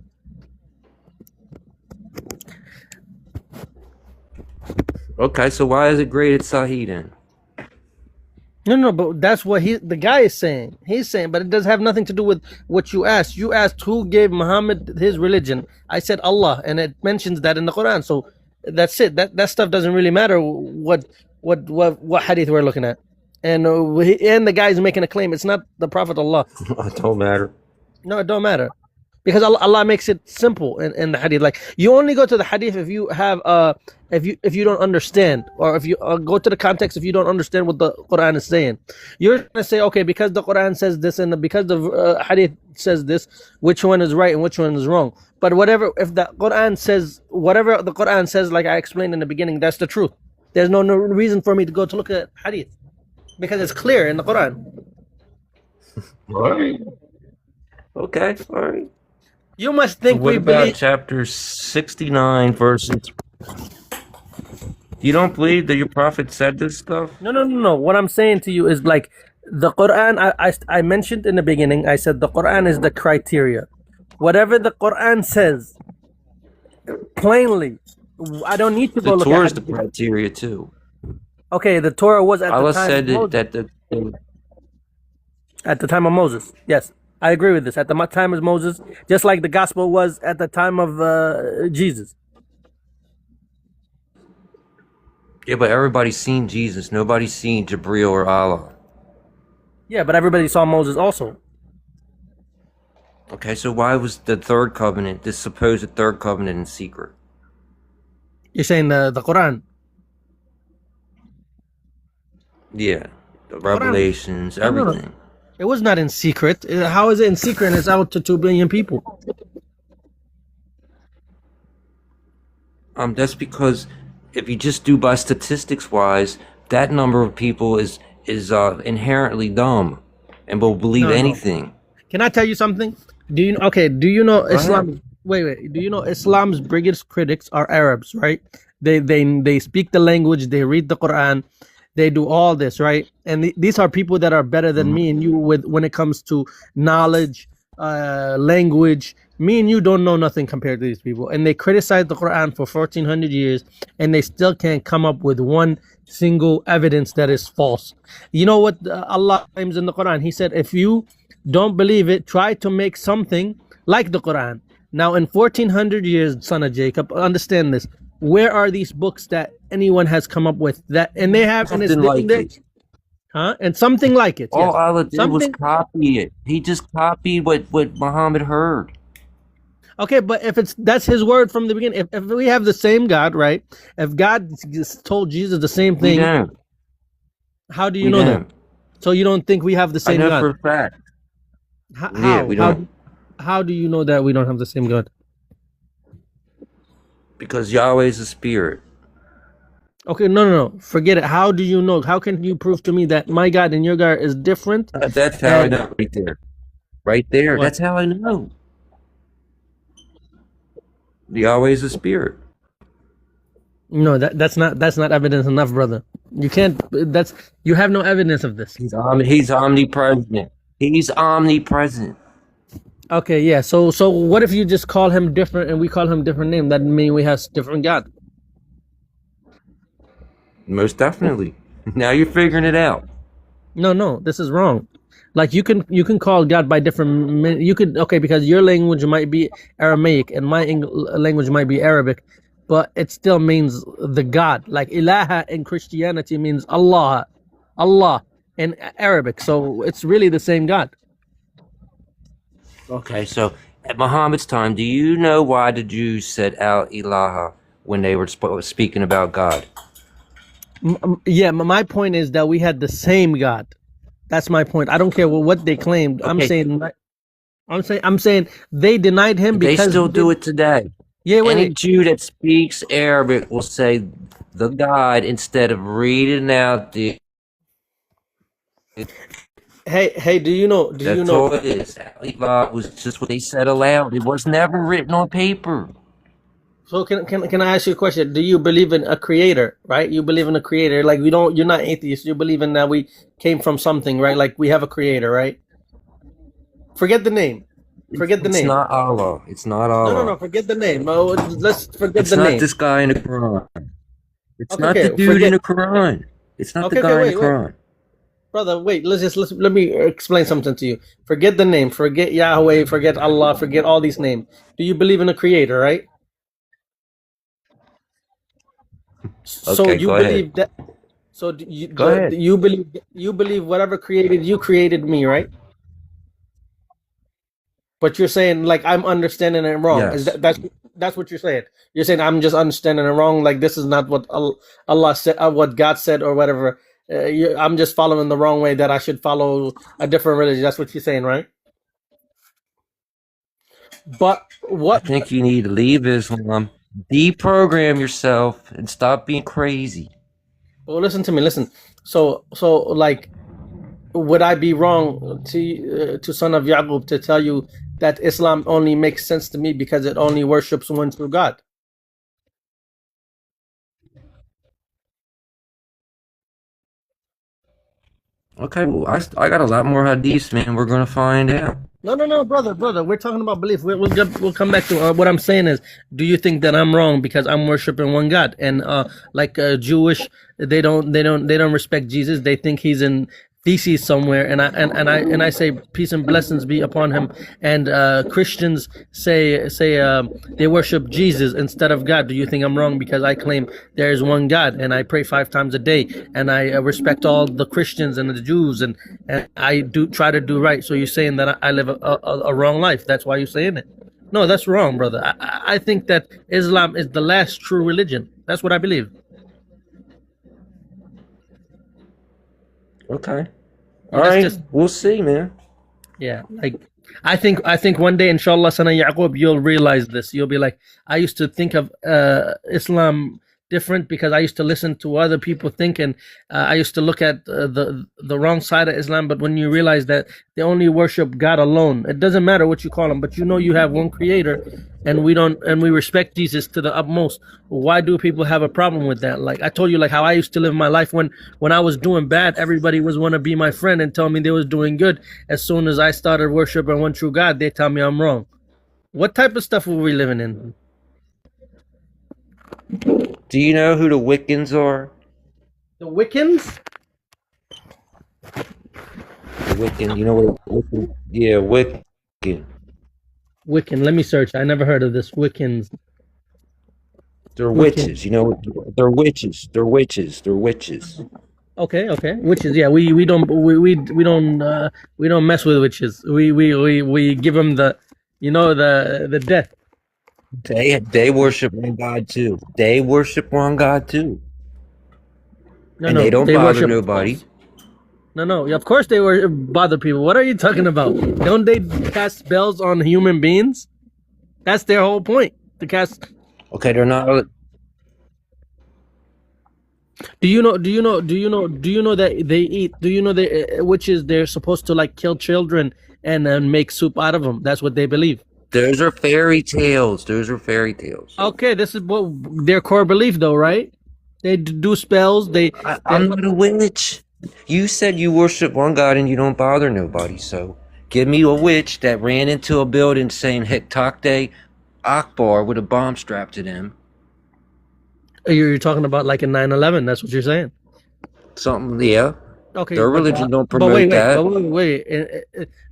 Okay, so why is it graded Sahih then? No, but that's what the guy is saying. He's saying, but it does have nothing to do with what you asked. You asked who gave Muhammad his religion. I said Allah, and it mentions that in the Quran. So that's it. That stuff doesn't really matter what hadith we're looking at. And the guy is making a claim. It's not the Prophet Allah. It don't matter. No, it don't matter. because Allah makes it simple in the hadith. Like, you only go to the hadith if you have if you don't understand, or if you go to the context if you don't understand what the Quran is saying. You're gonna say, okay, because the Quran says this and because the hadith says this, which one is right and which one is wrong? But whatever, if the Quran says whatever the Quran says, like I explained in the beginning, that's the truth. There's no reason for me to go to look at hadith because it's clear in the Quran. Right. Okay, all right. You must think What we about believe. chapter 69, verses? You don't believe that your prophet said this stuff? No. What I'm saying to you is, like, the Quran. I mentioned in the beginning. I said the Quran is the criteria. Whatever the Quran says, plainly, I don't need to go The look Torah at is the hadith. criteria too. Okay, the Torah was at Allah the time said of Moses. that At the time of Moses, yes, I agree with this. At the time of Moses, just like the gospel was at the time of Jesus. yeah, but everybody's seen Jesus. Nobody's seen Jibril or Allah. Yeah, but everybody saw Moses also. Okay, so why was the third covenant, this supposed third covenant, in secret? You're saying the Quran. Yeah, the Quran. revelations, No. everything. It was not in secret. How is it in secret and it's out to 2 billion people? That's because if you just do by statistics wise, that number of people is inherently dumb and will believe No. anything. Can I tell you something? Do you know ahead. Islam? Wait. Do you know Islam's biggest critics are Arabs, right? They speak the language, they read the Quran, they do all this, right? And these are people that are better than me and you when it comes to knowledge, language. Me and you don't know nothing compared to these people, and they criticize the Quran for 1400 years, and they still can't come up with one single evidence that is false. You know what Allah claims in the Quran? He said, if you don't believe it, try to make something like the Quran. Now, in 1400 years, son of Jacob, understand this. Where are these books that anyone has come up with that? And they have, and it's Something like it. huh? And something like it. All Yes. Allah did was Something. copy it. He just copied what Muhammad heard. Okay, but if that's his word from the beginning, if we have the same God, right? If God told Jesus the same We thing, don't. how do you We know that? don't. So you don't think we have the I same know God? for a fact. How? Yeah, we don't. How do you know that we don't have the same God? Because Yahweh is a spirit. Okay, no. Forget it. How do you know? How can you prove to me that my God and your God is different? That's how I know right there. Right there. What? That's how I know. Yahweh is a spirit. No, that's not evidence enough, brother. You can't. You have no evidence of this. He's omnipresent. He's omnipresent. Okay, yeah. So what if you just call him different and we call him different name? That mean we have different God. Most definitely. Now you're figuring it out. No, this is wrong. Like you can call God by different. You could, okay, because your language might be Aramaic and my language might be Arabic, but it still means the God. Like ilaha in Christianity means Allah in Arabic. So it's really the same God. Okay, so at Muhammad's time, do you know why the Jews said al ilaha when they were speaking about God? Yeah, my point is that we had the same God. That's my point. I don't care what they claimed. Okay. I'm saying they denied him They because still do it today. Yeah, Any wait. Jew that speaks Arabic will say the God instead of reading out the. Hey, do you know? That's all it is. Al-Ilah was just what they said aloud. It was never written on paper. So can I ask you a question? Do you believe in a creator, right? You believe in a creator. Like you're not atheist. You believe in that we came from something, right? Like we have a creator, right? Forget the name. Forget the name. It's not Allah. It's not Allah. No. Forget the name. No, let's forget It's the not name. this guy in the Quran. It's Okay, not the dude forget- in the Quran. It's not Okay, the guy wait, in the Quran. Brother, wait. Let me explain something to you. Forget the name. Forget Yahweh. Forget Allah. Forget all these names. Do you believe in a creator, right? So Okay, you go believe ahead. that. So do you Go ahead. you believe whatever created you created me, right? But you're saying like I'm understanding it wrong. Is Yes. that's what you're saying? You're saying I'm just understanding it wrong. Like this is not what Allah said, what God said, or whatever. I'm just following the wrong way. That I should follow a different religion. That's what you're saying, right? But I what? think you need to leave Islam, deprogram yourself, and stop being crazy. Well, listen to me. Listen. So like, would I be wrong to son of Yaqub to tell you that Islam only makes sense to me because it only worships one true God? Okay, well, I got a lot more hadiths, man. We're gonna find out. No, brother. We're talking about belief. We'll come back to what I'm saying is, do you think that I'm wrong because I'm worshiping one God? And like Jewish, they don't respect Jesus. They think he's in feces somewhere. And I say peace and blessings be upon him. And Christians say they worship Jesus instead of God. Do you think I'm wrong because I claim there is one God and I pray 5 times a day and I respect all the Christians and the Jews and I do try to do right? So you're saying that I live a wrong life? That's why you're saying it? No, that's wrong, brother. I think that Islam is the last true religion. That's what I believe. Okay. Yeah, All that's right. just We'll see, man. Yeah, like I think one day, inshallah, Sana Yaqub, you'll realize this. You'll be like, I used to think of Islam different because I used to listen to other people think, and I used to look at the wrong side of Islam. But when you realize that they only worship God alone, it doesn't matter what you call him, but you know you have one Creator, and we respect Jesus to the utmost. Why do people have a problem with that? Like I told you, like how I used to live my life when I was doing bad, everybody was want to be my friend and tell me they was doing good. As soon as I started worshiping one true God, they tell me I'm wrong. What type of stuff were we living in? Do you know who the Wiccans are? The Wiccans? The Wiccan. You know what? Wiccan, yeah, Wiccan. Wiccan. Let me search. I never heard of this. Wiccans. They're Wiccan. witches. You know, they're witches. They're witches. They're witches. Okay. Witches. Yeah, we don't mess with witches. We give them the death. They worship one God too. They worship one God too, and No, they don't they bother worship nobody. false. No. Of course they were bother people. What are you talking about? Don't they cast spells on human beings? That's their whole point. To cast. Okay, they're not. Do you know that they eat? Do you know that witches they're supposed to like kill children and make soup out of them? That's what they believe. Those are fairy tales. Those are fairy tales. Okay, this is what their core belief, though, right? They do spells. I'm not a witch. You said you worship one God and you don't bother nobody. So give me a witch that ran into a building saying Hektakte Akbar with a bomb strapped to them. You're talking about like in 9/11. That's what you're saying. Something, yeah. Okay, Their but religion don't but promote that. wait.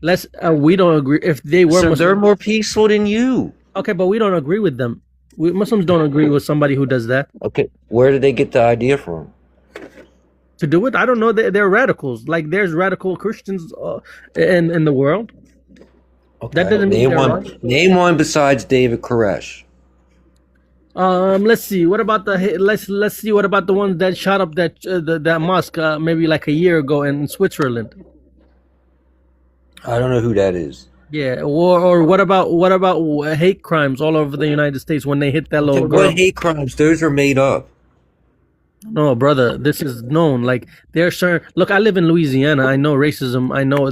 Let's we don't agree if they were So they're Muslim. more peaceful than you. Okay, but we don't agree with them. Muslims don't agree with somebody who does that. Okay, where did they get the idea from? To do it, I don't know. They're radicals. Like there's radical Christians in the world. Okay, That doesn't mean name they're one. right. Name one besides David Koresh. Let's see. What about let's see. What about the ones that shot up that mosque maybe like a year ago in Switzerland? I don't know who that is. Yeah. Or what about hate crimes all over the United States when they hit that little girl? What hate crimes? Those are made up. No, brother, this is known. Like there's certain. Look, I live in Louisiana. I know racism. I know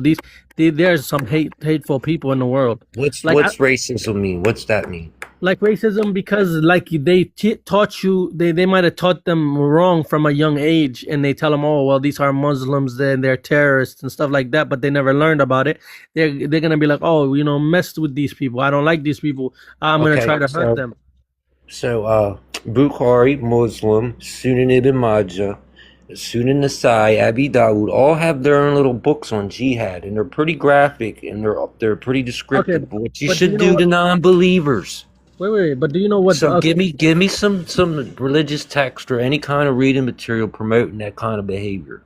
there's some hateful people in the world. What's Like racism mean? What's that mean? like racism because like they taught you they might have taught them wrong from a young age and they tell them, oh well, these are Muslims and they're terrorists and stuff like that, but they never learned about it. They're gonna be like, oh, mess with these people, I don't like these people, I'm gonna try to hurt them. So Bukhari, Muslim, Sunan Ibn Majah, Sunan Nasai, Abi Dawud all have their own little books on jihad, and they're pretty graphic and they're pretty descriptive of what you but should do to non-believers. Wait, but do you know what? So give me some religious text or any kind of reading material promoting that kind of behavior.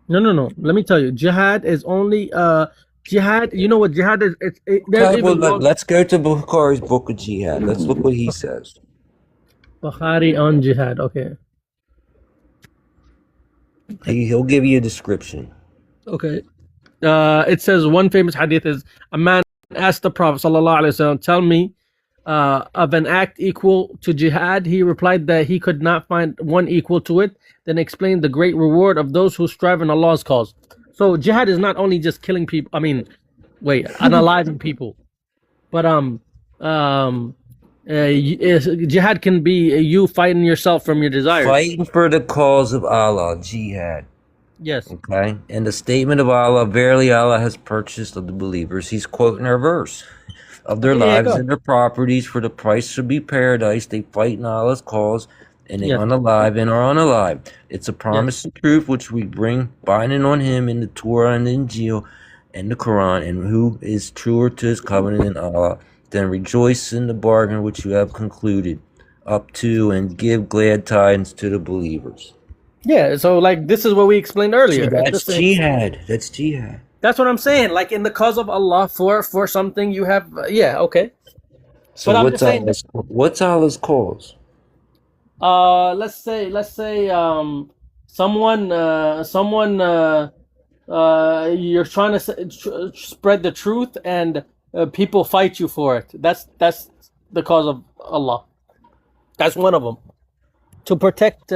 No. Let me tell you, jihad is only Jihad. You know what jihad is? There's Okay, well, even laws. let's go to Bukhari's book of jihad. Let's look what he says. Bukhari on jihad. Okay. He'll give you a description. Okay. It says one famous hadith is a man asked the Prophet sallallahu alaihi wasallam, "Tell me of an act equal to jihad." He replied that he could not find one equal to it. Then explained the great reward of those who strive in Allah's cause. So jihad is not only just killing people. I mean, unaliving people, but jihad can be you fighting yourself from your desires. Fighting for the cause of Allah, jihad. Yes. Okay, and the statement of Allah, verily Allah has purchased of the believers. He's quoting our verse. Of their lives and their properties, for the price should be paradise. They fight in Allah's cause, and they unalive and are unalived. It's a promise and truth which we bring binding on him in the Torah and the Injil and the Quran, and who is truer to his covenant than Allah. Then rejoice in the bargain which you have concluded up to, and give glad tidings to the believers. Yeah, so like this is what we explained earlier. So that's jihad. That's jihad. That's what I'm saying. Like in the cause of Allah for something you have. Okay. So but what's Allah's cause? Let's say someone you're trying to spread the truth and people fight you for it. That's the cause of Allah. That's one of them. To protect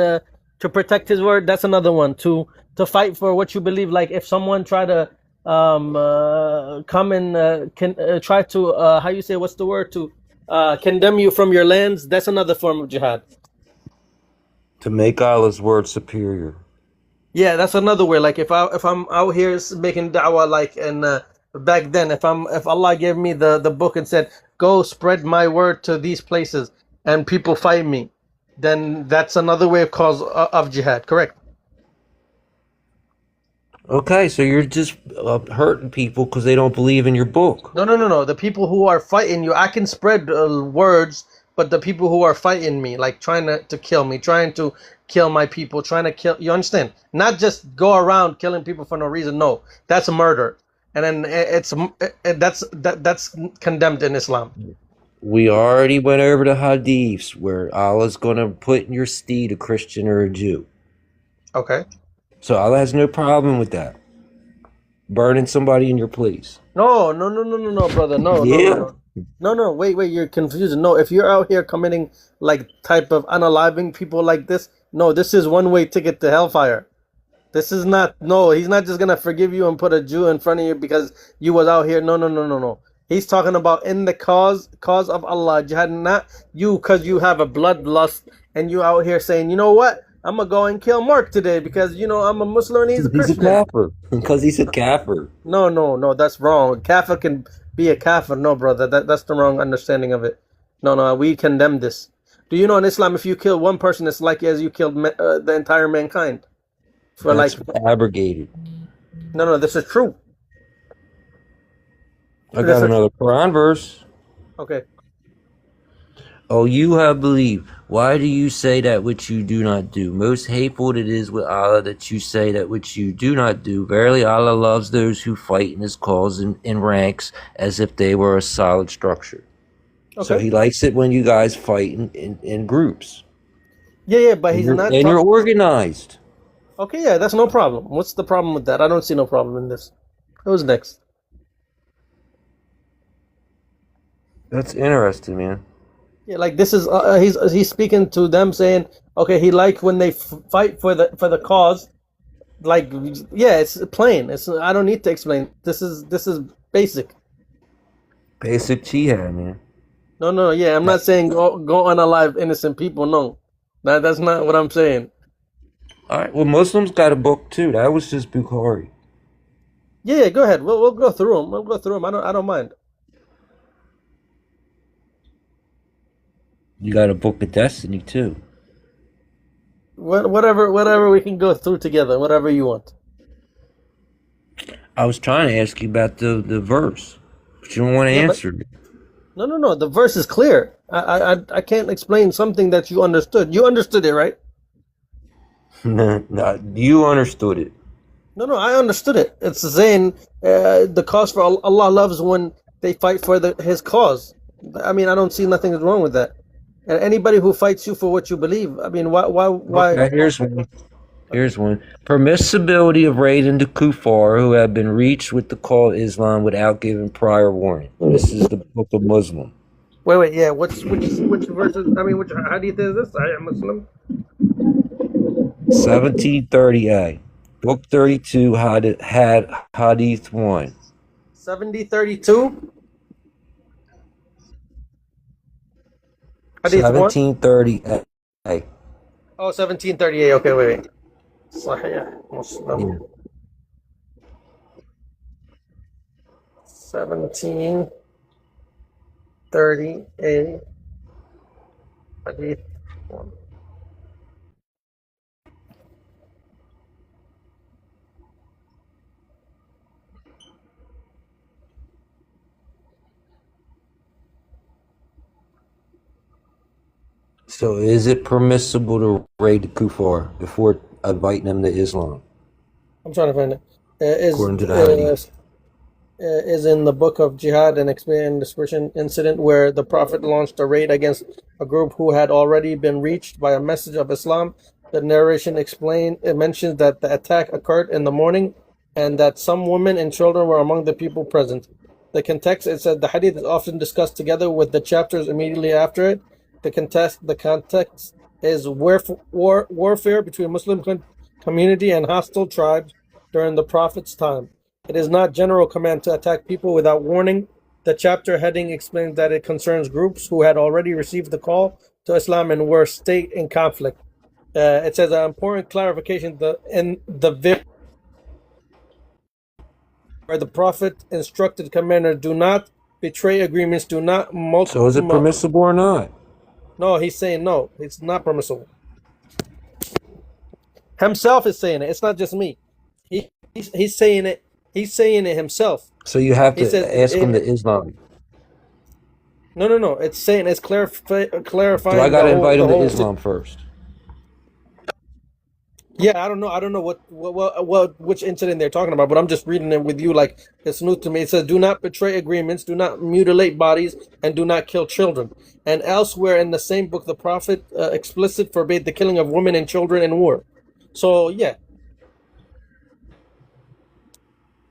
his word, that's another one. To fight for what you believe. Like if someone try to come and try to how you say, what's the word, to condemn you from your lands, that's another form of jihad. To make Allah's word superior. Yeah, that's another way. Like if I'm out here making da'wah, like, and back then, if Allah gave me the book and said, go spread my word to these places, and people fight me, then that's another way of cause of jihad. Correct. Okay, so you're just hurting people because they don't believe in your book. No. The people who are fighting you, I can spread words, but the people who are fighting me, like trying to kill me, trying to kill my people, trying to kill, you understand? Not just go around killing people for no reason. No, that's murder, and then that's condemned in Islam. We already went over the hadiths where Allah's going to put in your steed a Christian or a Jew. Okay. So Allah has no problem with that. Burning somebody in your place. No, brother. No. Wait. You're confusing. No, if you're out here committing like type of unaliving people like this, no, this is one-way ticket to hellfire. This is not. No, he's not just gonna forgive you and put a Jew in front of you because you was out here. No. He's talking about in the cause of Allah, jihad, not you because you have a bloodlust and you out here saying, you know what? I'm going to go and kill Mark today because, I'm a Muslim and he's a Christian. He's a kafir. Because he's a kafir. No, that's wrong. Kafir can be a kafir. No, brother, that's the wrong understanding of it. No, we condemn this. Do you know in Islam, if you kill one person, it's like as you killed the entire mankind? That's abrogated. No, this is true. I got another Quran verse. Okay. Oh, you have believed. Why do you say that which you do not do? Most hateful it is with Allah that you say that which you do not do. Verily Allah loves those who fight in his cause in ranks as if they were a solid structure. Okay. So he likes it when you guys fight in groups. Yeah, but he's not... And you're organized. Okay, yeah, that's no problem. What's the problem with that? I don't see no problem in this. Who's next? That's interesting, man. Yeah, like this is he's speaking to them saying, okay, he likes when they fight for the cause. Like, yeah, it's plain. I don't need to explain. This is basic. Basic jihad, man. No, yeah, I'm not saying go unalive innocent people. No, that's not what I'm saying. All right, well, Muslims got a book too. That was just Bukhari. Yeah, go ahead. We'll go through them. I don't mind. You got a book of destiny too. Whatever we can go through together. Whatever you want. I was trying to ask you about the verse, but you don't want to answer me. No. The verse is clear. I can't explain something that you understood. You understood it, right? No, you understood it. No, I understood it. It's saying the cause for Allah loves when they fight for His cause. I mean, I don't see nothing wrong with that. And anybody who fights you for what you believe, I mean, why? Okay, here's one. Here's one. Permissibility of raiding the kuffar who have been reached with the call of Islam without giving prior warning. This is the Book of Muslim. Wait, yeah. Which verses? I mean, which hadith is this? I am Muslim. 1730a. Book 32 had Hadith 1. 7032. Hadith 1. 1730a. Oh, 1738. Okay, wait. Sahih Muslim. Yeah. 1738. Hadith 1. So is it permissible to raid the kuffar before inviting them to Islam? I'm trying to find it. According to the hadith. Is in the book of Jihad an description incident where the Prophet launched a raid against a group who had already been reached by a message of Islam. The narration mentions that the attack occurred in the morning and that some women and children were among the people present. The context, it said the hadith is often discussed together with the chapters immediately after it. The context is warfare between Muslim community and hostile tribes during the Prophet's time. It is not general command to attack people without warning. The chapter heading explains that it concerns groups who had already received the call to Islam and were state in conflict. It says an important clarification in the where the Prophet instructed commander, do not betray agreements, do not So is it permissible or not? No, he's saying no, it's not permissible. Himself is saying it. It's not just me. He's saying it. He's saying it himself. So you have to ask him to Islam. No. It's saying it's clarifying. Do I got to invite him to Islam first? Yeah, I don't know which incident they're talking about, but I'm just reading it with you like it's new to me. It says, "Do not betray agreements, do not mutilate bodies, and do not kill children." And elsewhere in the same book, the Prophet explicitly forbade the killing of women and children in war. So yeah.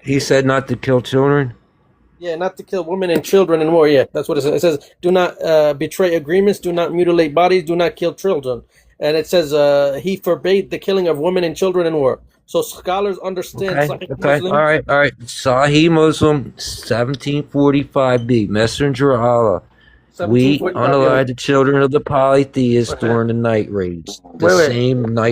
He said not to kill children? Yeah, not to kill women and children in war. Yeah, that's what it says. It says, do not betray agreements, do not mutilate bodies, do not kill children. And it says he forbade the killing of women and children in war. So scholars understand. Okay. Muslim. All right. Sahih Muslim 1745b. Messenger of Allah. We unalive the children of the polytheists during the night raids. The same night